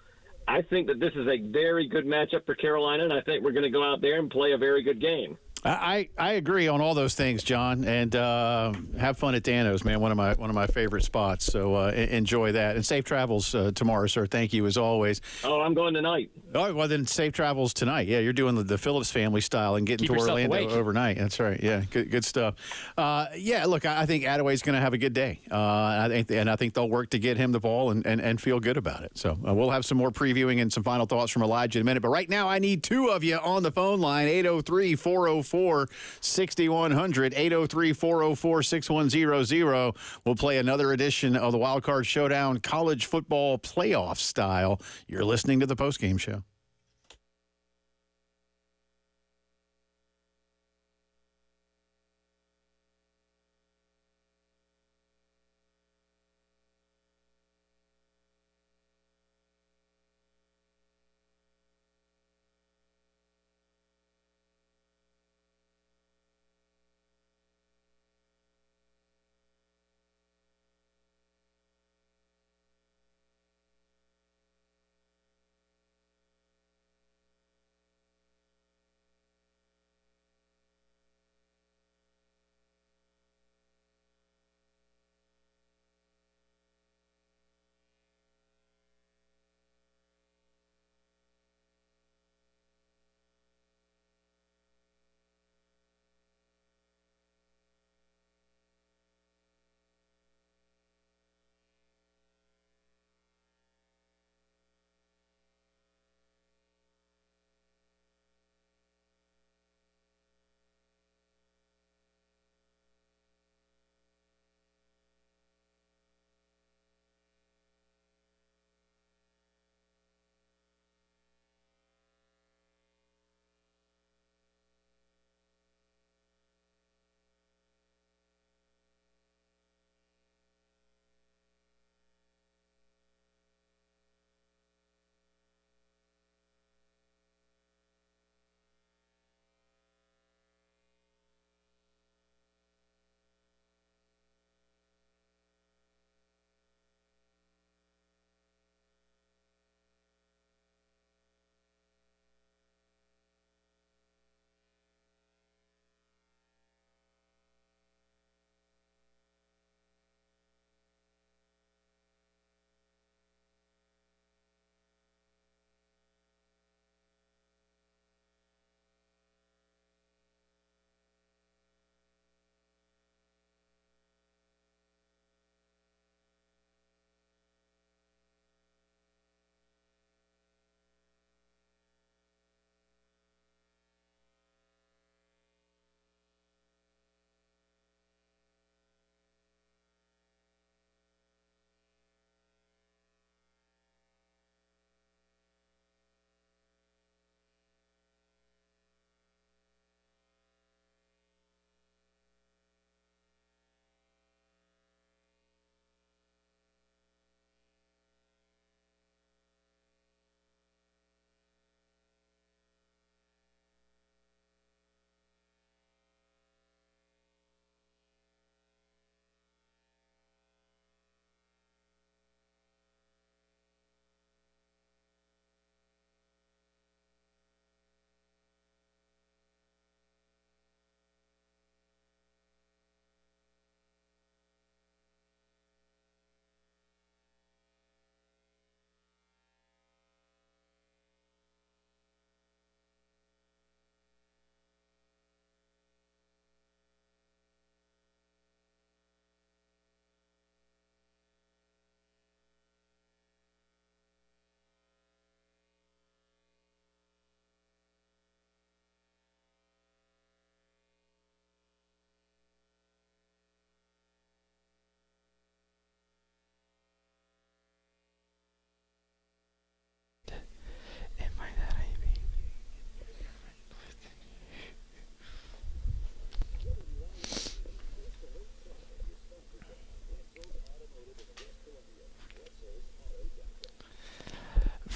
I think that this is a very good matchup for Carolina, and I think we're going to go out there and play a very good game. I agree on all those things, John, and have fun at Dano's, man. One of my favorite spots. So enjoy that, and safe travels tomorrow, sir. Thank you as always. Oh, I'm going tonight. Oh, well then safe travels tonight. Yeah, you're doing the Phillips family style and getting Keep to yourself Orlando awake. overnight. That's right. Yeah, good stuff. Look, I think Attaway's going to have a good day. I think they'll work to get him the ball and feel good about it. So we'll have some more previewing and some final thoughts from Elijah in a minute. But right now, I need 2 of you on the phone line: 803-404-6100, 803-404-6100. We'll play another edition of the Wild Card Showdown, college football playoff style. You're listening to the postgame show.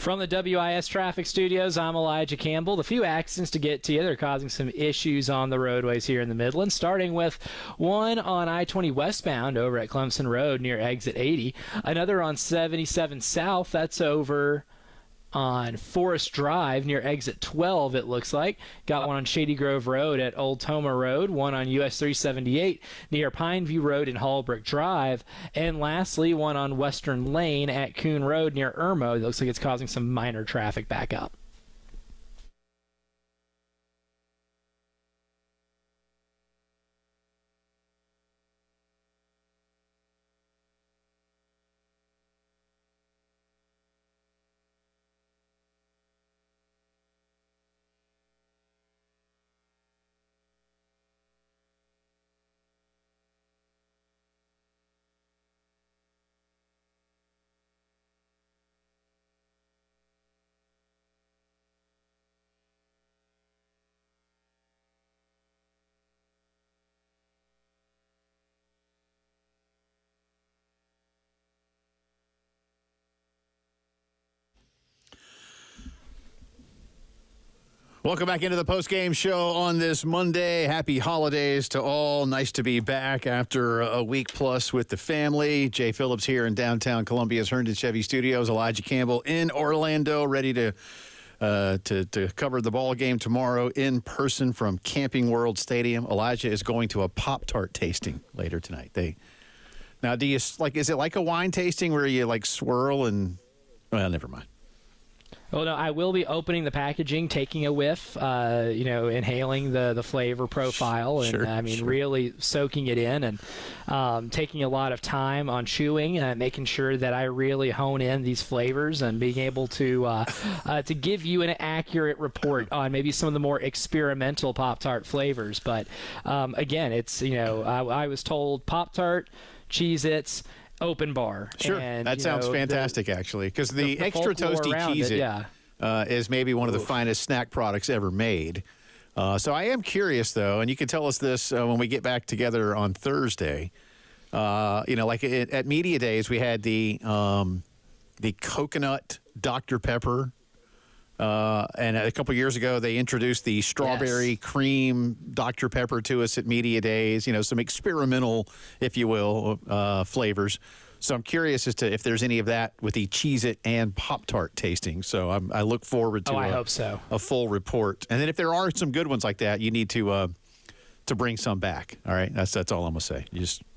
From the WIS Traffic Studios, I'm Elijah Campbell. The few accidents to get to you, they're causing some issues on the roadways here in the Midlands, starting with one on I-20 westbound over at Clemson Road near exit 80. Another on 77 south, that's over on Forest Drive near exit 12, it looks like. Got one on Shady Grove Road at Old Toma Road, one on US 378 near Pineview Road and Hallbrook Drive, and lastly, one on Western Lane at Coon Road near Irmo. It looks like it's causing some minor traffic backup. Welcome back into the post-game show on this Monday. Happy holidays to all. Nice to be back after a week plus with the family. Jay Phillips here in downtown Columbia's Herndon Chevy Studios. Elijah Campbell in Orlando, ready to cover the ball game tomorrow in person from Camping World Stadium. Elijah is going to a Pop-Tart tasting later tonight. Now, do you is it like a wine tasting where you like swirl and? Well, never mind. Well, no, I will be opening the packaging, taking a whiff, inhaling the flavor profile, and really soaking it in, and taking a lot of time on chewing and making sure that I really hone in these flavors and being able to give you an accurate report on maybe some of the more experimental Pop-Tart flavors. But again, it's I was told Pop-Tart, Cheez-Its, open bar. Sure, and, that sounds fantastic, actually, because the extra toasty Cheez-It is maybe one of the finest snack products ever made. So I am curious, though, and you can tell us this when we get back together on Thursday. At Media Days, we had the coconut Dr. Pepper. And a couple years ago, they introduced the strawberry cream Dr. Pepper to us at Media Days, some experimental, if you will, flavors. So I'm curious as to if there's any of that with the Cheez-It and Pop-Tart tasting. So I look forward to I hope so. A full report. And then if there are some good ones like that, you need to bring some back. All right, that's all I'm gonna say.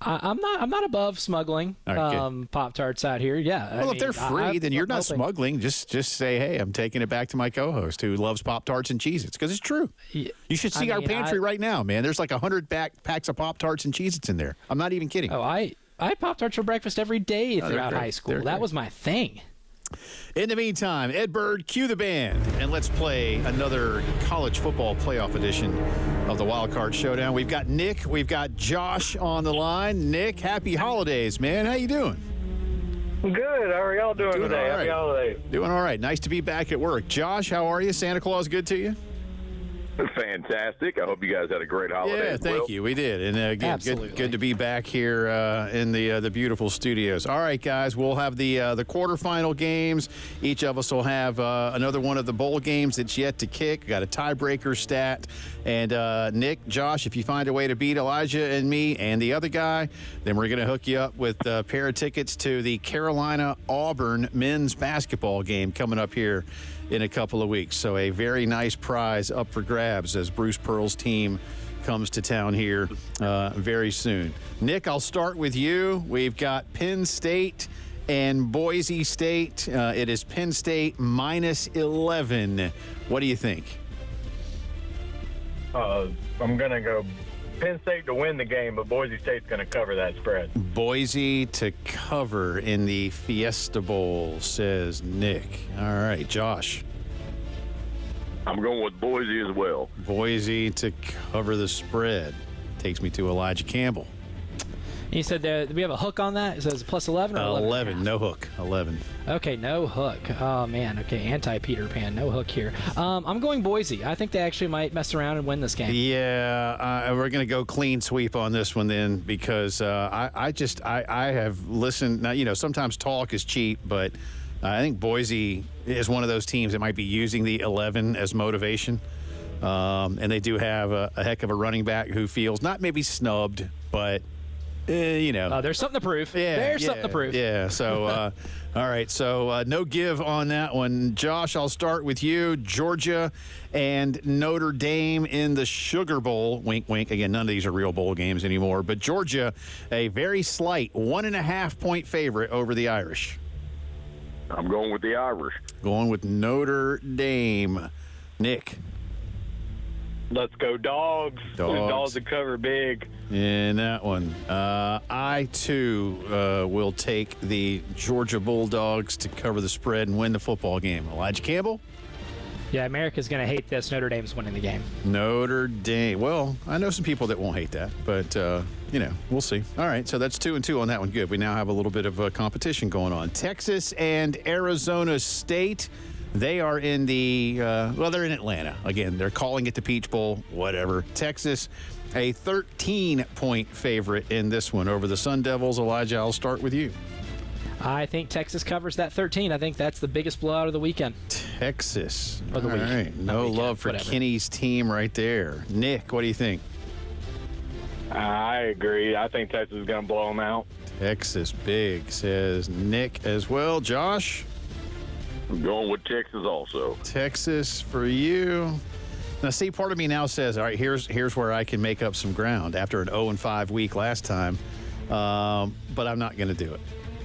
I'm not above smuggling Pop-Tarts out here. Yeah. Well, if they're free, then you're not smuggling. Just say, hey, I'm taking it back to my co-host who loves Pop-Tarts and Cheez-Its, because it's true. Yeah. You should see our pantry right now, man. There's like 100 packs of Pop-Tarts and Cheez-Its in there. I'm not even kidding. Oh, I had Pop-Tarts for breakfast every day throughout high school. That was my thing. In the meantime, Ed Bird, cue the band, and let's play another college football playoff edition of the Wild Card Showdown. We've got Nick, we've got Josh on the line. Nick, happy holidays, man. How you doing? Good. How are y'all doing today? Right. Happy holidays. Doing all right. Nice to be back at work. Josh, how are you? Santa Claus good to you? Fantastic. I hope you guys had a great holiday. Yeah, thank you. We did. And again, good to be back here in the beautiful studios. All right, guys, we'll have the quarterfinal games. Each of us will have another one of the bowl games that's yet to kick. Got a tiebreaker stat. And Nick, Josh, if you find a way to beat Elijah and me and the other guy, then we're going to hook you up with a pair of tickets to the Carolina-Auburn men's basketball game coming up here in a couple of weeks. So a very nice prize up for grabs as Bruce Pearl's team comes to town here very soon. Nick, I'll start with you. We've got Penn State and Boise State. It is Penn State minus 11. What do you think? I'm going to go Penn State to win the game, but Boise State's going to cover that spread. Boise to cover in the Fiesta Bowl, says Nick. All right, Josh. I'm going with Boise as well. Boise to cover the spread. Takes me to Elijah Campbell. You said do we have a hook on that? It says plus 11 or 11? No hook. 11. Okay, no hook. Oh, man. Okay, anti-Peter Pan. No hook here. I'm going Boise. I think they actually might mess around and win this game. Yeah, we're going to go clean sweep on this one then, because I have listened. Now, sometimes talk is cheap, but I think Boise is one of those teams that might be using the 11 as motivation. And they do have a heck of a running back who feels not maybe snubbed, but, there's something to prove. There's something to prove. Yeah, so, all right, so no give on that one. Josh, I'll start with you. Georgia and Notre Dame in the Sugar Bowl. Wink, wink. Again, none of these are real bowl games anymore. But Georgia, a very slight 1.5-point favorite over the Irish. I'm going with the Irish. Going with Notre Dame. Nick. Let's go Dogs. Dogs to cover big. In that one, I, too, will take the Georgia Bulldogs to cover the spread and win the football game. Elijah Campbell? Yeah, America's going to hate this. Notre Dame's winning the game. Notre Dame. Well, I know some people that won't hate that, but, we'll see. All right, so that's 2-2 on that one. Good. We now have a little bit of competition going on. Texas and Arizona State. They are in they're in Atlanta. Again, they're calling it the Peach Bowl, whatever. Texas, a 13-point favorite in this one over the Sun Devils. Elijah, I'll start with you. I think Texas covers that 13. I think that's the biggest blowout of the weekend. Texas. Of the week. All right. No weekend, love for whatever. Kenny's team right there. Nick, what do you think? I agree. I think Texas is going to blow them out. Texas big, says Nick as well. Josh? I'm going with Texas also. Texas for you. Now, see, part of me now says, all right, here's where I can make up some ground after an 0-5 week last time, but I'm not going to do it.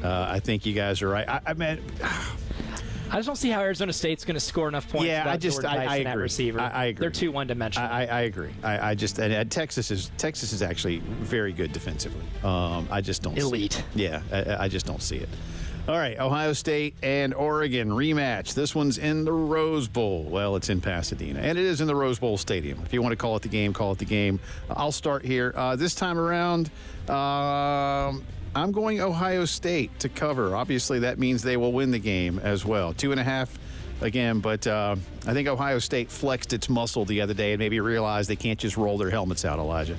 I think you guys are right. I mean, I just don't see how Arizona State's going to score enough points. Yeah, without Jordan Tyson, I that agree. receiver. I agree. They're too one-dimensional. I agree. And Texas is actually very good defensively. I just don't elite. See it. Yeah, I just don't see it. All right, Ohio State and Oregon rematch. This one's in the Rose Bowl. Well, it's in Pasadena, and it is in the Rose Bowl Stadium. If you want to call it the game, call it the game. I'll start here. This time around, I'm going Ohio State to cover. Obviously, that means they will win the game as well. 2.5 again, but I think Ohio State flexed its muscle the other day and maybe realized they can't just roll their helmets out, Elijah.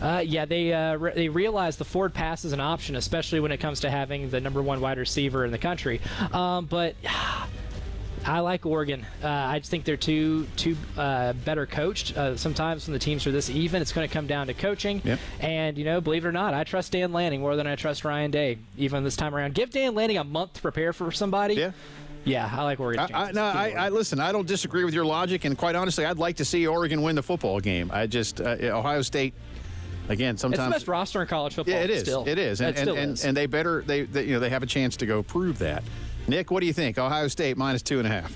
They realize the forward pass is an option, especially when it comes to having the number one wide receiver in the country. But I like Oregon. I just think they're too better coached. Sometimes when the teams are this even, it's going to come down to coaching. Yep. And, believe it or not, I trust Dan Lanning more than I trust Ryan Day, even this time around. Give Dan Lanning a month to prepare for somebody. Yeah. Yeah, I like Oregon. Listen, I don't disagree with your logic, and quite honestly, I'd like to see Oregon win the football game. I just, Ohio State, again, sometimes it's the best roster in college football. Yeah, it is. Still. It is, and they have a chance to go prove that. Nick, what do you think? Ohio State minus 2.5.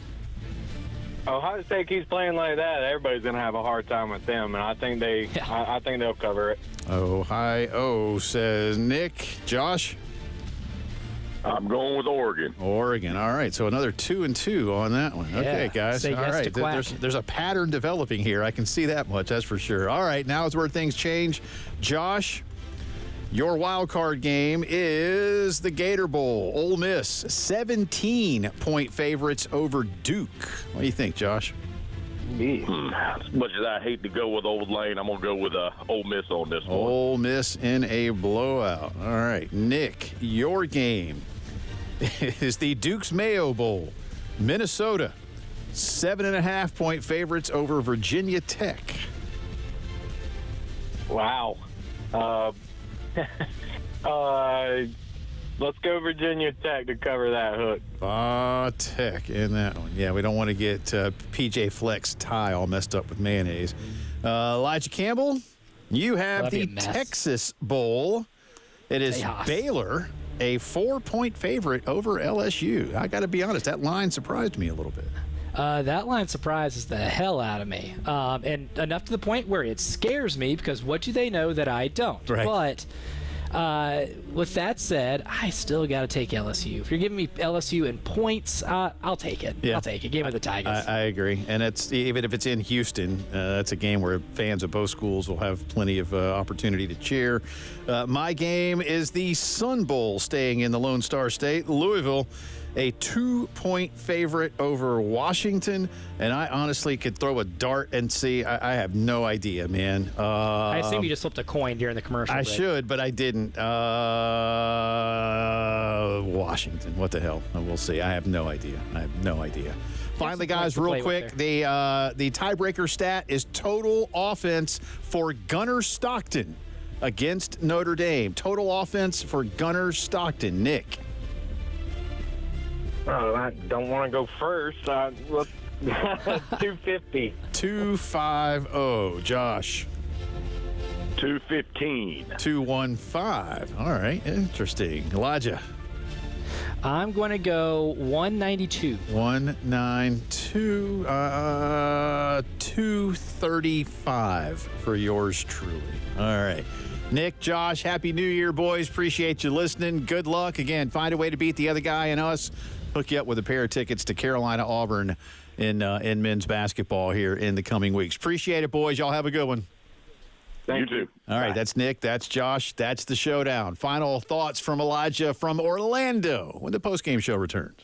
Ohio State keeps playing like that. Everybody's going to have a hard time with them, and I think they'll cover it. Ohio, says Nick. Josh? I'm going with Oregon. Oregon. All right. So another 2-2 on that one. Yeah. Okay, guys. Say All yes right. to Quack. There's a pattern developing here. I can see that much. That's for sure. All right. Now is where things change. Josh, your wild card game is the Gator Bowl. Ole Miss, 17-point favorites over Duke. What do you think, Josh? As much as I hate to go with Old Lane, I'm going to go with Ole Miss on this one. Ole Miss in a blowout. All right. Nick, your game is the Duke's Mayo Bowl. Minnesota, 7.5-point favorites over Virginia Tech. Wow. Let's go Virginia Tech to cover that hook. Tech in that one. Yeah, we don't want to get PJ Fleck's tie all messed up with mayonnaise. Elijah Campbell, you have the Texas Bowl. It is Chaos. Baylor, a 4-point favorite over LSU. I got to be honest, that line surprised me a little bit. That line surprises the hell out of me. And enough to the point where it scares me because what do they know that I don't? Right. But with that said, I still got to take LSU. If you're giving me LSU in points, I'll take it. Yeah. I'll take it. Give me the Tigers. I agree. And it's even if it's in Houston, that's a game where fans of both schools will have plenty of opportunity to cheer. My game is the Sun Bowl, staying in the Lone Star State. Louisville, a 2-point favorite over Washington. And I honestly could throw a dart and see. I have no idea, man. I assume you just flipped a coin during the commercial. I break. should, but I didn't. Washington. What the hell? We'll see. I have no idea. Finally, guys, real quick, the tiebreaker stat is total offense for Gunnar Stockton against Notre Dame. Total offense for Gunnar Stockton. Nick. Oh, I don't want to go first. 250. 250. Josh. 215. 215. All right. Interesting. Elijah. I'm going to go 192. 192. 235 for yours truly. All right. Nick, Josh, Happy New Year, boys. Appreciate you listening. Good luck. Again, find a way to beat the other guy and us. Hook you up with a pair of tickets to Carolina Auburn in men's basketball here in the coming weeks. Appreciate it, boys. Y'all have a good one. Thank you. All right, that's Nick. That's Josh. That's the showdown. Final thoughts from Elijah from Orlando when the postgame show returns.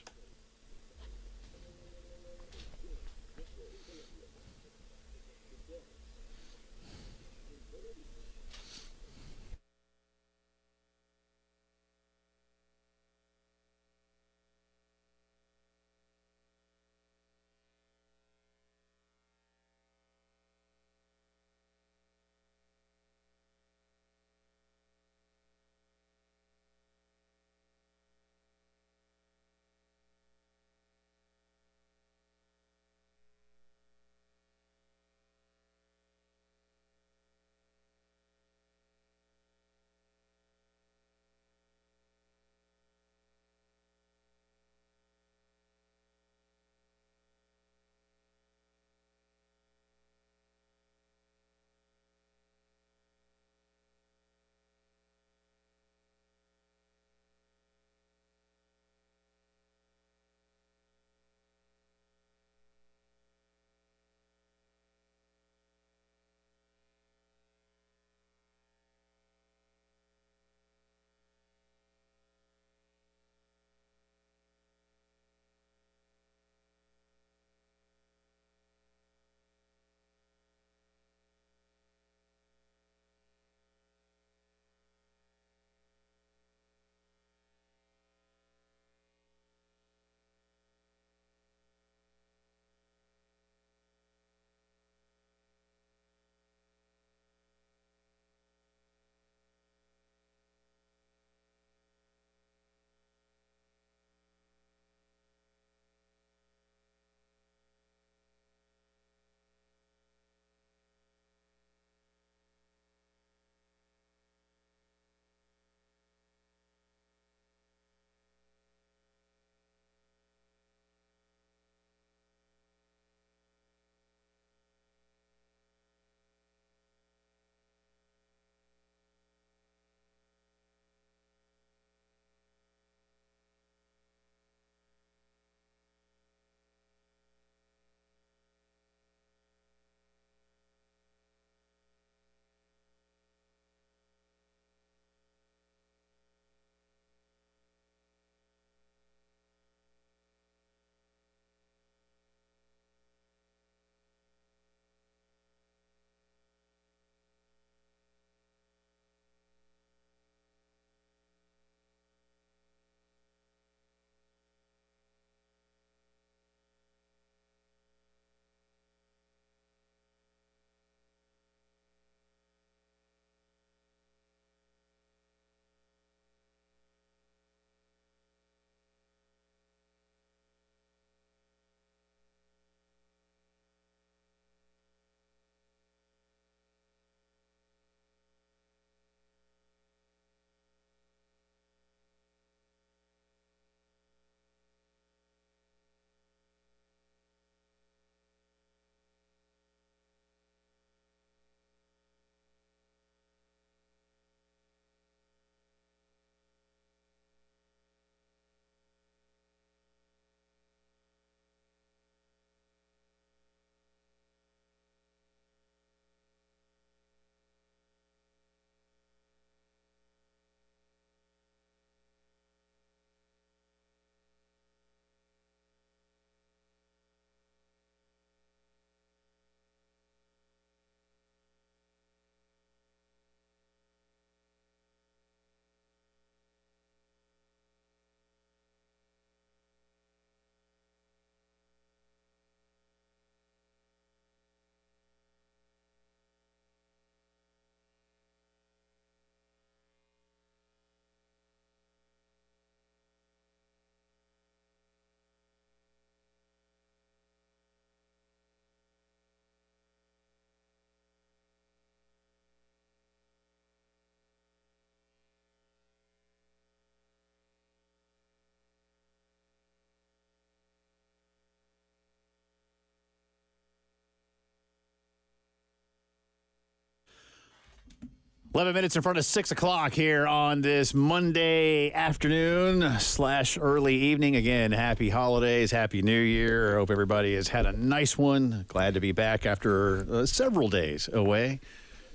11 minutes in front of 6 o'clock here on this Monday afternoon / early evening. Again, happy holidays, happy New Year. I hope everybody has had a nice one. Glad to be back after several days away.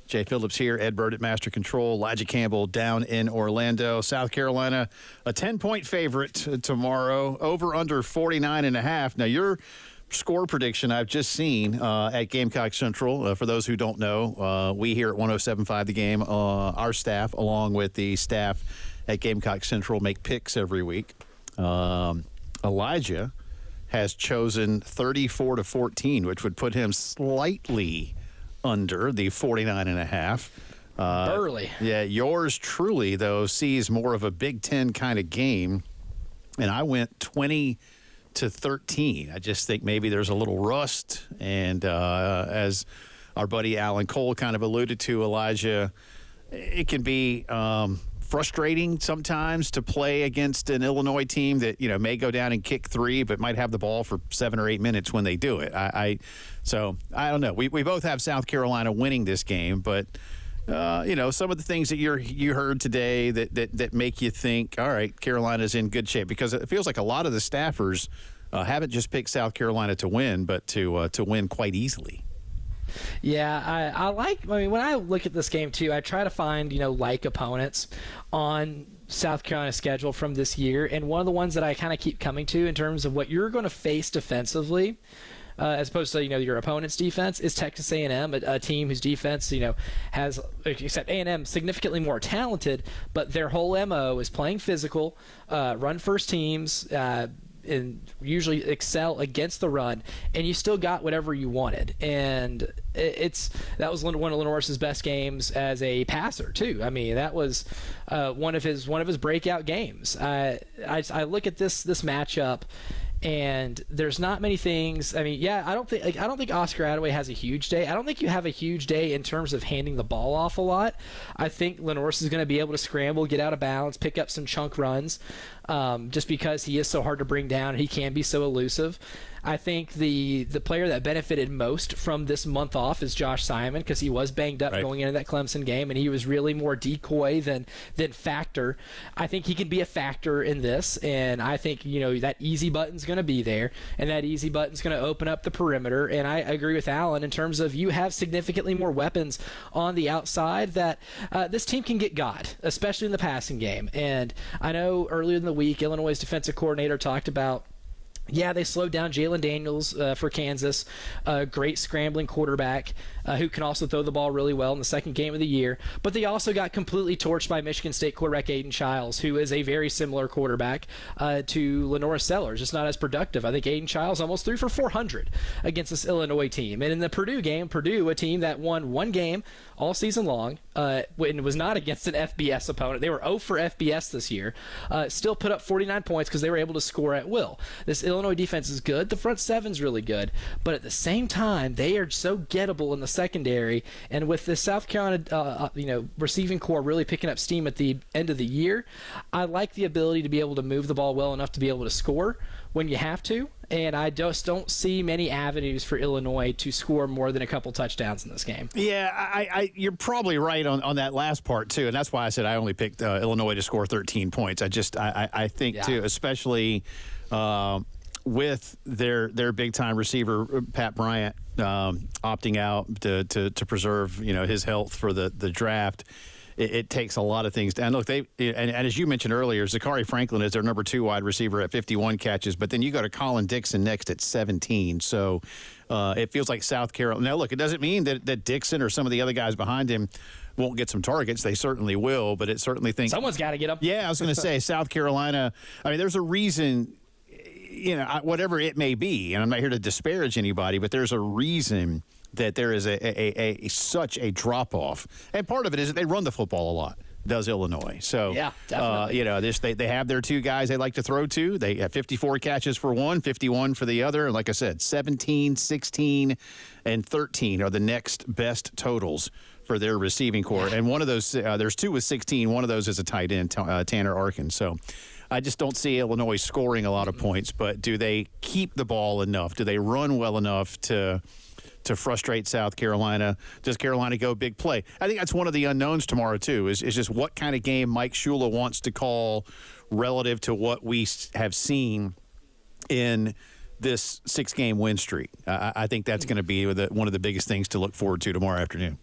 Jay Phillips here, Ed Bird at Master Control, Elijah Campbell down in Orlando. South Carolina, a 10-point favorite tomorrow, over under 49.5. Now, your score prediction I've just seen at Gamecock Central. For those who don't know, we here at 107.5 The Game, our staff, along with the staff at Gamecock Central, make picks every week. Elijah has chosen 34-14, which would put him slightly under the 49.5. Burley. Yeah, yours truly, though, sees more of a Big Ten kind of game, and I went 20-13. I just think maybe there's a little rust, and as our buddy Alan Cole kind of alluded to, Elijah, it can be frustrating sometimes to play against an Illinois team that, you know, may go down and kick 3 but might have the ball for 7 or 8 minutes when they do it. So I don't know. We both have South Carolina winning this game, but you know, some of the things that you heard today that make you think, all right, Carolina's in good shape, because it feels like a lot of the staffers haven't just picked South Carolina to win, but to win quite easily. Yeah, I mean, when I look at this game too, I try to find, you know, like opponents on South Carolina's schedule from this year, and one of the ones that I kind of keep coming to in terms of what you're going to face defensively, as opposed to, you know, your opponent's defense, is Texas A&M, a team whose defense, you know, has, except A&M, significantly more talented, but their whole MO is playing physical, run first teams, and usually excel against the run, and you still got whatever you wanted. And that was one of Lenoir's best games as a passer too. I mean, that was one of his breakout games. I look at this matchup, and there's not many things. I mean, yeah, I don't think Oscar Attaway has a huge day. I don't think you have a huge day in terms of handing the ball off a lot. I think Lenoir's is going to be able to scramble, get out of bounds, pick up some chunk runs, just because he is so hard to bring down and he can be so elusive. I think the player that benefited most from this month off is Josh Simon, because he was banged up going into that Clemson game, and he was really more decoy than factor. I think he can be a factor in this, and I think, you know, that easy button's going to be there, and that easy button's going to open up the perimeter. And I agree with Alan in terms of you have significantly more weapons on the outside that this team can get got, especially in the passing game. And I know earlier in the week, Illinois' defensive coordinator talked about, yeah, they slowed down Jalen Daniels for Kansas, a great scrambling quarterback who can also throw the ball really well in the second game of the year. But they also got completely torched by Michigan State quarterback Aiden Childs, who is a very similar quarterback to Lenore Sellers, just not as productive. I think Aiden Childs almost threw for 400 against this Illinois team. And in the Purdue game, Purdue, a team that won one game all season long, and was not against an FBS opponent. They were 0 for FBS this year, still put up 49 points because they were able to score at will. This Illinois defense is good. The front seven's really good. But at the same time, they are so gettable in the secondary. And with the South Carolina receiving core really picking up steam at the end of the year, I like the ability to be able to move the ball well enough to be able to score when you have to. And I just don't see many avenues for Illinois to score more than a couple touchdowns in this game. Yeah, you're probably right on that last part, too. And that's why I said I only picked Illinois to score 13 points. I think, too, especially with their big-time receiver, Pat Bryant, opting out to preserve, his health for the draft. It takes a lot of things. And look, and as you mentioned earlier, Zachary Franklin is their number 2 wide receiver at 51 catches, but then you go to Colin Dixon next at 17. So it feels like South Carolina. Now, look, it doesn't mean that Dixon or some of the other guys behind him won't get some targets. They certainly will, but it certainly thinks someone's got to get up. Yeah, I was going to say South Carolina. I mean, there's a reason, whatever it may be, and I'm not here to disparage anybody, but there's a reason that there is such a drop-off. And part of it is that they run the football a lot, does Illinois. So, yeah, definitely. They have their 2 guys they like to throw to. They have 54 catches for one, 51 for the other. And like I said, 17, 16, and 13 are the next best totals for their receiving core. And one of those, there's 2 with 16. One of those is a tight end, Tanner Arkin. So I just don't see Illinois scoring a lot of points. But do they keep the ball enough? Do they run well enough to to frustrate South Carolina? Does Carolina go big play? I think that's one of the unknowns tomorrow, too, is just what kind of game Mike Shula wants to call relative to what we have seen in this 6-game win streak. I think that's going to be one of the biggest things to look forward to tomorrow afternoon.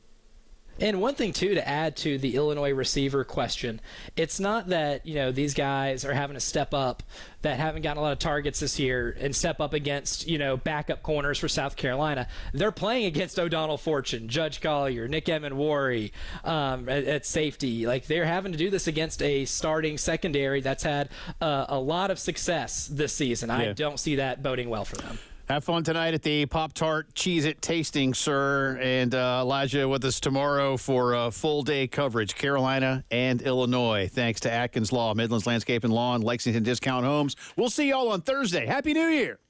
And one thing, too, to add to the Illinois receiver question, it's not that, these guys are having to step up that haven't gotten a lot of targets this year and step up against, backup corners for South Carolina. They're playing against O'Donnell Fortune, Judge Collier, Nick Emenwari at safety. Like, they're having to do this against a starting secondary that's had a lot of success this season. Yeah. I don't see that boding well for them. Have fun tonight at the Pop-Tart Cheez-It tasting, sir. And Elijah with us tomorrow for full-day coverage, Carolina and Illinois. Thanks to Atkins Law, Midlands Landscape and Lawn, Lexington Discount Homes. We'll see y'all on Thursday. Happy New Year.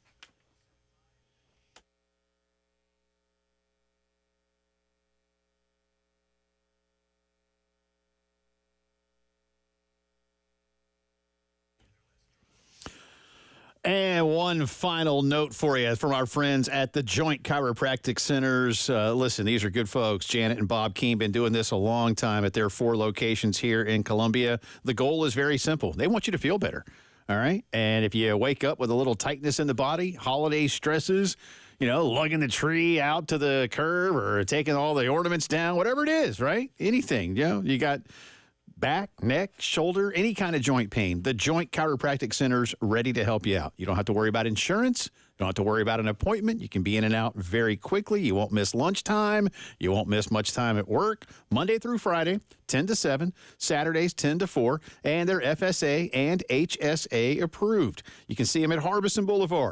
And one final note for you from our friends at the Joint Chiropractic Centers. Listen, these are good folks. Janet and Bob Keene been doing this a long time at their 4 locations here in Columbia. The goal is very simple. They want you to feel better, all right? And if you wake up with a little tightness in the body, holiday stresses, lugging the tree out to the curb or taking all the ornaments down, whatever it is, right? Anything, you got back, neck, shoulder, any kind of joint pain. The Joint Chiropractic Center's ready to help you out. You don't have to worry about insurance. You don't have to worry about an appointment. You can be in and out very quickly. You won't miss lunchtime. You won't miss much time at work. Monday through Friday, 10 to 7. Saturdays, 10 to 4. And they're FSA and HSA approved. You can see them at Harbison Boulevard.